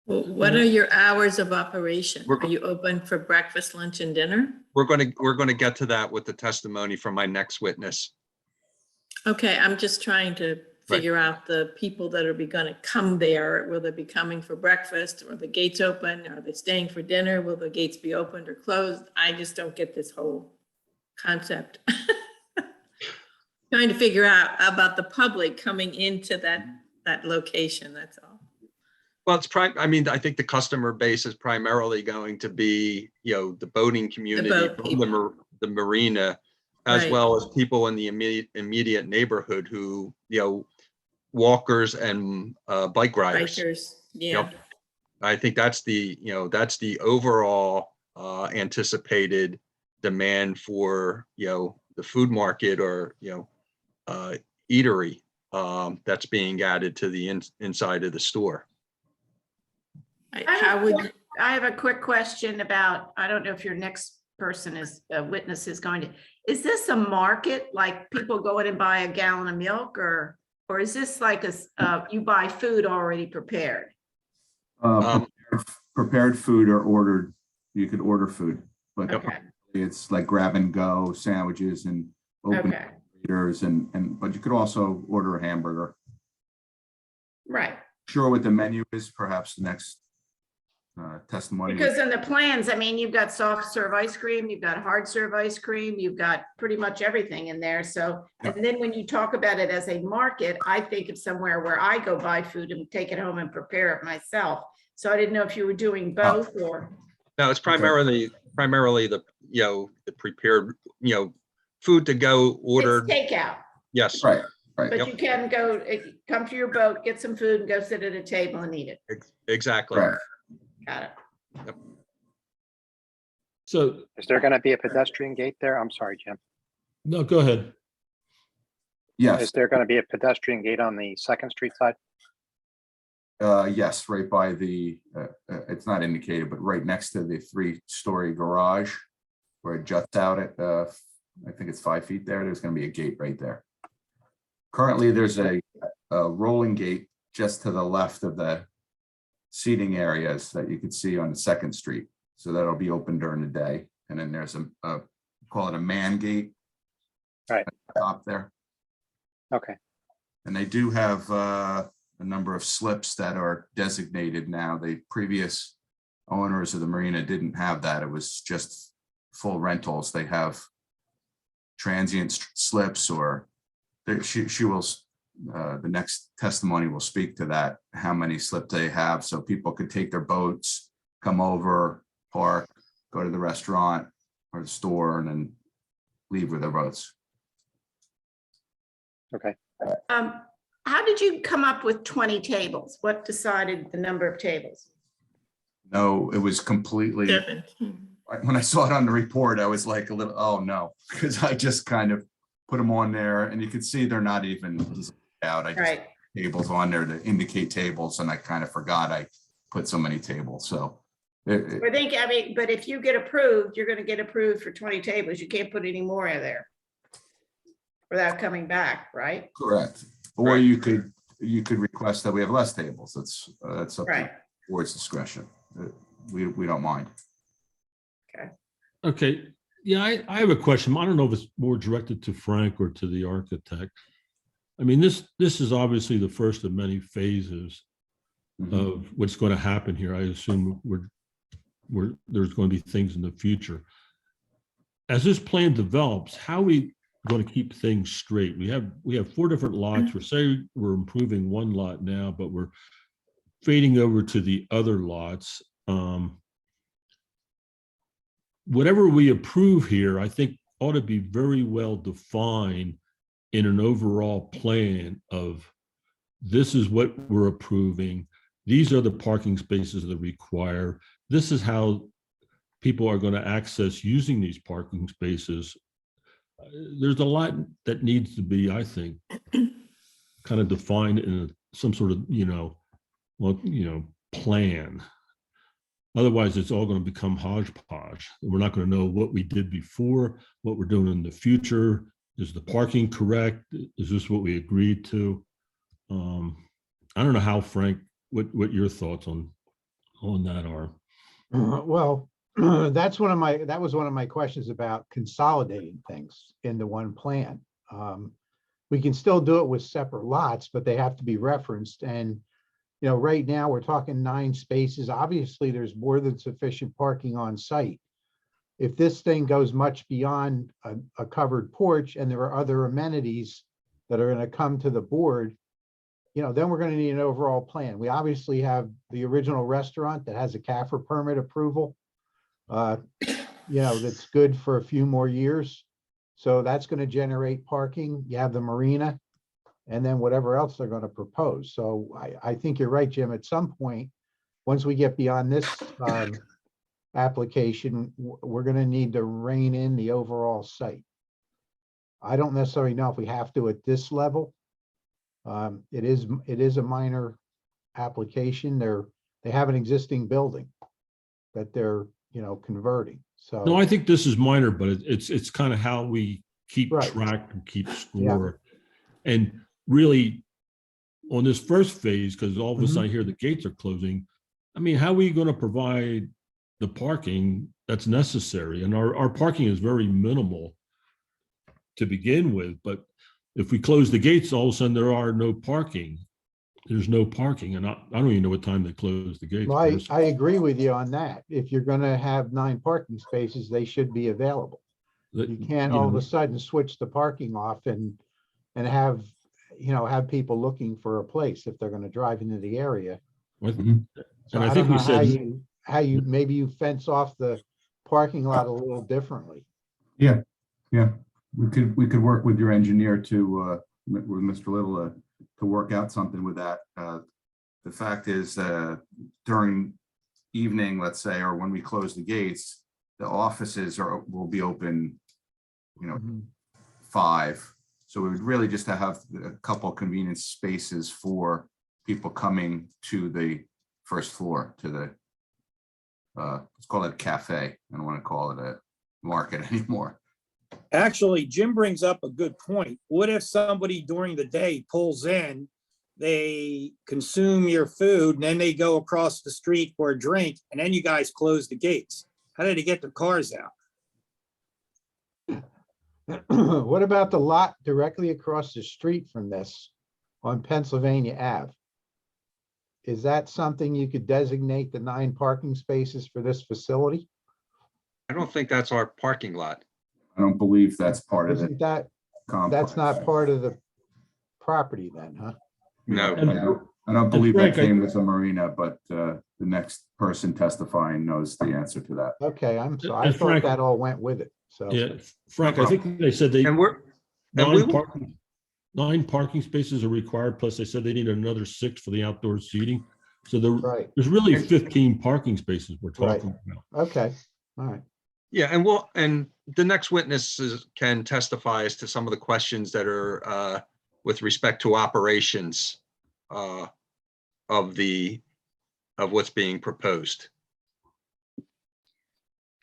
Speaker 19: Well, what are your hours of operation?
Speaker 3: We're-
Speaker 19: Are you open for breakfast, lunch, and dinner?
Speaker 3: We're going to get to that with the testimony from my next witness.
Speaker 19: Okay, I'm just trying to figure out the people that are gonna come there. Will they be coming for breakfast? Are the gates open? Are they staying for dinner? Will the gates be opened or closed? I just don't get this whole concept. Trying to figure out about the public coming into that location, that's all.
Speaker 3: Well, I mean, I think the customer base is primarily going to be, the boating community,
Speaker 19: boat
Speaker 3: the marina, as
Speaker 19: Right.
Speaker 3: well as people in the immediate neighborhood who, walkers and bike riders.
Speaker 19: Bikers, yeah.
Speaker 3: Yep. I think that's the overall anticipated demand for, the food market or, eatery that's being added to the inside of the store.
Speaker 1: I have a quick question about, I don't know if your next person is, witness is going to, is this a market, like people go in and buy a gallon of milk, or is this like you buy food already prepared?
Speaker 10: Prepared food or ordered, you could order food, but
Speaker 1: Okay.
Speaker 10: it's like grab and go sandwiches and open
Speaker 1: Okay,
Speaker 10: eaters but you could also order a hamburger.
Speaker 1: right.
Speaker 10: Sure what the menu is, perhaps the next testimony.
Speaker 1: Because in the plans, I mean, you've got soft serve ice cream, you've got hard serve ice cream, you've got pretty much everything in there. So, and then when you talk about it as a market, I think of somewhere where I go buy food and take it home and prepare it myself. So I didn't know if you were doing both or.
Speaker 3: No, it's primarily the, the prepared, food to go ordered.
Speaker 1: It's takeout,
Speaker 3: Yes.
Speaker 10: Right.
Speaker 1: but
Speaker 3: Yep.
Speaker 1: you can go, come to your boat, get some food and go sit at a table and eat it.
Speaker 3: Exactly.
Speaker 10: Right.
Speaker 1: Got it.
Speaker 11: So,
Speaker 18: Is there going to be a pedestrian gate there? I'm sorry, Jim.
Speaker 11: no, go ahead.
Speaker 10: Yes,
Speaker 18: Is there going to be a pedestrian gate on the Second Street side?
Speaker 10: yes, right by the, it's not indicated, but right next to the 3-story garage where it juts out at, I think it's 5 feet there, there's gonna be a gate right there. Currently, there's a rolling gate just to the left of the seating areas that you can see on the Second Street. So that'll be open during the day. And then there's a call it a man gate.
Speaker 18: Right.
Speaker 10: Top there.
Speaker 18: Okay.
Speaker 10: And they do have a number of slips that are designated now. The previous owners of the marina didn't have that. It was just full rentals. They have transient slips, or she will, the next testimony will speak to that, how many slips they have, so people could take their boats, come over, park, go to the restaurant or the store, and then leave with their boats.
Speaker 18: Okay.
Speaker 1: How did you come up with 20 tables? What decided the number of tables?
Speaker 10: No, it was completely,
Speaker 19: 17.
Speaker 10: when I saw it on the report, I was like a little, oh no, because I just kind of put them on there, and you can see they're not even out. I just
Speaker 1: Right.
Speaker 10: put tables on there to indicate tables, and I kind of forgot I put so many tables, so.
Speaker 1: I think, I mean, but if you get approved, you're gonna get approved for 20 tables. You can't put any more in there without coming back, right?
Speaker 10: Correct. Or you could request that we have less tables. That's up to
Speaker 1: Right.
Speaker 10: the board's discretion. We don't mind.
Speaker 11: Okay, yeah, I have a question. I don't know if it's more directed to Frank or to the architect. I mean, this is obviously the first of many phases of what's going to happen here. I assume there's going to be things in the future. As this plan develops, how are we going to keep things straight? We have 4 different lots. We're improving one lot now, but we're fading over to the other lots. Whatever we approve here, I think ought to be very well defined in an overall plan of this is what we're approving. These are the parking spaces that require. This is how people are going to access using these parking spaces. There's a lot that needs to be, I think, kind of defined in some sort of, plan. Otherwise, it's all going to become hodgepodge. We're not going to know what we did before, what we're doing in the future. Is the parking correct? Is this what we agreed to? I don't know how, Frank, what your thoughts on that are.
Speaker 12: Well, that was one of my questions about consolidating things into one plan. We can still do it with separate lots, but they have to be referenced. And, you know, right now we're talking 9 spaces. Obviously, there's more than sufficient parking on site. If this thing goes much beyond a covered porch and there are other amenities that are going to come to the board, you know, then we're going to need an overall plan. We obviously have the original restaurant that has a CAFR permit approval. You know, that's good for a few more years. So that's going to generate parking. You have the marina and then whatever else they're going to propose. So I think you're right, Jim. At some point, once we get beyond this application, we're going to need to rein in the overall site. I don't necessarily know if we have to at this level. It is a minor application. They have an existing building that they're, you know, converting. So
Speaker 11: No, I think this is minor, but it's kind of how we keep
Speaker 12: Right.
Speaker 11: track and keep score. And really, on this first phase, because all of a sudden I hear the gates are closing, I mean, how are we going to provide the parking that's necessary? And our parking is very minimal to begin with, but if we close the gates, all of a sudden there are no parking. There's no parking, and I don't even know what time they close the gates.
Speaker 12: well, I agree with you on that. If you're going to have 9 parking spaces, they should be available. You can't all of a sudden switch the parking off and have, you know, have people looking for a place if they're going to drive into the area.
Speaker 11: And
Speaker 12: So
Speaker 11: I
Speaker 12: I
Speaker 11: think
Speaker 12: don't
Speaker 11: we
Speaker 12: know
Speaker 11: said,
Speaker 12: how you maybe you fence off the parking lot a little differently.
Speaker 10: Yeah, we could work with your engineer to, with Mr. Little, to work out something with that. The fact is, during evening, let's say, or when we close the gates, the offices will be open, you know, 5. So we would really just have a couple convenience spaces for people coming to the first floor, to the, let's call it a cafe. I don't want to call it a market anymore.
Speaker 6: Actually, Jim brings up a good point. What if somebody during the day pulls in, they consume your food, and then they go across the street for a drink, and then you guys close the gates? How did they get their cars out?
Speaker 12: What about the lot directly across the street from this on Pennsylvania Ave? Is that something you could designate the 9 parking spaces for this facility?
Speaker 3: I don't think that's our parking lot.
Speaker 10: I don't believe that's part of
Speaker 12: Isn't
Speaker 10: it.
Speaker 12: that, that's not part of the property then, huh?
Speaker 3: No.
Speaker 10: I don't believe that
Speaker 11: Frank, I-
Speaker 10: came with the marina, but the next person testifying knows the answer to that.
Speaker 12: Okay, I'm sorry. I
Speaker 11: And
Speaker 12: thought
Speaker 11: Frank-
Speaker 12: that all went with it. So,
Speaker 11: yeah, Frank, I think they said
Speaker 3: And we
Speaker 11: 9 parking spaces are required, plus they said they need another 6 for the outdoor seating. So
Speaker 12: right.
Speaker 11: there's really 15 parking spaces we're
Speaker 12: Right.
Speaker 11: talking about.
Speaker 12: Okay, all right.
Speaker 3: Yeah, and the next witnesses can testify as to some of the questions that are with respect to operations of what's being proposed.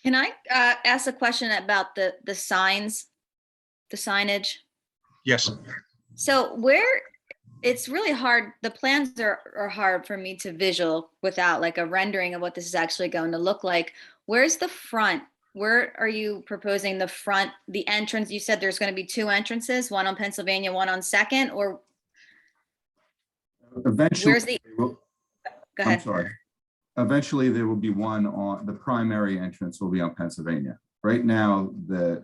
Speaker 4: Can I ask a question about the signs, the signage?
Speaker 3: Yes.
Speaker 4: So it's really hard, the plans are hard for me to visual without like a rendering of what this is actually going to look like. Where's the front? Where are you proposing the front, the entrance? You said there's going to be 2 entrances, one on Pennsylvania, one on Second, or
Speaker 10: Eventually,
Speaker 4: where's the,
Speaker 10: go
Speaker 4: go ahead.
Speaker 10: I'm sorry. Eventually, there will be one on, the primary entrance will be on Pennsylvania. Right now, the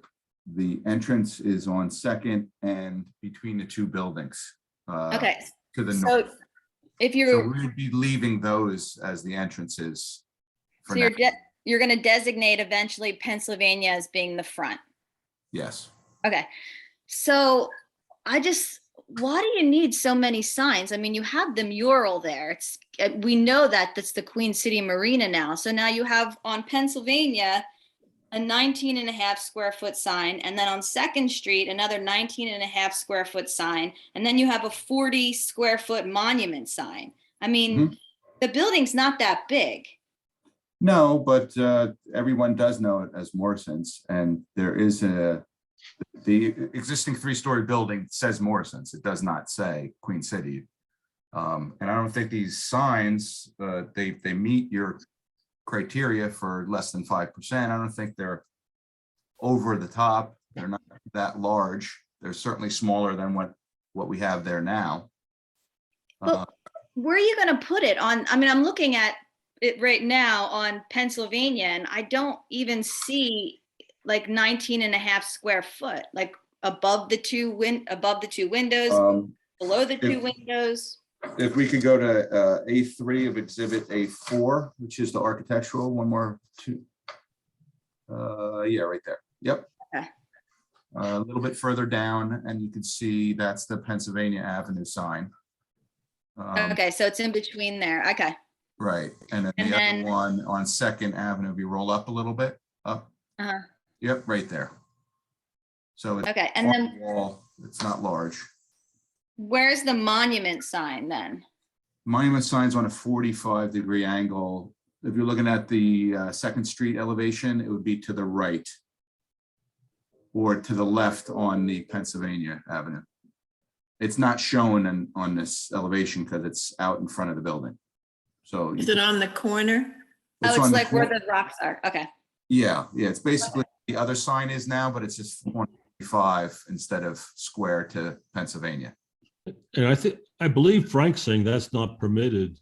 Speaker 10: entrance is on Second and between the 2 buildings.
Speaker 4: Okay.
Speaker 10: To the
Speaker 4: So
Speaker 10: north.
Speaker 4: if
Speaker 10: So
Speaker 4: you're,
Speaker 10: we would be leaving those as the entrances. for
Speaker 4: so
Speaker 10: now.
Speaker 4: you're going to designate eventually Pennsylvania as being the front.
Speaker 10: Yes.
Speaker 4: Okay. So why do you need so many signs? I mean, you have the mural there. We know that that's the Queen City Marina now. So now you have on Pennsylvania, a 19.5 square foot sign. And then on Second Street, another 19.5 square foot sign. And then you have a 40 square foot monument sign. I mean, the building's not that big.
Speaker 10: No, but everyone does know it as Morrison's, and there is a The existing three-story building says Morrison's. It does not say Queen City. And I don't think these signs, they meet your criteria for less than 5%. I don't think they're over the top. They're not that large. They're certainly smaller than what we have there now.
Speaker 4: But where are you gonna put it on? I mean, I'm looking at it right now on Pennsylvania, and I don't even see like 19 and a half square foot, like above the two windows, below the two windows.
Speaker 10: If we could go to A3 of Exhibit A4, which is the architectural, one more, two. Yeah, right there. Yep.
Speaker 4: Okay.
Speaker 10: A little bit further down, and you can see that's the Pennsylvania Avenue sign.
Speaker 4: Okay, so it's in between there. Okay.
Speaker 10: Right, and then
Speaker 4: And
Speaker 10: the
Speaker 4: then-
Speaker 10: other one on Second Avenue, if you roll up a little bit, up.
Speaker 4: Uh-huh.
Speaker 10: Yep, right there. So it's
Speaker 4: Okay, and
Speaker 10: on
Speaker 4: then-
Speaker 10: the wall, it's not large.
Speaker 4: Where's the monument sign then?
Speaker 10: Monument signs on a 45-degree angle. If you're looking at the Second Street elevation, it would be to the right or to the left on the Pennsylvania Avenue. It's not shown on this elevation because it's out in front of the building. So
Speaker 19: Is it on the corner?
Speaker 4: Oh,
Speaker 10: It's
Speaker 4: it's
Speaker 10: on the
Speaker 4: like where
Speaker 10: cor-
Speaker 4: the rocks are. Okay.
Speaker 10: yeah, it's basically the other sign is now, but it's just 25 instead of square to Pennsylvania.
Speaker 11: And I believe Frank's saying that's not permitted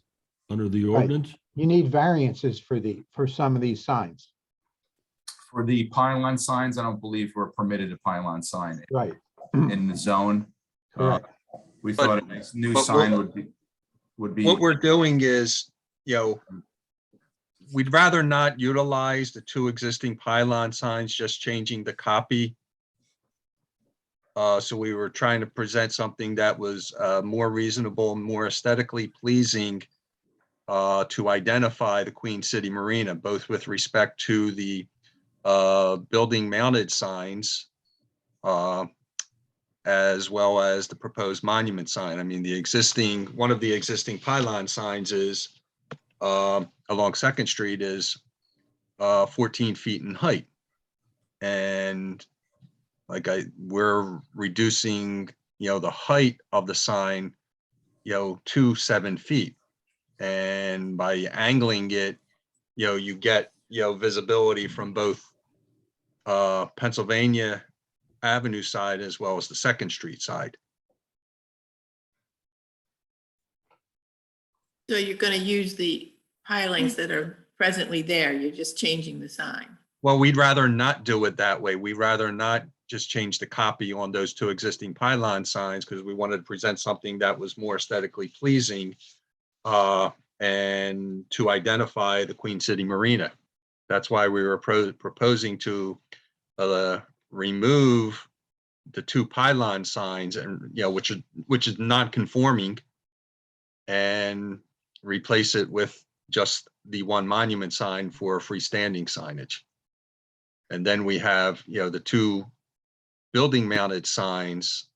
Speaker 11: under the
Speaker 12: Right.
Speaker 11: ordinance.
Speaker 12: You need variances for some of these signs.
Speaker 10: For the pylon signs, I don't believe we're permitted a pylon sign
Speaker 12: Right.
Speaker 10: in the zone.
Speaker 12: Correct.
Speaker 10: We
Speaker 3: But-
Speaker 10: thought a nice new
Speaker 3: but
Speaker 10: sign
Speaker 3: what-
Speaker 10: would be.
Speaker 3: What we're doing is, we'd rather not utilize the two existing pylon signs, just changing the copy. So we were trying to present something that was more reasonable, more aesthetically pleasing to identify the Queen City Marina, both with respect to the building mounted signs as well as the proposed monument sign. I mean, one of the existing pylon signs is along Second Street is 14 feet in height. And we're reducing, the height of the sign, to 7 feet. And by angling it, you get, visibility from both Pennsylvania Avenue side as well as the Second Street side.
Speaker 19: So you're going to use the pilings that are presently there. You're just changing the sign.
Speaker 3: Well, we'd rather not do it that way. We'd rather not just change the copy on those two existing pylon signs because we wanted to present something that was more aesthetically pleasing and to identify the Queen City Marina. That's why we were proposing to remove the two pylon signs and, which is non-conforming, and replace it with just the one monument sign for freestanding signage. And then we have, the two building mounted signs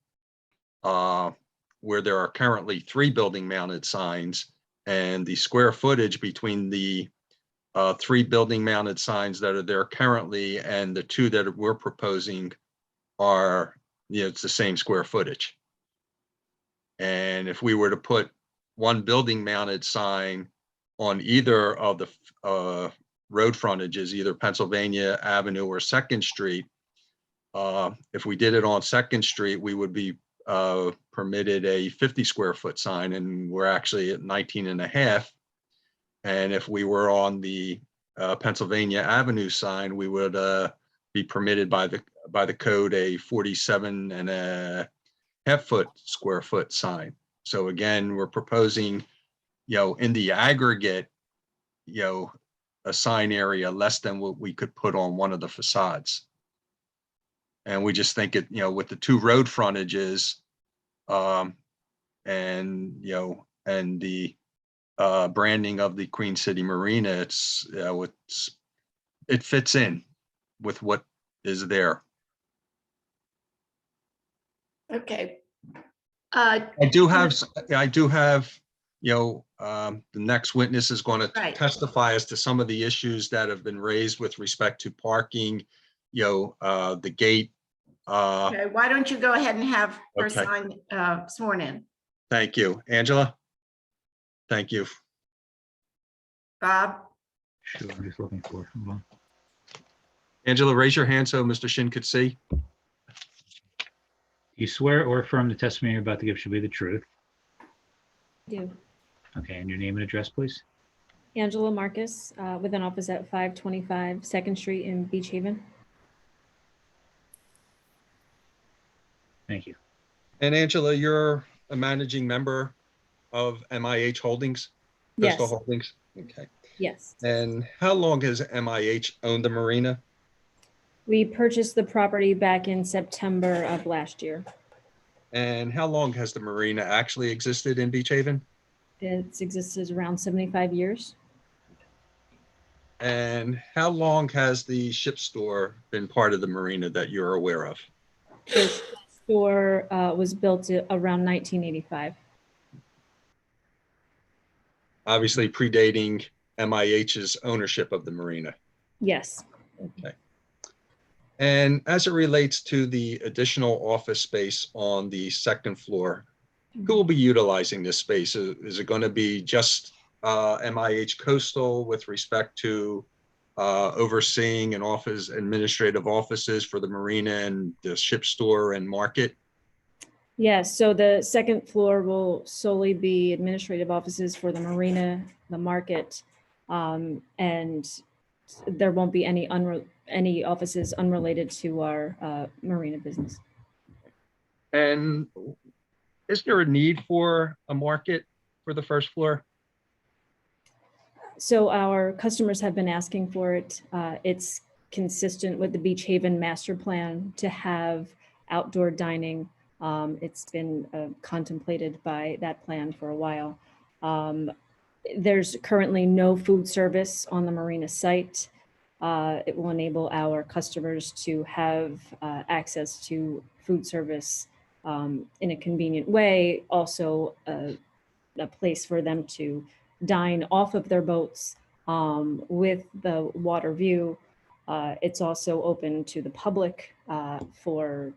Speaker 3: where there are currently 3 building mounted signs, and the square footage between the 3 building mounted signs that are there currently and the 2 that we're proposing are, it's the same square footage. And if we were to put one building mounted sign on either of the road frontages, either Pennsylvania Avenue or Second Street, if we did it on Second Street, we would be permitted a 50 square foot sign, and we're actually at 19 and a half. And if we were on the Pennsylvania Avenue sign, we would be permitted by the code a 47 and a half square foot sign. So again, we're proposing, in the aggregate, a sign area less than what we could put on one of the facades. And we just think it, with the 2 road frontages, and the branding of the Queen City Marina, it fits in with what is there.
Speaker 1: Okay.
Speaker 3: I do have, the next witness is going to
Speaker 1: Right.
Speaker 3: testify as to some of the issues that have been raised with respect to parking, the gate
Speaker 1: Okay, why don't you go ahead and have her
Speaker 3: Okay.
Speaker 1: sign, sworn in?
Speaker 3: Thank you. Angela? Thank you.
Speaker 1: Bob?
Speaker 8: Sure, I'm just looking for, hold on.
Speaker 3: Angela, raise your hand so Mr. Shin could see.
Speaker 8: You swear or affirm the testimony you're about to give should be the truth.
Speaker 15: Do.
Speaker 8: Okay, and your name and address, please?
Speaker 15: Angela Marcus, with an office at 525 Second Street in Beach Haven.
Speaker 8: Thank you.
Speaker 3: And Angela, you're a managing member of MIH Holdings?
Speaker 15: Yes.
Speaker 3: Coastal Holdings? Okay.
Speaker 15: Yes.
Speaker 3: And how long has MIH owned the marina?
Speaker 15: We purchased the property back in September of last year.
Speaker 3: And how long has the marina actually existed in Beach Haven?
Speaker 15: It's existed around 75 years.
Speaker 3: And how long has the ship store been part of the marina that you're aware of?
Speaker 15: The store was built around 1985.
Speaker 3: Obviously predating MIH's ownership of the marina.
Speaker 15: Yes.
Speaker 3: Okay. And as it relates to the additional office space on the second floor, who will be utilizing this space? Is it going to be just MIH Coastal with respect to overseeing an office, administrative offices for the marina and the ship store and market?
Speaker 15: Yes, so the second floor will solely be administrative offices for the marina, the market, and there won't be any offices unrelated to our marina business.
Speaker 3: And is there a need for a market for the first floor?
Speaker 15: So our customers have been asking for it. It's consistent with the Beach Haven master plan to have outdoor dining. It's been contemplated by that plan for a while. There's currently no food service on the marina site. It will enable our customers to have access to food service in a convenient way. Also, a place for them to dine off of their boats with the water view. It's also open to the public for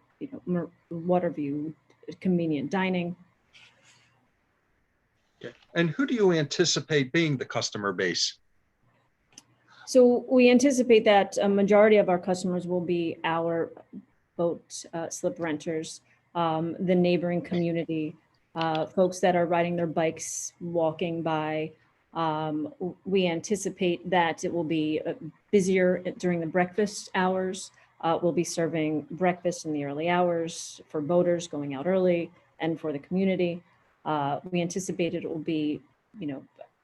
Speaker 15: water view, convenient dining.
Speaker 3: Okay. And who do you anticipate being the customer base?
Speaker 15: So we anticipate that a majority of our customers will be our boat slip renters, the neighboring community, folks that are riding their bikes, walking by. We anticipate that it will be busier during the breakfast hours. We'll be serving breakfast in the early hours for boaters going out early and for the community. We anticipate it will be,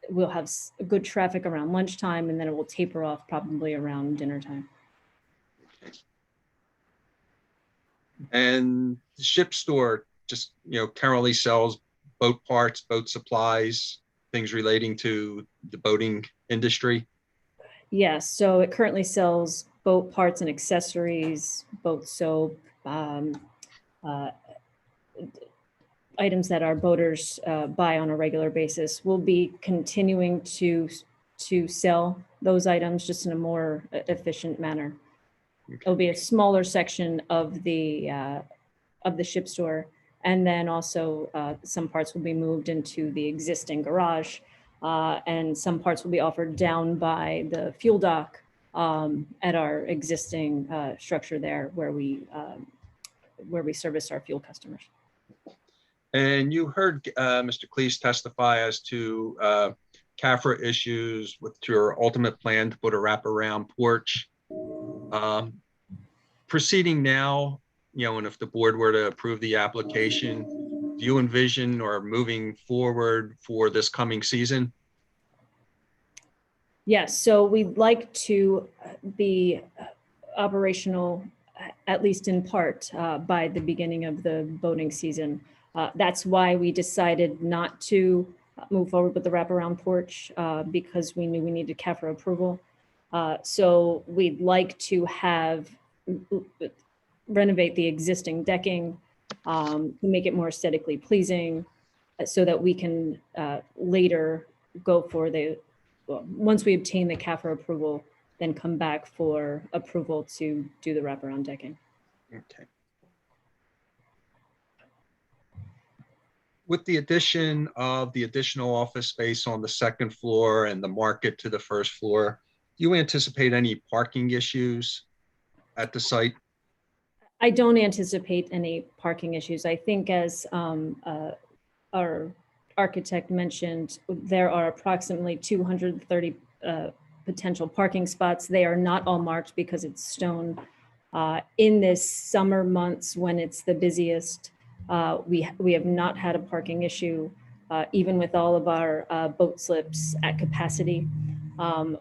Speaker 15: we'll have good traffic around lunchtime and then it will taper off probably around dinner time.
Speaker 3: And the ship store just, currently sells boat parts, boat supplies, things relating to the boating industry?
Speaker 15: Yes, so it currently sells boat parts and accessories, boat soap, items that our boaters buy on a regular basis. We'll be continuing to sell those items just in a more efficient manner. It'll be a smaller section of the ship store, and then also some parts will be moved into the existing garage, and some parts will be offered down by the fuel dock at our existing structure there, where we service our fuel customers.
Speaker 3: And you heard Mr. Cleese testify as to CAFRA issues with your ultimate plan to put a wraparound porch. Proceeding now, and if the board were to approve the application, do you envision or moving forward for this coming season?
Speaker 15: Yes, so we'd like to be operational, at least in part, by the beginning of the boating season. That's why we decided not to move forward with the wraparound porch, because we knew we needed CAFRA approval. So we'd like to renovate the existing decking to make it more aesthetically pleasing, so that we can later go for once we obtain the CAFRA approval, then come back for approval to do the wraparound decking.
Speaker 3: Okay. With the addition of the additional office space on the second floor and the market to the first floor, do you anticipate any parking issues at the site?
Speaker 15: I don't anticipate any parking issues. I think as our architect mentioned, there are approximately 230 potential parking spots. They are not all marked because it's stone. In this summer months when it's the busiest, we have not had a parking issue, even with all of our boat slips at capacity.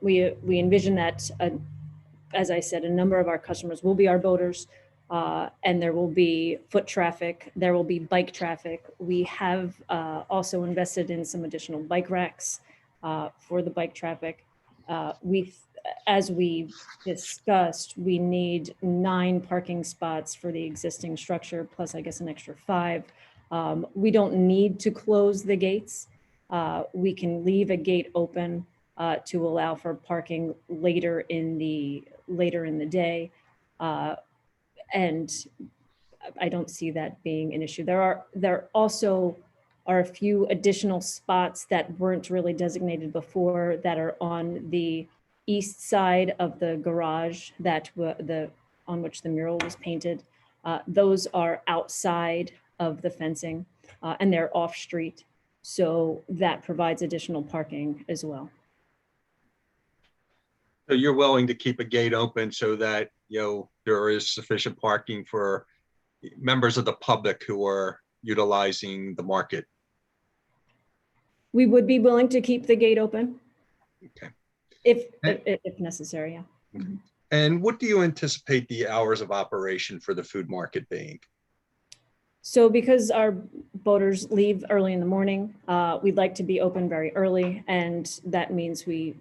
Speaker 15: We envision that, as I said, a number of our customers will be our boaters, and there will be foot traffic, there will be bike traffic. We have also invested in some additional bike racks for the bike traffic. As we discussed, we need 9 parking spots for the existing structure, plus I guess an extra 5. We don't need to close the gates. We can leave a gate open to allow for parking later in the day. And I don't see that being an issue. There also are a few additional spots that weren't really designated before that are on the east side of the garage on which the mural was painted. Those are outside of the fencing and they're off street. So that provides additional parking as well.
Speaker 3: So you're willing to keep a gate open so that, there is sufficient parking for members of the public who are utilizing the market?
Speaker 15: We would be willing to keep the gate open.
Speaker 3: Okay.
Speaker 15: If necessary, yeah.
Speaker 3: And what do you anticipate the hours of operation for the food market being?
Speaker 15: So because our boaters leave early in the morning, we'd like to be open very early, and that means we,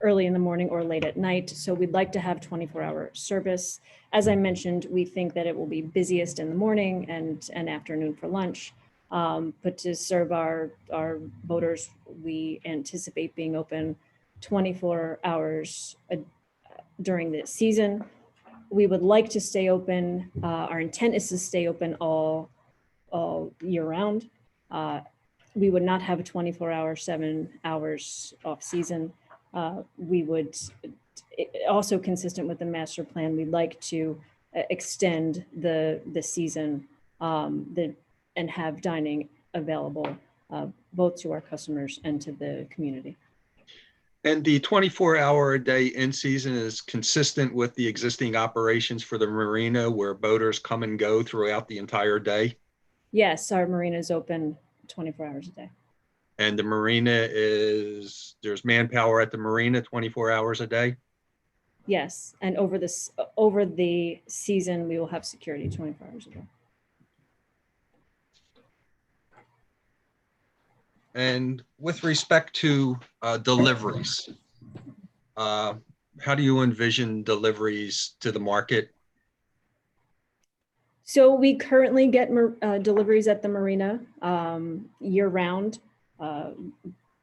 Speaker 15: early in the morning or late at night. So we'd like to have 24-hour service. As I mentioned, we think that it will be busiest in the morning and afternoon for lunch. But to serve our boaters, we anticipate being open 24 hours during the season. We would like to stay open. Our intent is to stay open all year round. We would not have a 24-hour, 7 hours off season. We would, also consistent with the master plan, we'd like to extend the season and have dining available both to our customers and to the community.
Speaker 3: And the 24-hour a day in season is consistent with the existing operations for the marina where boaters come and go throughout the entire day?
Speaker 15: Yes, our marina is open 24 hours a day.
Speaker 3: And the marina there's manpower at the marina 24 hours a day?
Speaker 15: Yes, and over the season, we will have security 24 hours a day.
Speaker 3: And with respect to deliveries, how do you envision deliveries to the market?
Speaker 15: So we currently get deliveries at the marina year round,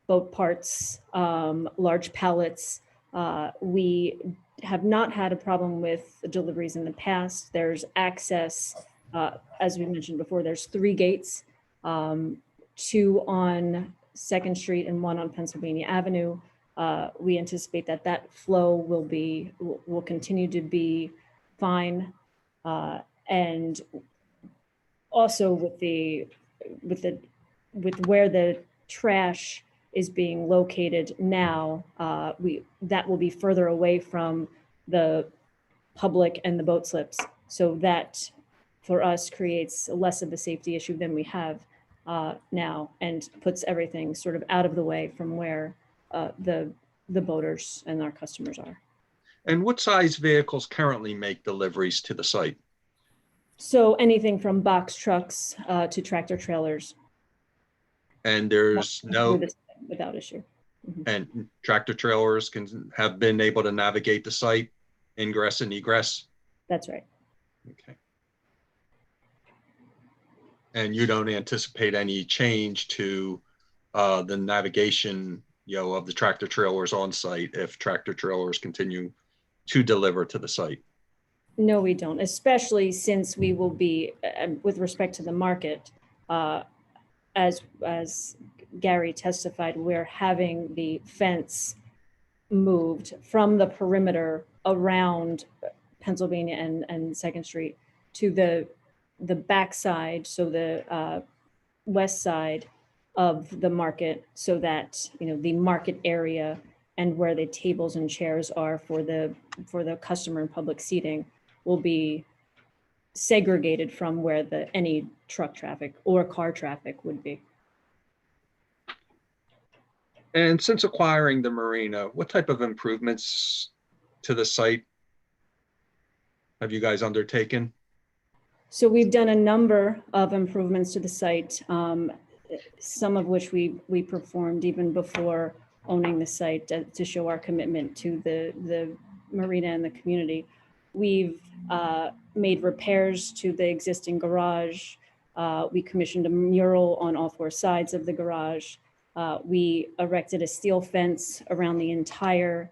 Speaker 15: boat parts, large pallets. We have not had a problem with deliveries in the past. There's access, as we mentioned before, there's 3 gates, 2 on 2nd Street and 1 on Pennsylvania Avenue. We anticipate that flow will continue to be fine. And also with where the trash is being located now, that will be further away from the public and the boat slips. So that for us creates less of a safety issue than we have now, and puts everything sort of out of the way from where the boaters and our customers are.
Speaker 3: And what size vehicles currently make deliveries to the site?
Speaker 15: So anything from box trucks to tractor trailers.
Speaker 3: And there's no,
Speaker 15: without issue.
Speaker 3: and tractor trailers have been able to navigate the site, ingress and egress?
Speaker 15: That's right.
Speaker 3: Okay. And you don't anticipate any change to the navigation, of the tractor trailers on site if tractor trailers continue to deliver to the site?
Speaker 15: No, we don't, especially since we will be, with respect to the market, as Gary testified, we're having the fence moved from the perimeter around Pennsylvania and Second Street to the backside, so the west side of the market, so that, you know, the market area and where the tables and chairs are for the customer and public seating will be segregated from where any truck traffic or car traffic would be.
Speaker 3: And since acquiring the marina, what type of improvements to the site have you guys undertaken?
Speaker 15: So we've done a number of improvements to the site, some of which we performed even before owning the site to show our commitment to the marina and the community. We've made repairs to the existing garage. We commissioned a mural on all four sides of the garage. We erected a steel fence around the entire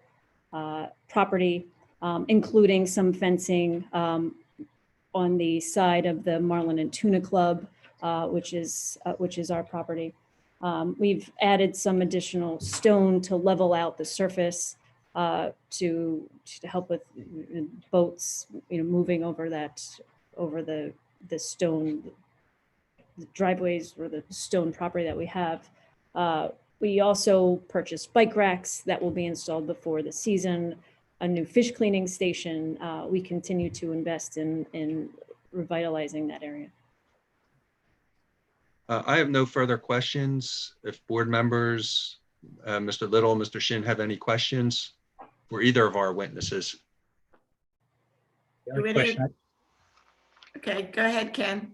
Speaker 15: property, including some fencing on the side of the Marlin and Tuna Club, which is our property. We've added some additional stone to level out the surface to help with boats, you know, moving over the stone driveways or the stone property that we have. We also purchased bike racks that will be installed before the season, a new fish cleaning station. We continue to invest in revitalizing that area.
Speaker 3: I have no further questions. If board members, Mr. Little, Mr. Shin have any questions for either of our witnesses.
Speaker 8: The only question
Speaker 1: Okay, go ahead, Ken.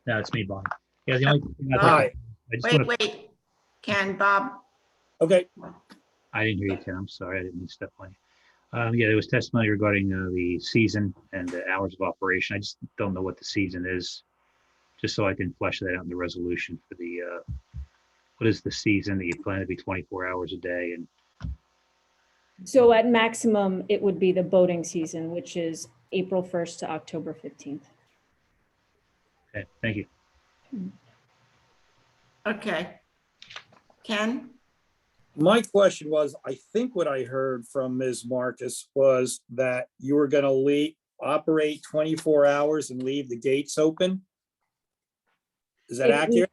Speaker 8: No, it's me, Bob. Yeah, the only thing
Speaker 6: Hi.
Speaker 8: I just want to,
Speaker 1: Wait, Ken, Bob.
Speaker 6: Okay.
Speaker 8: I didn't hear you, Ken. I'm sorry. I didn't mean to step on you. Yeah, there was testimony regarding the season and the hours of operation. I just don't know what the season is, just so I can flesh that out in the resolution for the, what is the season that you plan to be 24 hours a day? And
Speaker 15: So at maximum, it would be the boating season, which is April 1st to October 15th.
Speaker 8: okay, thank you.
Speaker 1: Okay. Ken?
Speaker 6: My question was, I think what I heard from Ms. Marcus was that you were going to operate 24 hours and leave the gates open. Is that accurate?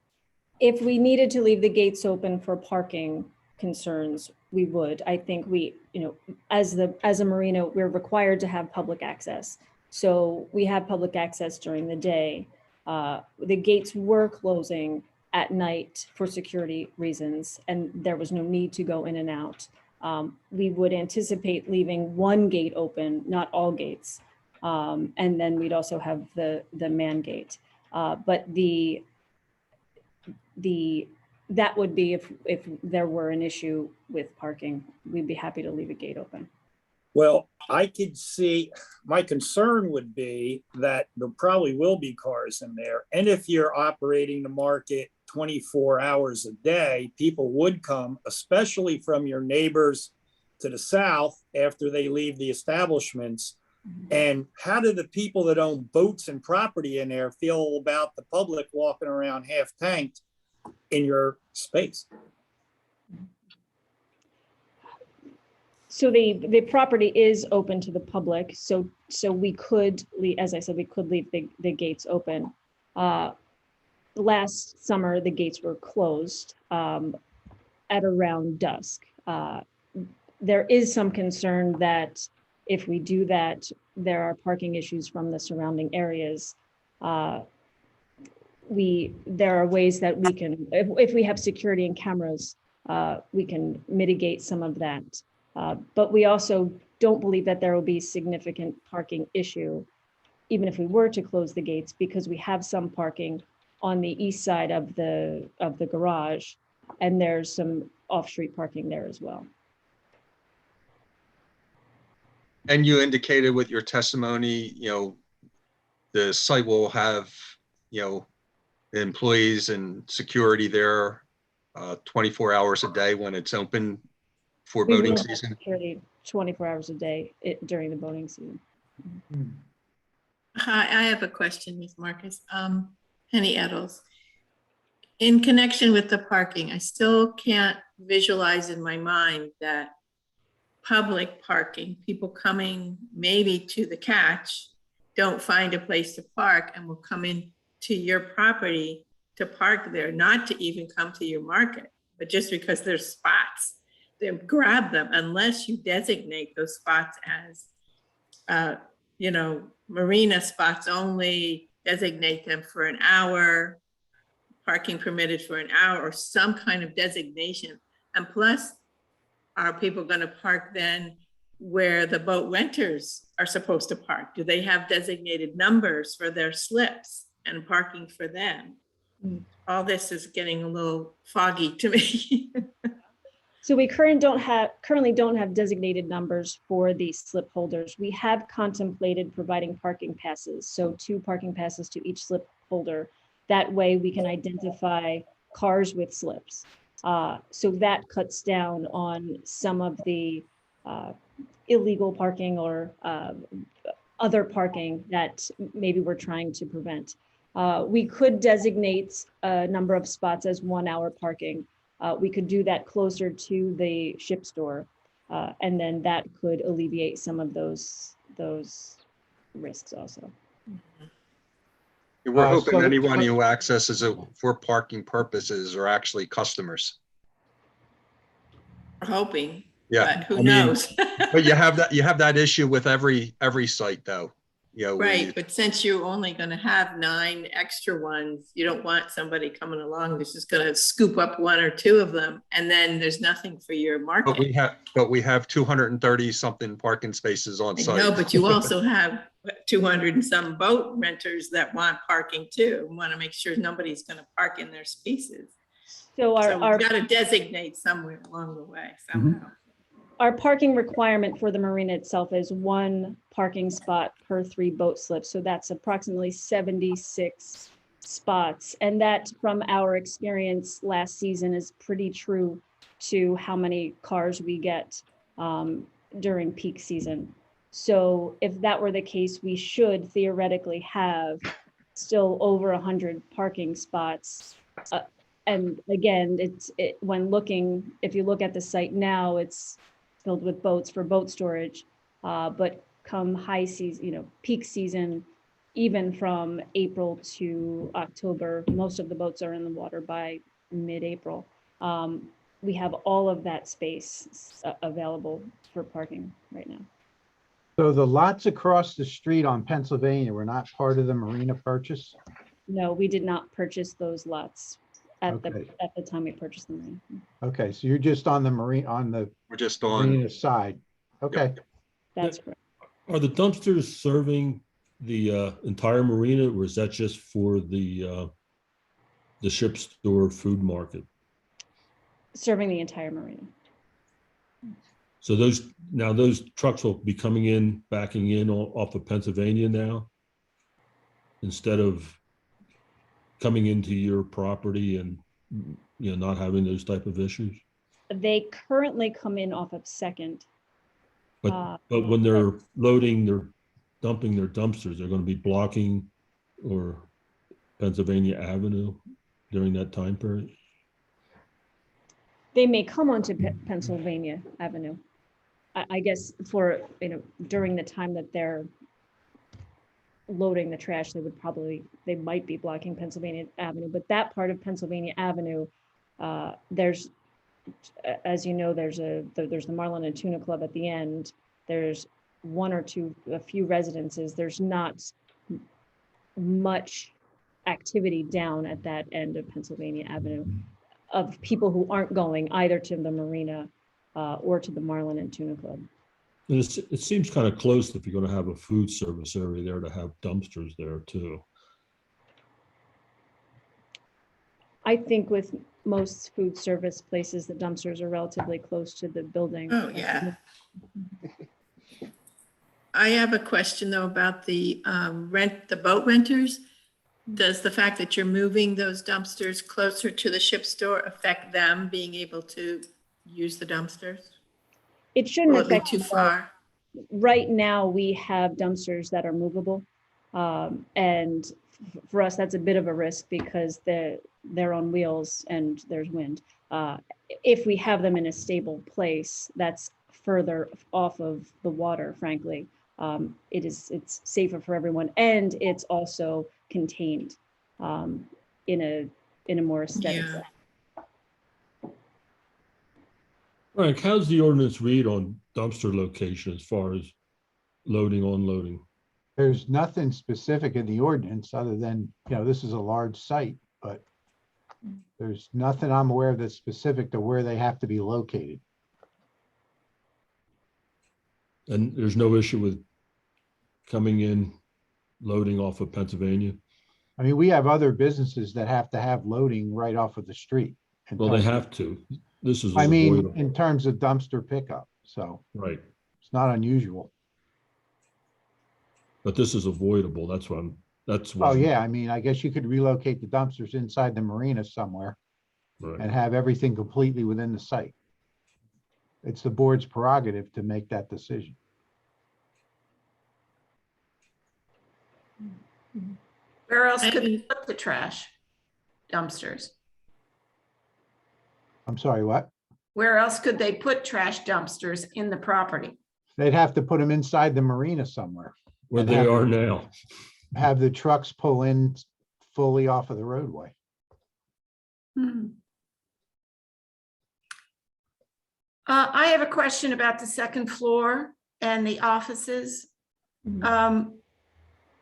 Speaker 15: If we needed to leave the gates open for parking concerns, we would. I think we, you know, as a marina, we're required to have public access. So we have public access during the day. The gates were closing at night for security reasons, and there was no need to go in and out. We would anticipate leaving one gate open, not all gates. And then we'd also have the man gate. But that would be if there were an issue with parking, we'd be happy to leave a gate open.
Speaker 6: Well, I could see, my concern would be that there probably will be cars in there. And if you're operating the market 24 hours a day, people would come, especially from your neighbors to the south after they leave the establishments. And how do the people that own boats and property in there feel about the public walking around half tanked in your space?
Speaker 15: So the property is open to the public. So we could, as I said, we could leave the gates open. Last summer, the gates were closed at around dusk. There is some concern that if we do that, there are parking issues from the surrounding areas. There are ways that we can, if we have security and cameras, we can mitigate some of that. But we also don't believe that there will be significant parking issue, even if we were to close the gates, because we have some parking on the east side of the garage, and there's some off-street parking there as well.
Speaker 3: And you indicated with your testimony, you know, the site will have, you know, employees and security there 24 hours a day when it's open for
Speaker 15: We
Speaker 3: boating
Speaker 15: will have
Speaker 3: season?
Speaker 15: security 24 hours a day during the boating season.
Speaker 19: Hi, I have a question, Ms. Marcus. Penny Eddles. In connection with the parking, I still can't visualize in my mind that public parking, people coming maybe to the catch, don't find a place to park and will come in to your property to park there, not to even come to your market, but just because there's spots, they grab them unless you designate those spots as, marina spots only, designate them for an hour, parking permitted for an hour, or some kind of designation. And plus, are people going to park then where the boat renters are supposed to park? Do they have designated numbers for their slips and parking for them? All this is getting a little foggy to me.
Speaker 15: So we currently don't have designated numbers for the slip holders. We have contemplated providing parking passes, so 2 parking passes to each slip holder. That way we can identify cars with slips. So that cuts down on some of the illegal parking or other parking that maybe we're trying to prevent. We could designate a number of spots as 1 hour parking. We could do that closer to the ship store, and then that could alleviate some of those risks also.
Speaker 3: We're hoping
Speaker 12: so-
Speaker 3: anyone who accesses it for parking purposes are actually customers.
Speaker 19: We're hoping,
Speaker 3: Yeah.
Speaker 19: but who
Speaker 3: I mean,
Speaker 19: knows?
Speaker 3: But you have that issue with every site though. Where
Speaker 19: Right,
Speaker 3: you-
Speaker 19: but since you're only gonna have 9 extra ones, you don't want somebody coming along that's just gonna scoop up 1 or 2 of them, and then there's nothing for your
Speaker 3: But we
Speaker 19: market.
Speaker 3: have 230 something parking spaces on
Speaker 19: I
Speaker 3: site.
Speaker 19: know, but you also have 200 and some boat renters that want parking too, want to make sure nobody's gonna park in their spaces.
Speaker 15: So
Speaker 19: So
Speaker 15: our
Speaker 19: we've got to designate somewhere along the way somehow.
Speaker 15: Our parking requirement for the marina itself is 1 parking spot per 3 boat slips. So that's approximately 76 spots. And that, from our experience last season, is pretty true to how many cars we get during peak season. So if that were the case, we should theoretically have still over 100 parking spots. And again, when looking, if you look at the site now, it's filled with boats for boat storage. But come high season, peak season, even from April to October, most of the boats are in the water by mid-April. We have all of that space available for parking right now.
Speaker 12: So the lots across the street on Pennsylvania were not part of the marina purchase?
Speaker 15: No, we did not purchase those lots at
Speaker 12: Okay.
Speaker 15: the time we purchased them.
Speaker 12: Okay, so you're just on the
Speaker 3: We're just on,
Speaker 12: marina side. Okay.
Speaker 15: That's correct.
Speaker 11: Are the dumpsters serving the entire marina, or is that just for the ship store food market?
Speaker 15: Serving the entire marina.
Speaker 11: So those trucks will be coming in, backing in off of Pennsylvania now, instead of coming into your property and, not having those type of issues?
Speaker 15: They currently come in off of Second.
Speaker 11: But when they're dumping their dumpsters, they're going to be blocking or Pennsylvania Avenue during that time period?
Speaker 15: They may come onto Pennsylvania Avenue. I guess for, during the time that they're loading the trash, they might be blocking Pennsylvania Avenue, but that part of Pennsylvania Avenue, there's, as you know, there's the Marlin and Tuna Club at the end. There's a few residences. There's not much activity down at that end of Pennsylvania Avenue of people who aren't going either to the marina or to the Marlin and Tuna Club.
Speaker 11: It seems kind of close if you're going to have a food service area there to have dumpsters there too.
Speaker 15: I think with most food service places, the dumpsters are relatively close to the building.
Speaker 19: Oh, yeah. I have a question though about the boat renters. Does the fact that you're moving those dumpsters closer to the ship store affect them being able to use the dumpsters?
Speaker 15: It shouldn't
Speaker 19: Will it be
Speaker 15: affect
Speaker 19: too
Speaker 15: them.
Speaker 19: far?
Speaker 15: Right now, we have dumpsters that are movable. And for us, that's a bit of a risk because they're on wheels and there's wind. If we have them in a stable place that's further off of the water, frankly, it's safer for everyone, and it's also contained in a more aesthetic
Speaker 19: Yeah.
Speaker 15: way.
Speaker 11: Frank, how's the ordinance read on dumpster location as far as loading, unloading?
Speaker 12: There's nothing specific in the ordinance other than, this is a large site, but there's nothing I'm aware of that's specific to where they have to be located.
Speaker 11: And there's no issue with coming in, loading off of Pennsylvania?
Speaker 12: I mean, we have other businesses that have to have loading right off of the street. in
Speaker 11: Well, they
Speaker 12: terms of-
Speaker 11: have to. This is
Speaker 12: I mean,
Speaker 11: avoidable.
Speaker 12: in terms of dumpster pickup, so
Speaker 11: Right,
Speaker 12: it's not unusual.
Speaker 11: but this is avoidable. That's why.
Speaker 12: Oh, yeah, I mean, I guess you could relocate the dumpsters inside the marina somewhere
Speaker 11: Right.
Speaker 12: and have everything completely within the site. It's the board's prerogative to make that decision.
Speaker 1: Where else could they put the trash dumpsters?
Speaker 12: I'm sorry, what?
Speaker 1: Where else could they put trash dumpsters in the property?
Speaker 12: They'd have to put them inside the marina somewhere.
Speaker 11: Where
Speaker 12: and
Speaker 11: they
Speaker 12: have-
Speaker 11: are now.
Speaker 12: Have the trucks pull in fully off of the roadway.
Speaker 1: I have a question about the second floor and the offices. Do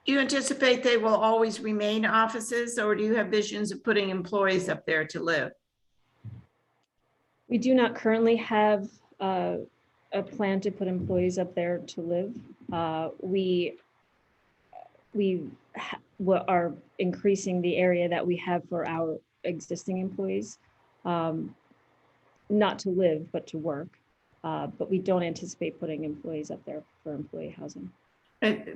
Speaker 1: you anticipate they will always remain offices, or do you have visions of putting employees up there to live?
Speaker 15: We do not currently have a plan to put employees up there to live. We are increasing the area that we have for our existing employees, not to live, but to work. But we don't anticipate putting employees up there for employee housing.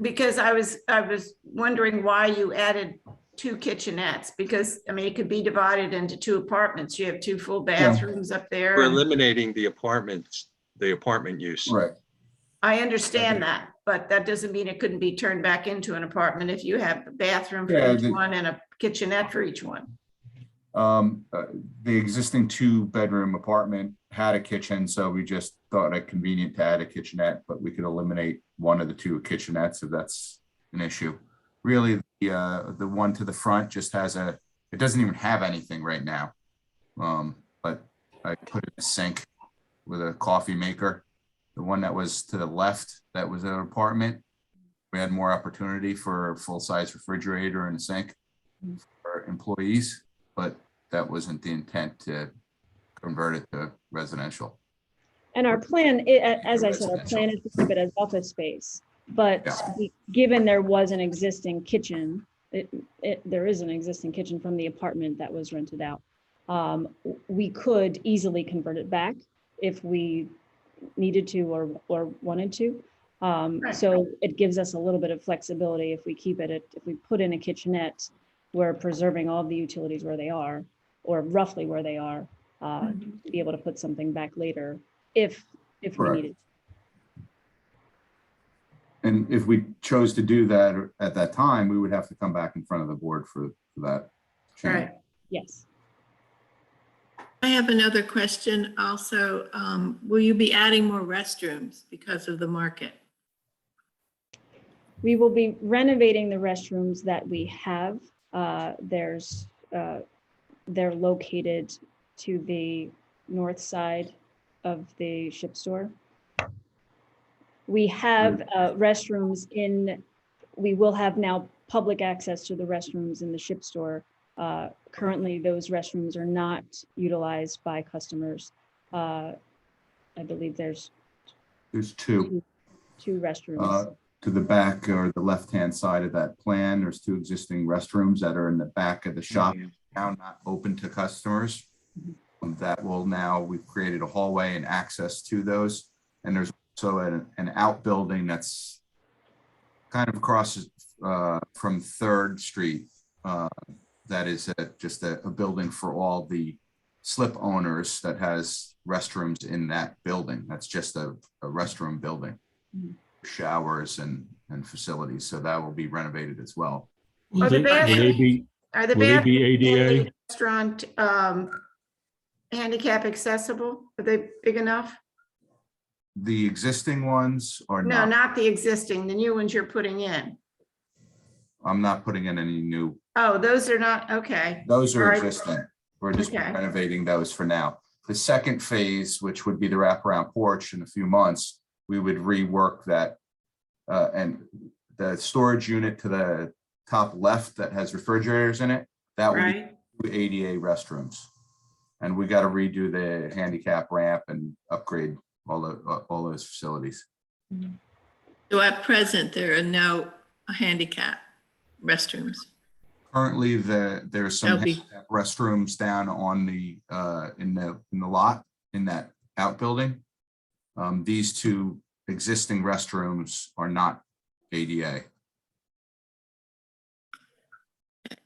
Speaker 1: Because I was wondering why you added 2 kitchenettes, because, I mean, it could be divided into 2 apartments. You have 2 full bathrooms up there.
Speaker 3: We're
Speaker 1: and-
Speaker 3: eliminating the apartment use.
Speaker 10: Right.
Speaker 1: I understand that, but that doesn't mean it couldn't be turned back into an apartment if you have a bathroom for
Speaker 10: Yeah,
Speaker 1: each one and a kitchenette for each one.
Speaker 10: The existing 2-bedroom apartment had a kitchen, so we just thought it convenient to add a kitchenette, but we could eliminate one of the 2 kitchenettes if that's an issue. Really, the one to the front just has it doesn't even have anything right now. But I put in a sink with a coffee maker. The one that was to the left, that was an apartment. We had more opportunity for a full-size refrigerator and a sink for employees, but that wasn't the intent to convert it to residential.
Speaker 15: And our plan, as I said, our plan is to keep it as office space. But given there was an existing kitchen, there is an existing kitchen from the apartment that was rented out. We could easily convert it back if we needed to or wanted to. So it gives us a little bit of flexibility if we keep it, if we put in a kitchenette, we're preserving all the utilities where they are, or roughly where they are, to be able to put something back later if we
Speaker 10: Correct.
Speaker 15: needed.
Speaker 10: And if we chose to do that at that time, we would have to come back in front of the board for that. change.
Speaker 1: Right.
Speaker 15: Yes.
Speaker 19: I have another question also. Will you be adding more restrooms because of the market?
Speaker 15: We will be renovating the restrooms that we have. They're located to the north side of the ship store. We have restrooms we will have now public access to the restrooms in the ship store. Currently, those restrooms are not utilized by customers. I believe there's
Speaker 10: There's 2.
Speaker 15: two restrooms.
Speaker 10: To the back or the left-hand side of that plan, there's 2 existing restrooms that are in the back of the shop now, not open to customers. That will now, we've created a hallway and access to those. And there's also an outbuilding that's kind of across from 3rd Street. That is just a building for all the slip owners that has restrooms in that building. That's just a restroom building. Showers and facilities, so that will be renovated as well.
Speaker 1: Are the
Speaker 11: Will they be
Speaker 1: Are the
Speaker 11: Will they be
Speaker 1: bathrooms in
Speaker 11: ADA?
Speaker 1: the restaurant handicap accessible? Are they big enough?
Speaker 10: The existing ones are
Speaker 1: No,
Speaker 10: not.
Speaker 1: not the existing, the new ones you're putting in.
Speaker 10: I'm not putting in any new.
Speaker 1: Oh, those are not, okay.
Speaker 10: Those
Speaker 1: All
Speaker 10: are
Speaker 1: right.
Speaker 10: existing. We're just
Speaker 1: Okay.
Speaker 10: renovating those for now. The second phase, which would be the wraparound porch in a few months, we would rework that. And the storage unit to the top left that has refrigerators in it, that would
Speaker 1: Right.
Speaker 10: be ADA restrooms. And we got to redo the handicap ramp and upgrade all those facilities.
Speaker 19: So at present, there are no handicap restrooms.
Speaker 10: Currently, there's some
Speaker 19: That'll be-
Speaker 10: handicap restrooms down on the in the lot in that outbuilding. These two existing restrooms are not ADA.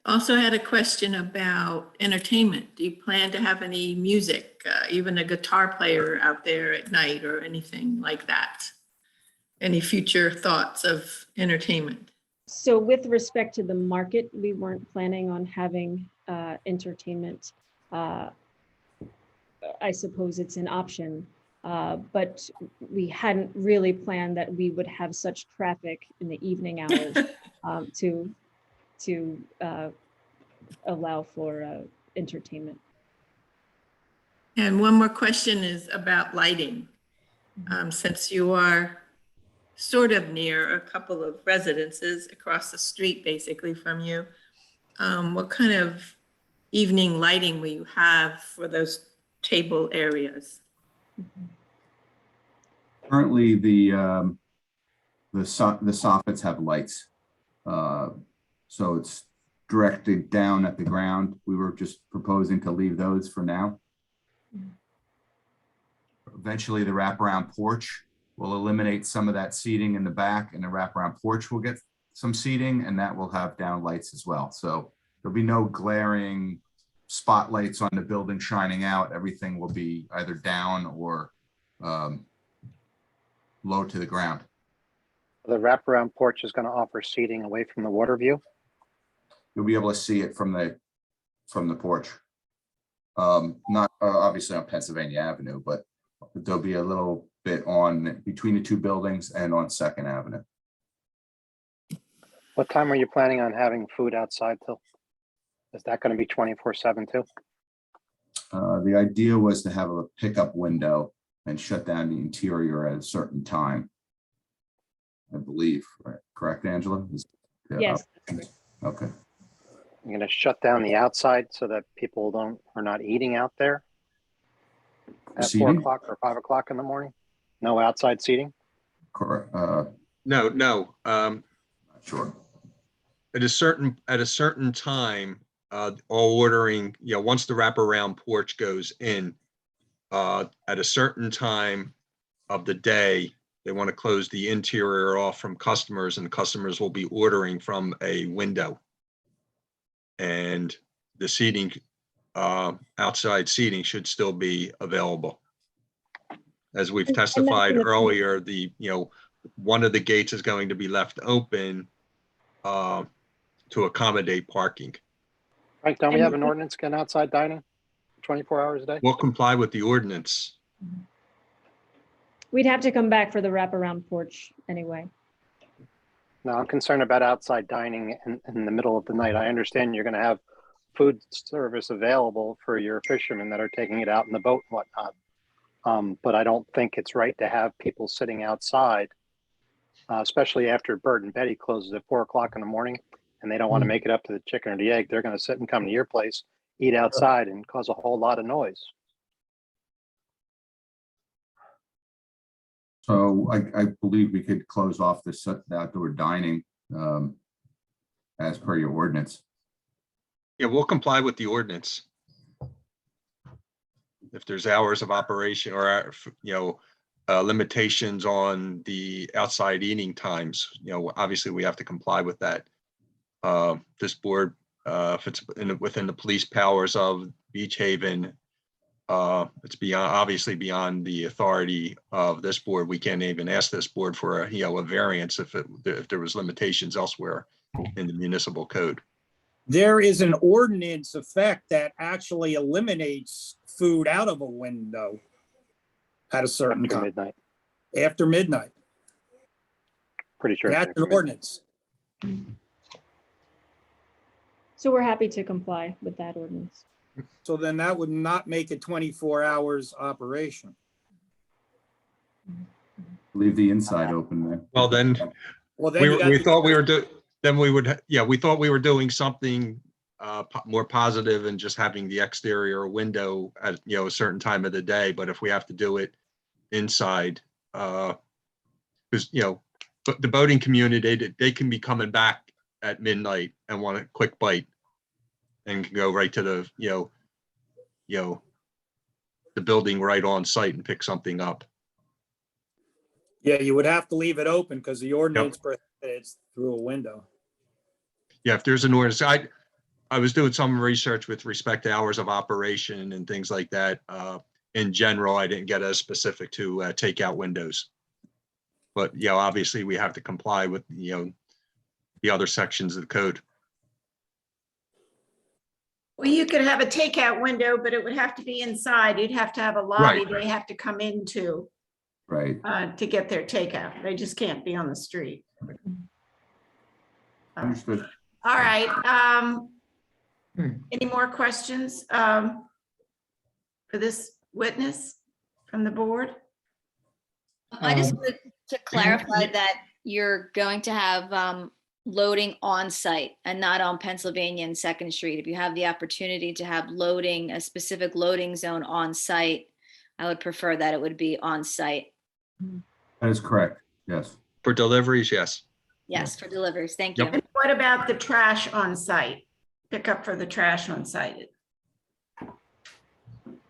Speaker 19: Also had a question about entertainment. Do you plan to have any music, even a guitar player out there at night or anything like that? Any future thoughts of entertainment?
Speaker 15: So with respect to the market, we weren't planning on having entertainment. I suppose it's an option, but we hadn't really planned that we would have such traffic in the evening hours to allow for entertainment.
Speaker 19: And one more question is about lighting. Since you are sort of near a couple of residences across the street, basically from you, what kind of evening lighting will you have for those table areas?
Speaker 10: Currently, the soffits have lights. So it's directed down at the ground. We were just proposing to leave those for now. Eventually, the wraparound porch will eliminate some of that seating in the back, and the wraparound porch will get some seating, and that will have down lights as well. So there'll be no glaring spotlights on the building shining out. Everything will be either down or low to the ground.
Speaker 18: The wraparound porch is going to offer seating away from the water view.
Speaker 10: You'll be able to see it from the porch. Not obviously on Pennsylvania Avenue, but there'll be a little bit on between the two buildings and on Second Avenue.
Speaker 18: What time are you planning on having food outside till? Is that going to be 24/7 too?
Speaker 10: The idea was to have a pickup window and shut down the interior at a certain time. I believe, right? Correct, Angela?
Speaker 15: Yes.
Speaker 10: Okay.
Speaker 18: You're going to shut down the outside so that people are not eating out there at 4
Speaker 10: Seating?
Speaker 18: o'clock or 5 o'clock in the morning? No outside seating?
Speaker 10: Correct.
Speaker 3: No.
Speaker 10: Sure.
Speaker 3: At a certain time, all ordering, once the wraparound porch goes in, at a certain time of the day, they want to close the interior off from customers, and customers will be ordering from a window. And the seating, outside seating should still be available. As we've testified earlier, one of the gates is going to be left open to accommodate parking.
Speaker 18: Frank, don't we have an ordinance against outside dining 24 hours a day?
Speaker 3: We'll comply with the ordinance.
Speaker 15: We'd have to come back for the wraparound porch anyway.
Speaker 18: No, I'm concerned about outside dining in the middle of the night. I understand you're going to have food service available for your fishermen that are taking it out in the boat and whatnot. But I don't think it's right to have people sitting outside, especially after Bird and Betty closes at 4 o'clock in the morning and they don't want to make it up to the chicken or the egg. They're going to sit and come to your place, eat outside and cause a whole lot of noise.
Speaker 10: So I believe we could close off this outdoor dining as per your ordinance.
Speaker 3: Yeah, we'll comply with the ordinance. If there's hours of operation or, limitations on the outside eating times, obviously we have to comply with that. This board, if it's within the police powers of Beach Haven, it's obviously beyond the authority of this board. We can't even ask this board for a variance if there was limitations elsewhere in the municipal code.
Speaker 6: There is an ordinance effect that actually eliminates food out of a window at a certain
Speaker 18: After
Speaker 6: time,
Speaker 18: midnight.
Speaker 6: after midnight.
Speaker 18: Pretty sure.
Speaker 6: That's an ordinance.
Speaker 15: So we're happy to comply with that ordinance.
Speaker 6: So then that would not make it 24 hours operation.
Speaker 10: Leave the inside open then.
Speaker 3: Well, then,
Speaker 6: Well, then
Speaker 3: we,
Speaker 6: you got
Speaker 3: we
Speaker 6: the-
Speaker 3: thought we were then we would, yeah, we thought we were doing something more positive and just having the exterior window at, a certain time of the day. But if we have to do it inside, because, but the boating community, they can be coming back at midnight and want a quick bite and can go right to the, the building right on site and pick something up.
Speaker 6: Yeah, you would have to leave it open because the ordinance prohibits through a window.
Speaker 3: Yeah, if there's an ordinance, I was doing some research with respect to hours of operation and things like that. In general, I didn't get as specific to takeout windows. But, obviously we have to comply with, the other sections of the code.
Speaker 1: Well, you could have a takeout window, but it would have to be inside. You'd have to have a lobby
Speaker 3: Right.
Speaker 1: they have to come into
Speaker 10: Right.
Speaker 1: to get their takeout. They just can't be on the street.
Speaker 10: Understood.
Speaker 1: All right. Any more questions for this witness from the board?
Speaker 4: I just wanted to clarify that you're going to have loading on site and not on Pennsylvania and Second Street. If you have the opportunity to have loading, a specific loading zone on site, I would prefer that it would be on site.
Speaker 10: That is correct. Yes.
Speaker 3: For deliveries, yes.
Speaker 4: Yes, for deliveries. Thank
Speaker 3: Yep.
Speaker 4: you.
Speaker 1: And what about the trash on site? Pick up for the trash on site?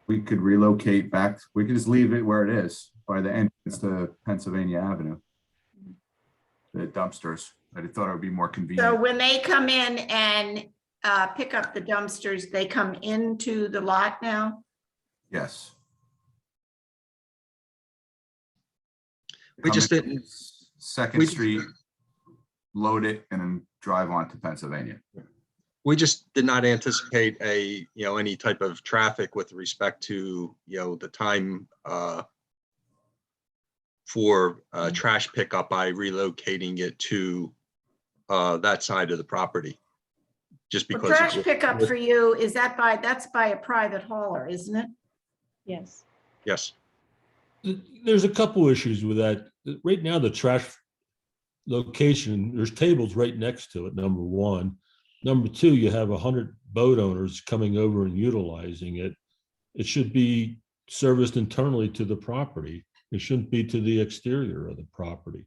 Speaker 10: We could relocate back. We could just leave it where it is by the entrance to Pennsylvania Avenue. The dumpsters. I thought it would be more
Speaker 1: So
Speaker 10: convenient.
Speaker 1: when they come in and pick up the dumpsters, they come into the lot now?
Speaker 10: Yes.
Speaker 3: We
Speaker 10: Come
Speaker 3: just
Speaker 10: in
Speaker 3: didn't,
Speaker 10: Second
Speaker 3: we-
Speaker 10: Street, load it and then drive on to Pennsylvania.
Speaker 3: we just did not anticipate any type of traffic with respect to, the time for trash pickup by relocating it to that side of the property. Just
Speaker 1: Well,
Speaker 3: because.
Speaker 1: trash pickup for you, is that that's by a private hauler, isn't it?
Speaker 15: Yes.
Speaker 3: Yes.
Speaker 11: There's a couple issues with that. Right now, the trash location, there's tables right next to it, number one. Number two, you have 100 boat owners coming over and utilizing it. It should be serviced internally to the property. It shouldn't be to the exterior of the property.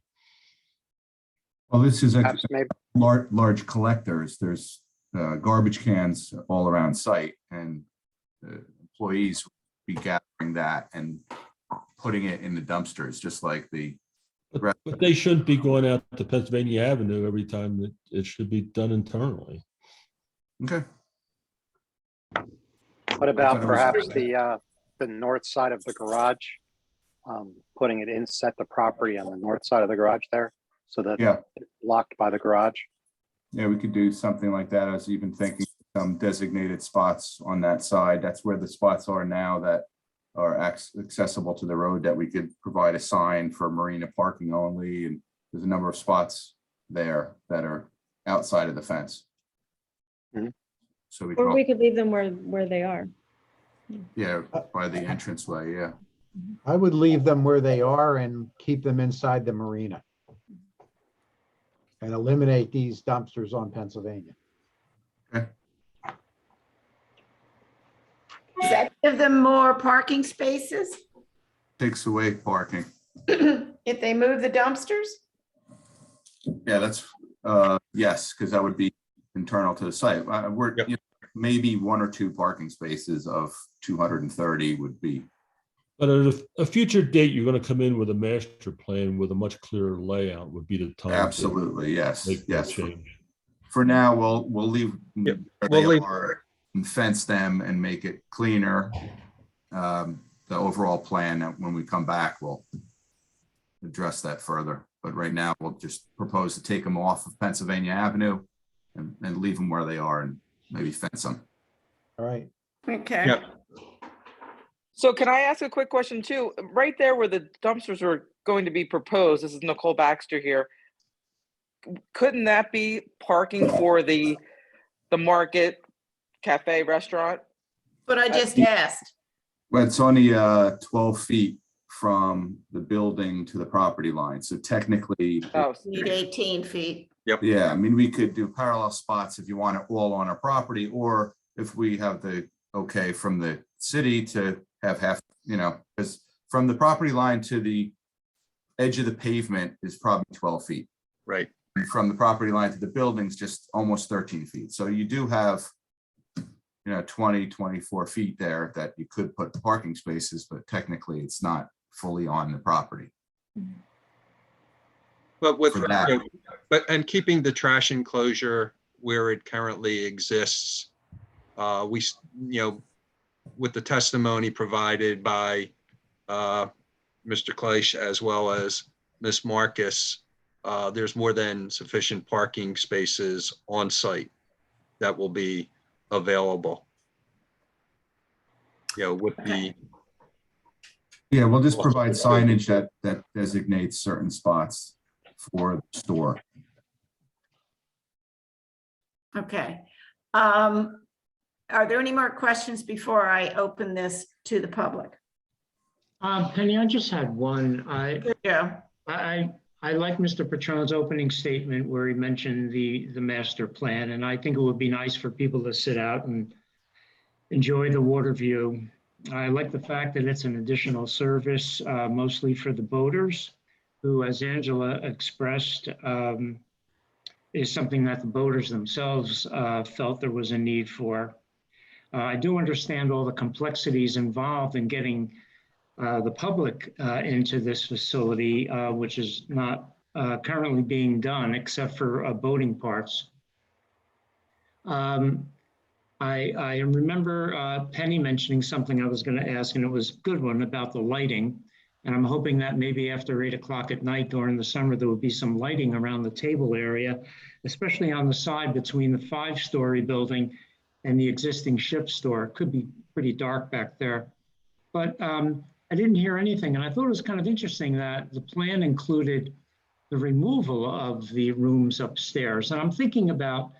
Speaker 10: Well, this is a
Speaker 18: Perhaps maybe,
Speaker 10: large collectors. There's garbage cans all around site and employees be gathering that and putting it in the dumpsters, just like the.
Speaker 11: But they shouldn't be going out to Pennsylvania Avenue every time. That it should be done internally.
Speaker 10: Okay.
Speaker 18: what about
Speaker 10: thought it was-
Speaker 18: perhaps the north side of the garage? Putting it in, set the property on the north side of the garage there, so that
Speaker 10: Yeah.
Speaker 18: it's blocked by the garage.
Speaker 10: Yeah, we could do something like that. I was even thinking some designated spots on that side. That's where the spots are now that are accessible to the road, that we could provide a sign for marina parking only. And there's a number of spots there that are outside of the fence.
Speaker 18: Mhm.
Speaker 10: So we
Speaker 15: Or we
Speaker 10: can,
Speaker 15: could leave them where they are.
Speaker 10: yeah, by the entranceway, yeah.
Speaker 12: I would leave them where they are and keep them inside the marina. And eliminate these dumpsters on Pennsylvania.
Speaker 1: Does that give them more parking spaces
Speaker 10: Takes away parking.
Speaker 1: if they move the dumpsters?
Speaker 10: Yeah, that's, yes, because that would be internal to the site. We're, maybe one or two parking spaces of 230 would be.
Speaker 11: But at a future date, you're going to come in with a master plan with a much clearer layout would be the time. to
Speaker 10: Absolutely, yes,
Speaker 11: make that
Speaker 10: yes.
Speaker 11: change.
Speaker 10: For now, we'll leave where
Speaker 3: we'll
Speaker 10: they
Speaker 3: leave-
Speaker 10: are and fence them and make it cleaner. The overall plan, when we come back, we'll address that further. But right now, we'll just propose to take them off of Pennsylvania Avenue and leave them where they are and maybe fence them.
Speaker 12: All right.
Speaker 1: Okay.
Speaker 3: Yep.
Speaker 7: So can I ask a quick question too? Right there where the dumpsters were going to be proposed, this is Nicole Baxter here. Couldn't that be parking for the market, cafe, restaurant?
Speaker 1: But I just asked.
Speaker 10: Well, it's only 12 feet from the building to the property line. So technically,
Speaker 7: Oh,
Speaker 1: Need 18 feet.
Speaker 10: yeah, I mean, we could do parallel spots if you want it all on our property, or if we have the okay from the city to have half, because from the property line to the edge of the pavement is probably 12 feet.
Speaker 3: Right.
Speaker 10: And from the property line to the buildings, just almost 13 feet. So you do have 20, 24 feet there that you could put parking spaces, but technically it's not fully on the property.
Speaker 3: But with,
Speaker 10: For that.
Speaker 3: and keeping the trash enclosure where it currently exists, we, with the testimony provided by Mr. Kleisch as well as Ms. Marcus, there's more than sufficient parking spaces on site that will be available. With the.
Speaker 10: Yeah, we'll just provide signage that designates certain spots for the store.
Speaker 1: Okay. Are there any more questions before I open this to the public?
Speaker 16: Penny, I just had one.
Speaker 1: Yeah.
Speaker 16: I like Mr. Patron's opening statement where he mentioned the master plan, and I think it would be nice for people to sit out and enjoy the water view. I like the fact that it's an additional service, mostly for the boaters, who, as Angela expressed, is something that the boaters themselves felt there was a need for. I do understand all the complexities involved in getting the public into this facility, which is not currently being done except for boating parts. I remember Penny mentioning something I was going to ask, and it was a good one about the lighting. And I'm hoping that maybe after 8 o'clock at night during the summer, there will be some lighting around the table area, especially on the side between the 5-story building and the existing ship store. It could be pretty dark back there. But I didn't hear anything, and I thought it was kind of interesting that the plan included the removal of the rooms upstairs. And I'm thinking about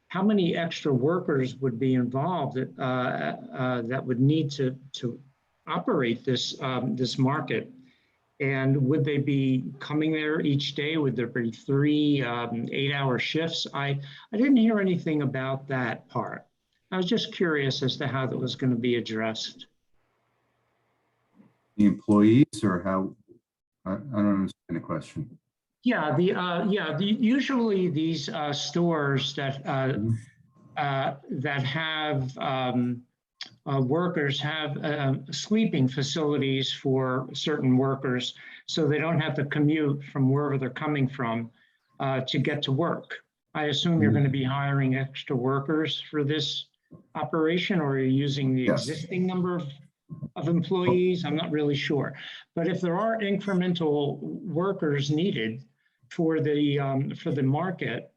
Speaker 16: how many extra workers would be involved that would need to operate this this market. And would they be coming there each day? Would there be 3 8-hour shifts? I didn't hear anything about that part. I was just curious as to how that was going to be addressed.
Speaker 10: The employees, or how? I don't understand the question.
Speaker 16: Yeah, usually these stores that that have workers have sleeping facilities for certain workers, so they don't have to commute from wherever they're coming from to get to work. I assume you're going to be hiring extra workers for this operation, or are you using the existing number of employees? I'm not really sure. But if there are incremental workers needed for the market,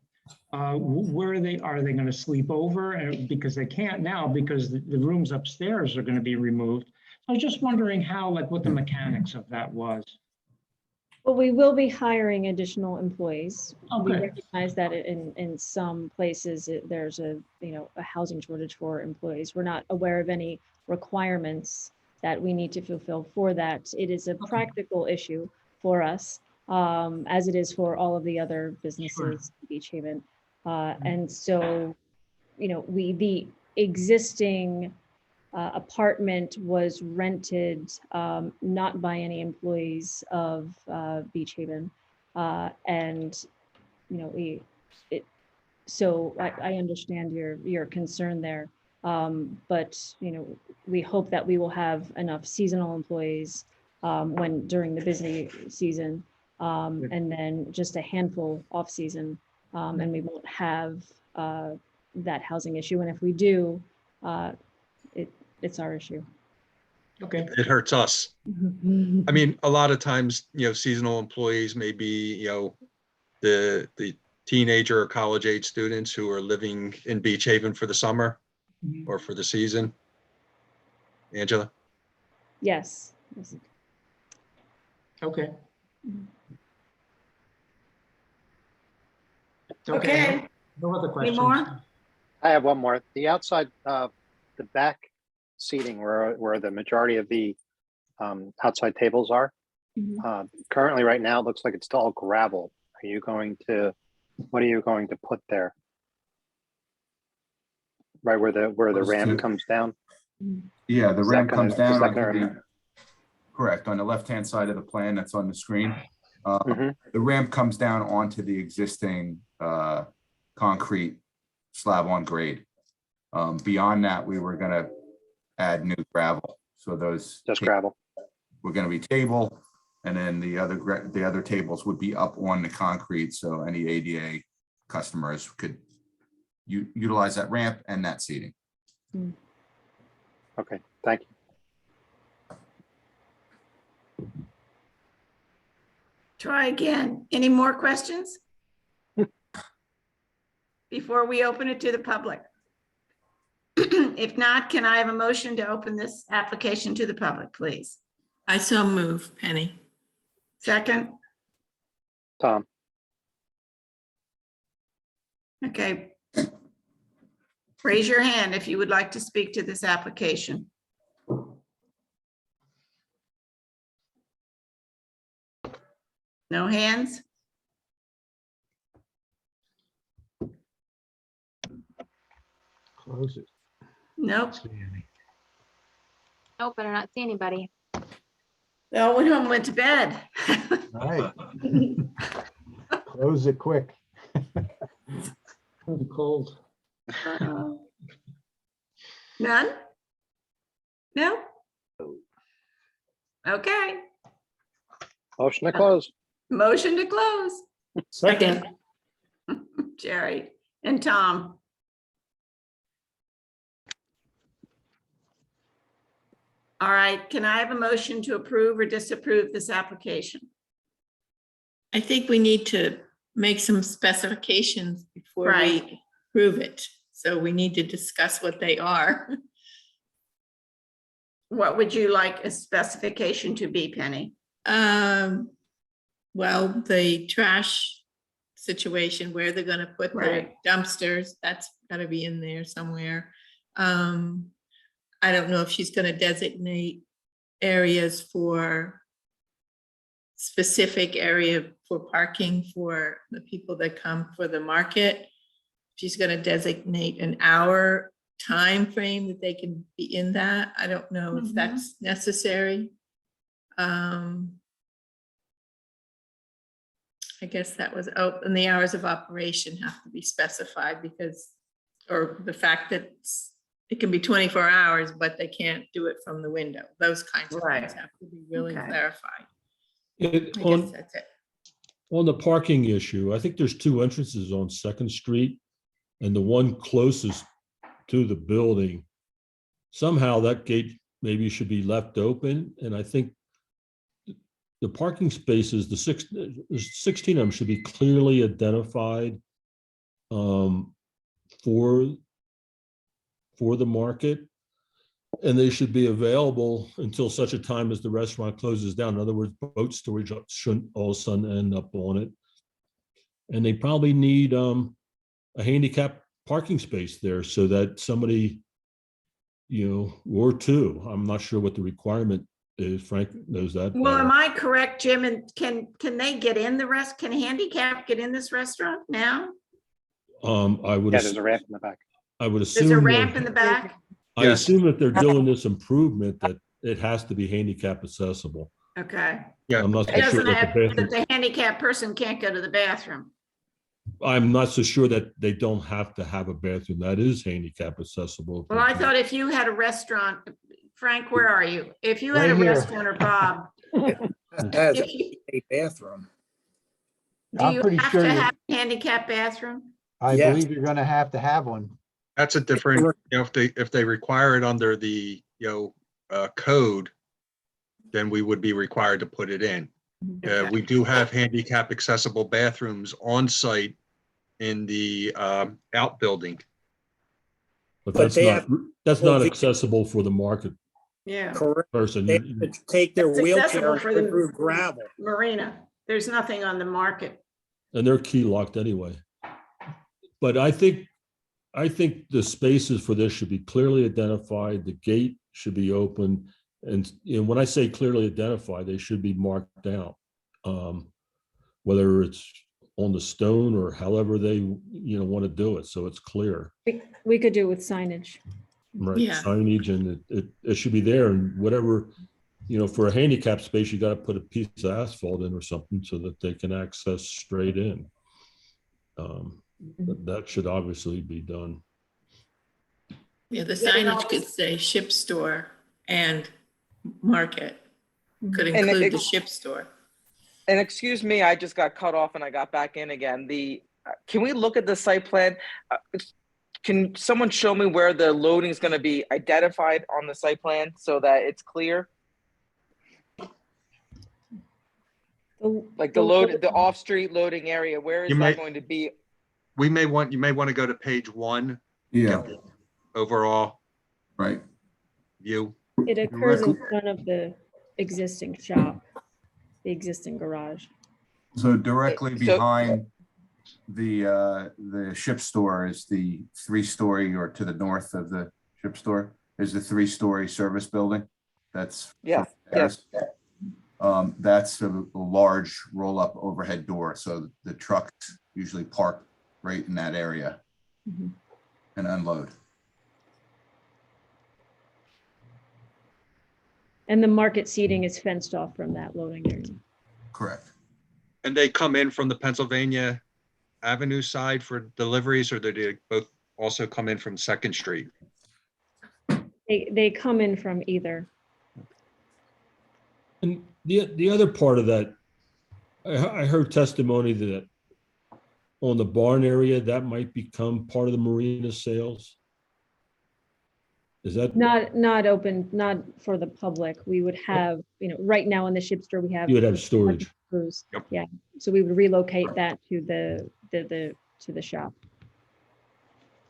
Speaker 16: where are they going to sleep over? Because they can't now, because the rooms upstairs are going to be removed. I was just wondering what the mechanics of that was.
Speaker 15: Well, we will be hiring additional employees. We
Speaker 16: Okay.
Speaker 15: recognize that in some places there's a housing shortage for employees. We're not aware of any requirements that we need to fulfill for that. It is a practical issue for us, as it is for all of the other businesses in Beach Haven. And so, the existing apartment was rented not by any employees of Beach Haven. So I understand your concern there. But we hope that we will have enough seasonal employees during the busy season, and then just a handful off season, and we won't have that housing issue. And if we do, it's our issue.
Speaker 16: Okay.
Speaker 3: It hurts us. I mean, a lot of times, seasonal employees may be, the teenager or college age students who are living in Beach Haven for the summer or for the season. Angela?
Speaker 15: Yes.
Speaker 16: Okay.
Speaker 1: Okay.
Speaker 16: No other
Speaker 1: Any
Speaker 16: questions?
Speaker 1: more?
Speaker 18: I have one more. The outside, the back seating where the majority of the outside tables are. Currently, right now, it looks like it's all gravel. What are you going to put there? Right where the ramp comes down?
Speaker 10: Yeah, the
Speaker 18: Is that
Speaker 10: ramp
Speaker 18: gonna-
Speaker 10: comes
Speaker 18: is
Speaker 10: down
Speaker 18: that
Speaker 10: onto
Speaker 18: gonna-
Speaker 10: the, correct, on the left-hand side of the plan that's on the screen.
Speaker 18: Mhm.
Speaker 10: The ramp comes down onto the existing concrete slab on grade. Beyond that, we were gonna add new gravel. So those.
Speaker 18: Just gravel.
Speaker 10: We're gonna be table, and then the other tables would be up on the concrete, so any ADA customers could utilize that ramp and that seating.
Speaker 18: Okay, thank you.
Speaker 1: Try again. Any more questions? Before we open it to the public? If not, can I have a motion to open this application to the public, please?
Speaker 19: I so move, Penny.
Speaker 1: Second?
Speaker 18: Tom,
Speaker 1: Okay. Raise your hand if you would like to speak to this application. No hands?
Speaker 12: Close it.
Speaker 1: Nope.
Speaker 2: Nope, I do not see anybody.
Speaker 1: They all went home, and went to bed.
Speaker 12: All right. Close it quick.
Speaker 16: Cold.
Speaker 1: None? No? Okay,
Speaker 18: motion to close.
Speaker 1: motion to close.
Speaker 5: Second.
Speaker 1: Jerry and Tom. All right, can I have a motion to approve or disapprove this application?
Speaker 19: I think we need to make some specifications before
Speaker 1: Right.
Speaker 19: we approve it. So we need to discuss what they are.
Speaker 1: What would you like a specification to be, Penny?
Speaker 19: Well, the trash situation, where they're gonna put their
Speaker 1: Right.
Speaker 19: dumpsters, that's gotta be in there somewhere. I don't know if she's gonna designate areas for specific area for parking for the people that come for the market. She's gonna designate an hour time frame that they can be in that. I don't know if
Speaker 1: Mhm.
Speaker 19: that's necessary. I guess that was, oh, and the hours of operation have to be specified because, or the fact that it can be 24 hours, but they can't do it from the window. Those kinds of things have to be really
Speaker 1: Okay.
Speaker 19: clarified. I
Speaker 11: It-
Speaker 19: guess
Speaker 11: On,
Speaker 19: that's it.
Speaker 11: on the parking issue, I think there's two entrances on Second Street, and the one closest to the building, somehow that gate maybe should be left open, and I think the parking spaces, there's 16 of them should be clearly identified for the market, and they should be available until such a time as the restaurant closes down. In other words, boat storage shouldn't all of a sudden end up on it. And they probably need a handicap parking space there so that somebody, or two, I'm not sure what the requirement is. Frank knows that.
Speaker 1: Well,
Speaker 11: better.
Speaker 1: am I correct, Jim? And can they get in can handicap get in this restaurant now?
Speaker 11: I would,
Speaker 18: Yeah, there's a ramp in the back.
Speaker 11: I would assume.
Speaker 1: There's a
Speaker 11: that-
Speaker 1: ramp in the back?
Speaker 11: I
Speaker 3: Yes.
Speaker 11: assume that they're doing this improvement, that it has to be handicap accessible.
Speaker 1: Okay.
Speaker 3: Yeah.
Speaker 11: I'm not so
Speaker 1: It
Speaker 11: sure
Speaker 1: doesn't
Speaker 11: that
Speaker 1: have,
Speaker 11: the
Speaker 1: that
Speaker 11: bathroom,
Speaker 1: the handicapped person can't go to the bathroom.
Speaker 11: I'm not so sure that they don't have to have a bathroom that is handicap accessible.
Speaker 1: Well, I thought if you had a restaurant, Frank, where are you? If you had a
Speaker 12: Right here.
Speaker 1: restaurant or Bob,
Speaker 6: Has
Speaker 1: if you-
Speaker 6: a bathroom.
Speaker 1: do
Speaker 12: I'm
Speaker 1: you
Speaker 12: pretty
Speaker 1: have
Speaker 12: sure
Speaker 1: to
Speaker 12: you-
Speaker 1: have a handicap bathroom?
Speaker 12: I
Speaker 6: Yes.
Speaker 12: believe you're gonna have to have one.
Speaker 3: That's a different, if they require it under the, code, then we would be required to put it in. We do have handicap accessible bathrooms on site in the outbuilding.
Speaker 11: But
Speaker 6: But
Speaker 11: that's
Speaker 6: they
Speaker 11: not,
Speaker 6: have-
Speaker 11: that's
Speaker 6: well,
Speaker 11: not
Speaker 6: the-
Speaker 11: accessible for the market
Speaker 1: Yeah,
Speaker 6: Correct.
Speaker 11: person.
Speaker 6: They have to take their
Speaker 1: That's accessible
Speaker 6: wheelchair and
Speaker 1: for
Speaker 6: go
Speaker 1: the-
Speaker 6: through gravel.
Speaker 1: Marina, there's nothing on the market.
Speaker 11: And they're key locked anyway. But I think the spaces for this should be clearly identified. The gate should be open. And when I say clearly identified, they should be marked down. Whether it's on the stone or however they, want to do it. So it's clear,
Speaker 15: We could do it with signage.
Speaker 11: right?
Speaker 19: Yeah.
Speaker 11: Signage, and it should be there, and whatever, for a handicap space, you got to put a piece of asphalt in or something so that they can access straight in. That should obviously be done.
Speaker 19: Yeah, the signage could say ship store and market. Could
Speaker 7: And
Speaker 19: include the ship store.
Speaker 7: And excuse me, I just got cut off and I got back in again. Can we look at the site plan? Can someone show me where the loading is going to be identified on the site plan so that it's clear? Like the off-street loading area, where is
Speaker 3: You
Speaker 7: that
Speaker 3: might-
Speaker 7: going to be?
Speaker 3: You may want to go to page 1.
Speaker 10: Yeah,
Speaker 3: Overall
Speaker 10: right.
Speaker 3: view.
Speaker 15: It occurs in front of the existing shop, the existing garage.
Speaker 10: So directly
Speaker 7: So-
Speaker 10: behind the ship store is the 3-story, or to the north of the ship store is the 3-story service building. That's.
Speaker 7: Yeah,
Speaker 10: yes. That's a large roll-up overhead door, so the trucks usually park right in that area and unload.
Speaker 15: And the market seating is fenced off from that loading area.
Speaker 10: Correct.
Speaker 3: And they come in from the Pennsylvania Avenue side for deliveries, or do they both also come in from Second Street?
Speaker 15: They come in from either.
Speaker 11: And the other part of that, I heard testimony that on the barn area, that might become part of the marina sales. Is that?
Speaker 15: Not open, not for the public. We would have, right now in the ship store, we have.
Speaker 11: You would have storage.
Speaker 15: Cruise.
Speaker 3: Yep.
Speaker 15: Yeah, so we would relocate that to the shop.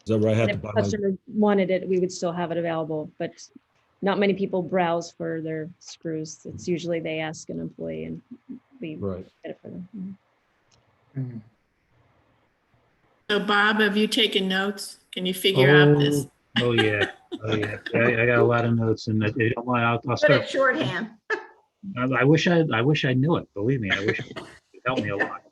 Speaker 11: Is that where I have
Speaker 15: And
Speaker 11: to
Speaker 15: if
Speaker 11: buy
Speaker 15: a
Speaker 11: my?
Speaker 15: customer wanted it, we would still have it available, but not many people browse for their screws. It's usually they ask an employee and we
Speaker 11: Right.
Speaker 15: get it for them.
Speaker 19: So Bob, have you taken notes? Can you figure out this?
Speaker 8: Oh, yeah. Oh, yeah. I got a lot of notes, and I'll
Speaker 1: Put
Speaker 8: start.
Speaker 1: it shorthand.
Speaker 8: I wish I knew it. Believe me, I wish it would help me a lot.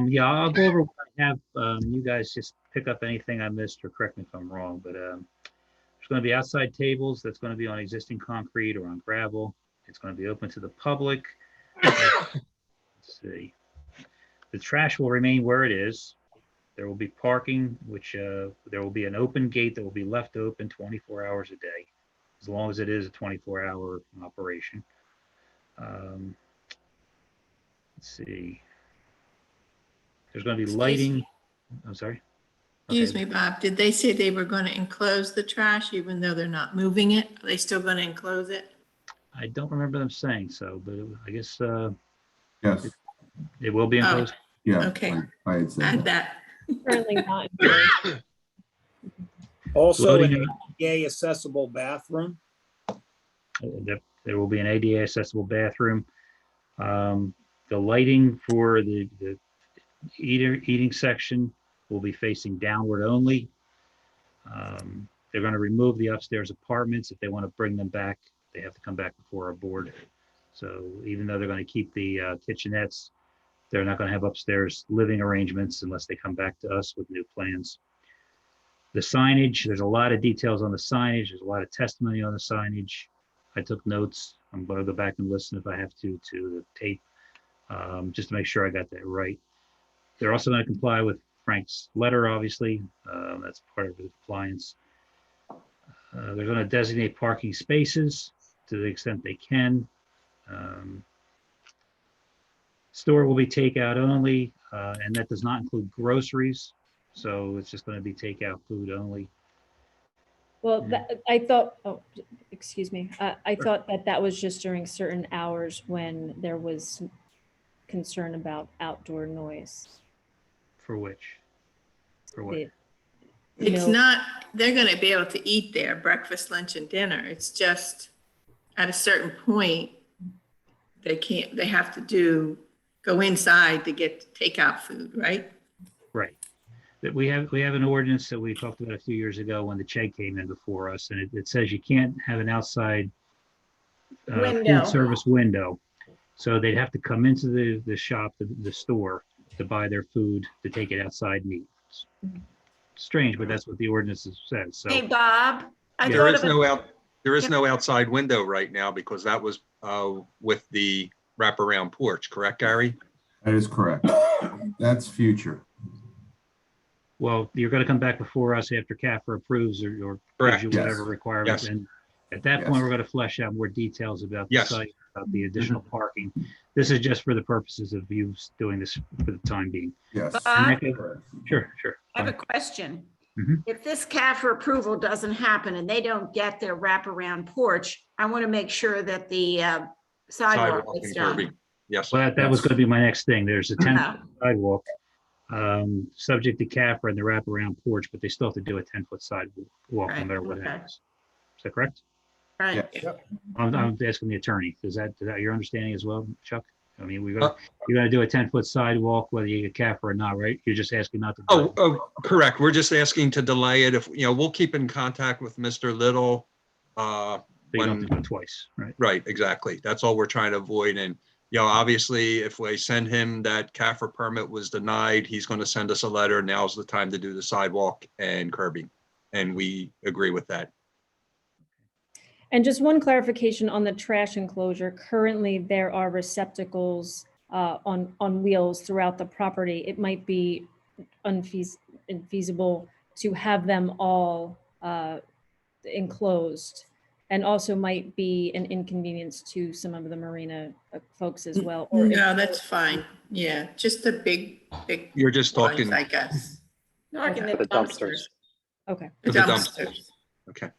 Speaker 8: Yeah, I'll go over what I have. You guys just pick up anything I missed or correct me if I'm wrong, but there's going to be outside tables. That's going to be on existing concrete or on gravel. It's going to be open to the public. Let's see. The trash will remain where it is. There will be parking, which there will be an open gate that will be left open 24 hours a day, as long as it is a 24-hour operation. Let's see. There's going to be lighting. I'm sorry.
Speaker 19: Excuse me, Bob, did they say they were going to enclose the trash even though they're not moving it? Are they still going to enclose it?
Speaker 8: I don't remember them saying so, but I guess
Speaker 10: Yes.
Speaker 8: it will be enclosed.
Speaker 10: Yeah.
Speaker 19: Okay.
Speaker 10: I had said
Speaker 19: Add
Speaker 10: that.
Speaker 19: that.
Speaker 15: Currently not.
Speaker 6: Also,
Speaker 8: Loading
Speaker 6: an ADA accessible bathroom.
Speaker 8: There will be an ADA accessible bathroom. The lighting for the eating section will be facing downward only. They're going to remove the upstairs apartments. If they want to bring them back, they have to come back before our board. So even though they're going to keep the kitchenettes, they're not going to have upstairs living arrangements unless they come back to us with new plans. The signage, there's a lot of details on the signage. There's a lot of testimony on the signage. I took notes. I'm going to go back and listen if I have to the tape, just to make sure I got that right. They're also going to comply with Frank's letter, obviously. That's part of the compliance. They're going to designate parking spaces to the extent they can. Store will be takeout only, and that does not include groceries. So it's just going to be takeout food only.
Speaker 15: Well, I thought, excuse me, I thought that was just during certain hours when there was concern about outdoor noise.
Speaker 8: For which? For what?
Speaker 19: It's not, they're gonna be able to eat there, breakfast, lunch, and dinner. It's just at a certain point, they can't, they have to go inside to get takeout food, right?
Speaker 8: Right. That we have an ordinance that we talked about a few years ago when the CHEG came in before us, and it says you can't have an outside
Speaker 1: Window.
Speaker 8: food service window. So they'd have to come into the shop, the store, to buy their food, to take it outside and eat. It's strange, but that's what the ordinance says. So
Speaker 1: Hey, Bob, I
Speaker 3: There
Speaker 1: thought
Speaker 3: is
Speaker 1: of a,
Speaker 3: there is no outside window right now because that was with the wraparound porch, correct, Gary?
Speaker 10: That is correct. That's future.
Speaker 8: well, you're going to come back before us after CAFR approves or gives
Speaker 3: Correct.
Speaker 8: you
Speaker 10: Yes.
Speaker 8: whatever requirements.
Speaker 3: Yes.
Speaker 8: And at that point,
Speaker 10: Yes.
Speaker 8: we're going to flesh out more details about the
Speaker 3: Yes.
Speaker 8: site, about the additional parking. This is just for the purposes of you doing this for the time being.
Speaker 10: Yes.
Speaker 8: And that
Speaker 1: Bob,
Speaker 8: goes- Sure, sure.
Speaker 1: I have a question.
Speaker 8: Mhm.
Speaker 1: If this CAFR approval doesn't happen and they don't get their wraparound porch, I want to make sure that the sidewalk
Speaker 3: Sidewalk
Speaker 1: is
Speaker 3: and
Speaker 1: done.
Speaker 3: curbing. Yes.
Speaker 8: Well, that was going to be my next thing. There's a 10-foot
Speaker 1: Uh-huh.
Speaker 8: sidewalk, subject to CAFR and the wraparound porch, but they still have to do a 10-foot sidewalk no
Speaker 1: Right,
Speaker 8: matter what
Speaker 1: okay.
Speaker 8: happens. Is that correct?
Speaker 1: Right.
Speaker 8: I'm asking the attorney. Is that your understanding as well, Chuck? I mean, you're gonna do a 10-foot sidewalk, whether you get CAFR or not, right? You're just asking not to.
Speaker 3: Oh, correct. We're just asking to delay it. If, we'll keep in contact with Mr. Little.
Speaker 8: So you don't have
Speaker 3: When,
Speaker 8: to do it twice, right?
Speaker 3: right, exactly. That's all we're trying to avoid. And, obviously, if we send him that CAFR permit was denied, he's going to send us a letter. Now's the time to do the sidewalk and curbing. And we agree with that.
Speaker 15: And just one clarification on the trash enclosure. Currently, there are receptacles on wheels throughout the property. It might be infeasible to have them all enclosed, and also might be an inconvenience to some of the marina folks as well. Or if-
Speaker 19: No, that's fine. Yeah, just the big
Speaker 3: You're just
Speaker 19: ones,
Speaker 3: talking.
Speaker 19: I guess.
Speaker 1: Talking the
Speaker 18: The dumpsters.
Speaker 15: Okay.
Speaker 19: The
Speaker 3: The dumpsters.
Speaker 19: dumpsters.
Speaker 3: Okay.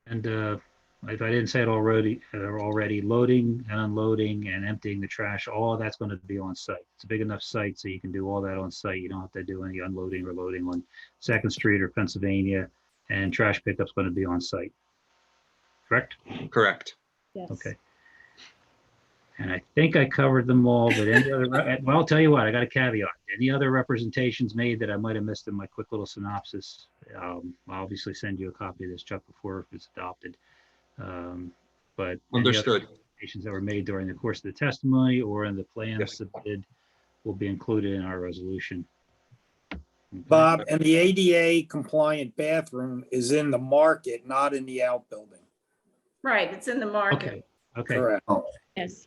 Speaker 8: And if I didn't say it already, loading and unloading and emptying the trash, all of that's going to be on site. It's a big enough site so you can do all that on site. You don't have to do any unloading or loading on Second Street or Pennsylvania, and trash pickup's going to be on site. Correct?
Speaker 3: Correct.
Speaker 15: Yes.
Speaker 8: Okay. And I think I covered them all, but any other, well, I'll tell you what, I got a caveat. Any other representations made that I might have missed in my quick little synopsis? I'll obviously send you a copy of this, Chuck, before it's adopted. But any other
Speaker 3: Understood.
Speaker 8: representations that were made during the course of the testimony or in the plans
Speaker 3: Yes.
Speaker 8: submitted will be included in our resolution. Okay.
Speaker 6: Bob, and the ADA compliant bathroom is in the market, not in the outbuilding.
Speaker 1: Right, it's in the market.
Speaker 8: Okay, okay.
Speaker 6: Correct.
Speaker 15: Yes.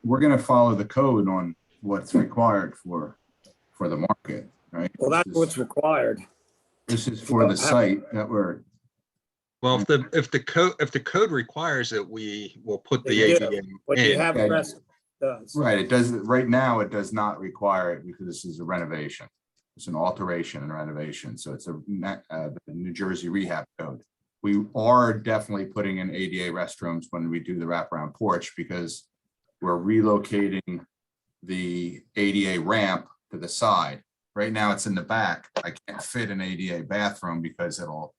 Speaker 10: We're gonna follow the code on what's required for the market, right?
Speaker 6: Well, that's what's required.
Speaker 10: This is for the site that we're,
Speaker 3: Well, if the code requires it, we will put the
Speaker 6: They do,
Speaker 3: ADA
Speaker 6: But you
Speaker 3: in.
Speaker 6: have the rest does.
Speaker 10: right, it does, right now, it does not require it because this is a renovation. It's an alteration and renovation, so it's the New Jersey Rehab Code. We are definitely putting in ADA restrooms when we do the wraparound porch because we're relocating the ADA ramp to the side. Right now, it's in the back. I can't fit an ADA bathroom because it'll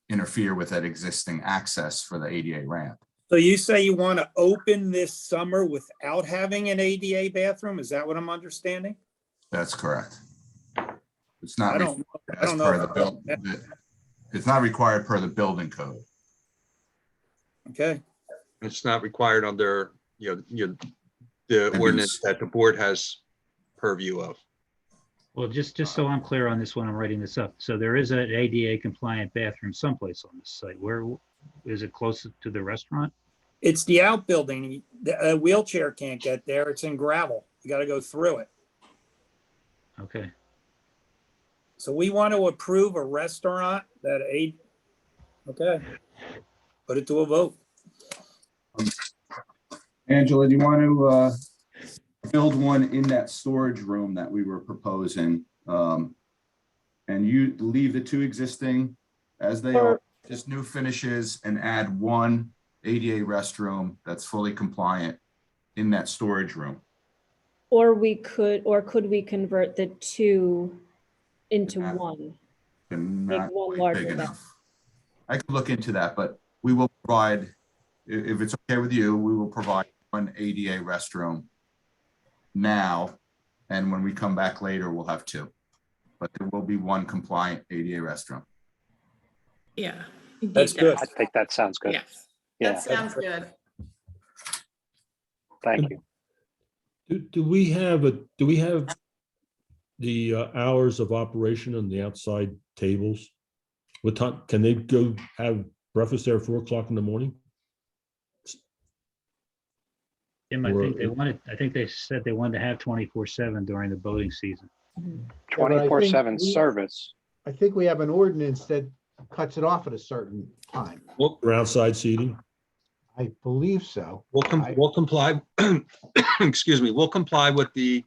Speaker 10: interfere with that existing access for the ADA ramp.
Speaker 6: So you say you want to open this summer without having an ADA bathroom? Is that what I'm understanding?
Speaker 10: That's correct. It's
Speaker 6: I
Speaker 10: not
Speaker 6: don't, I
Speaker 10: as
Speaker 6: don't
Speaker 10: per
Speaker 6: know.
Speaker 10: the bill. It's not required per the building code.
Speaker 6: Okay,
Speaker 3: It's not required under, the
Speaker 10: And
Speaker 3: ordinance
Speaker 10: it's-
Speaker 3: that the board has purview of.
Speaker 8: Well, just so I'm clear on this when I'm writing this up. So there is an ADA compliant bathroom someplace on this site. Where is it close to the restaurant?
Speaker 6: it's the outbuilding. A wheelchair can't get there. It's in gravel. You got to go through it.
Speaker 8: Okay.
Speaker 6: So we want to approve a restaurant okay. Put it to a vote.
Speaker 10: Angela, do you want to build one in that storage room that we were proposing? And you leave the two existing as they are, just new finishes and add one ADA restroom that's fully compliant in that storage room?
Speaker 15: Or could we convert the two into one?
Speaker 10: And
Speaker 15: Make
Speaker 10: not
Speaker 15: one
Speaker 10: quite
Speaker 15: larger
Speaker 10: big
Speaker 15: than.
Speaker 10: enough. I could look into that, but we will provide, if it's okay with you, we will provide one ADA restroom now, and when we come back later, we'll have two. But there will be one compliant ADA restroom.
Speaker 19: Yeah.
Speaker 6: That's
Speaker 19: Indeed,
Speaker 6: good.
Speaker 18: I think that sounds good.
Speaker 19: Yes.
Speaker 18: Yeah,
Speaker 1: That sounds good.
Speaker 18: thank you.
Speaker 11: Do we have the hours of operation on the outside tables? What time, can they go have breakfast there at 4 o'clock in the morning?
Speaker 8: Jim, I
Speaker 11: Or-
Speaker 8: think they said they wanted to have 24/7 during the boating season.
Speaker 12: but I think
Speaker 18: 24/7
Speaker 12: we-
Speaker 18: service.
Speaker 12: I think we have an ordinance that cuts it off at a certain time.
Speaker 11: For outside seating?
Speaker 12: I believe so.
Speaker 3: We'll comply, excuse me, we'll comply with the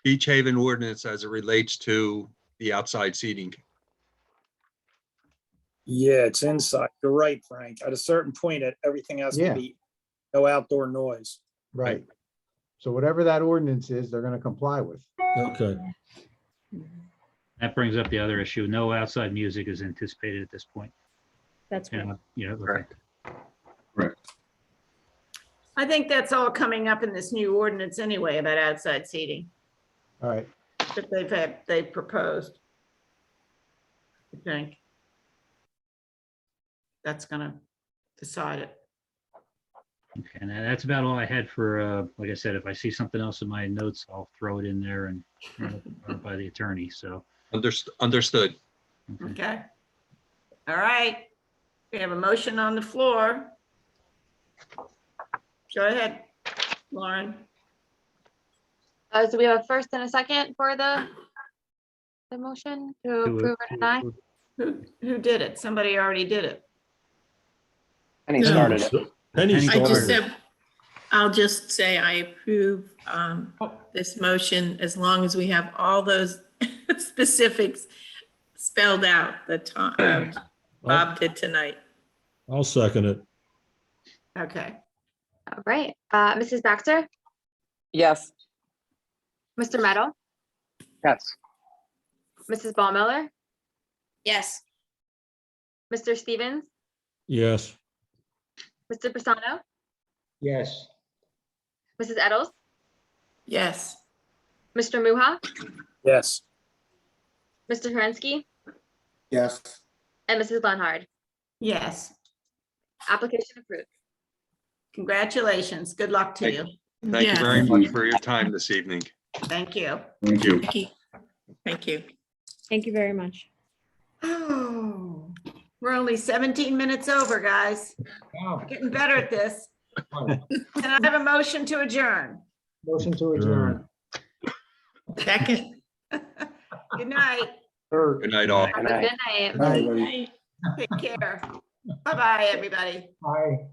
Speaker 3: Beach Haven ordinance as it relates to the outside seating.
Speaker 6: Yeah, it's inside. You're right, Frank. At a certain point, everything has to
Speaker 12: Yeah.
Speaker 6: be no outdoor noise.
Speaker 12: Right. So whatever that ordinance is, they're gonna comply with.
Speaker 11: Okay.
Speaker 8: That brings up the other issue. No outside music is anticipated at this point.
Speaker 15: That's
Speaker 8: You
Speaker 15: right.
Speaker 8: know, okay.
Speaker 3: Correct.
Speaker 10: Correct.
Speaker 1: I think that's all coming up in this new ordinance anyway about outside seating
Speaker 12: All right.
Speaker 1: that they've proposed. I think. That's gonna decide it.
Speaker 8: Okay, and that's about all I had for, like I said, if I see something else in my notes, I'll throw it in there and run it by the attorney, so.
Speaker 3: Understood.
Speaker 1: Okay. All right. We have a motion on the floor. Go ahead, Lauren.
Speaker 2: So we have a first and a second for the motion to approve or deny?
Speaker 1: Who did it? Somebody already did it.
Speaker 18: And he
Speaker 19: No.
Speaker 18: started it.
Speaker 11: Penny
Speaker 19: I just
Speaker 11: started.
Speaker 19: said, I'll just say I approve this motion as long as we have all those specifics spelled out that Bob did tonight.
Speaker 11: I'll second it.
Speaker 1: Okay.
Speaker 2: All right, Mrs. Baxter,
Speaker 7: Yes.
Speaker 2: Mr. Meadow,
Speaker 18: Yes,
Speaker 2: Mrs. Ballmiller,
Speaker 4: Yes.
Speaker 2: Mr. Stevens,
Speaker 11: Yes.
Speaker 2: Mr. Pisano,
Speaker 16: Yes.
Speaker 2: Mrs. Eddles,
Speaker 19: Yes.
Speaker 2: Mr. Muha,
Speaker 6: Yes.
Speaker 2: Mr. Herensky,
Speaker 13: Yes,
Speaker 2: and Mrs. Leonhard.
Speaker 1: Yes.
Speaker 2: Application approved.
Speaker 1: Congratulations. Good luck to you.
Speaker 3: Thank you very much for your time this evening.
Speaker 1: Thank you.
Speaker 10: Thank you.
Speaker 19: Thank you. Thank you.
Speaker 15: Thank you very much.
Speaker 1: Oh, we're only 17 minutes over, guys. Getting better at this. Can I have a motion to adjourn?
Speaker 5: Motion to adjourn.
Speaker 19: Second.
Speaker 1: Good night.
Speaker 5: Third.
Speaker 3: Good night, all.
Speaker 2: Have a good night.
Speaker 13: everybody.
Speaker 1: Take care. Bye-bye, everybody.
Speaker 5: Aye.